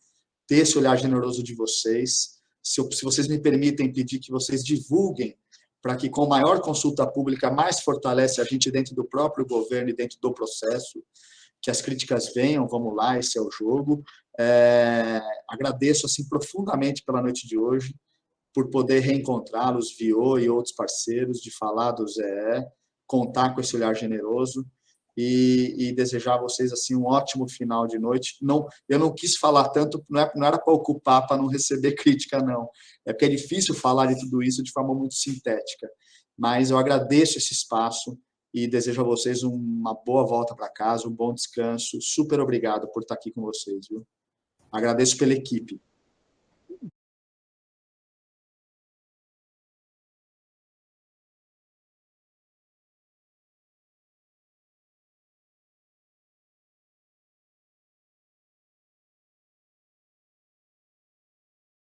ter esse olhar generoso de vocês. Se vocês me permitem pedir que vocês divulguem, para que com maior consulta pública mais fortalece a gente dentro do próprio governo e dentro do processo, que as críticas venham, vamos lá, esse é o jogo. Agradeço assim profundamente pela noite de hoje, por poder reencontrá-los, Viô e outros parceiros, de falar do ZE, contar com esse olhar generoso e desejar a vocês assim um ótimo final de noite. Eu não quis falar tanto, não era para ocupar, para não receber crítica, não. É porque é difícil falar de tudo isso de forma muito sintética. Mas eu agradeço esse espaço e desejo a vocês uma boa volta para casa, um bom descanso. Super obrigado por estar aqui com vocês, viu? Agradeço pela equipe.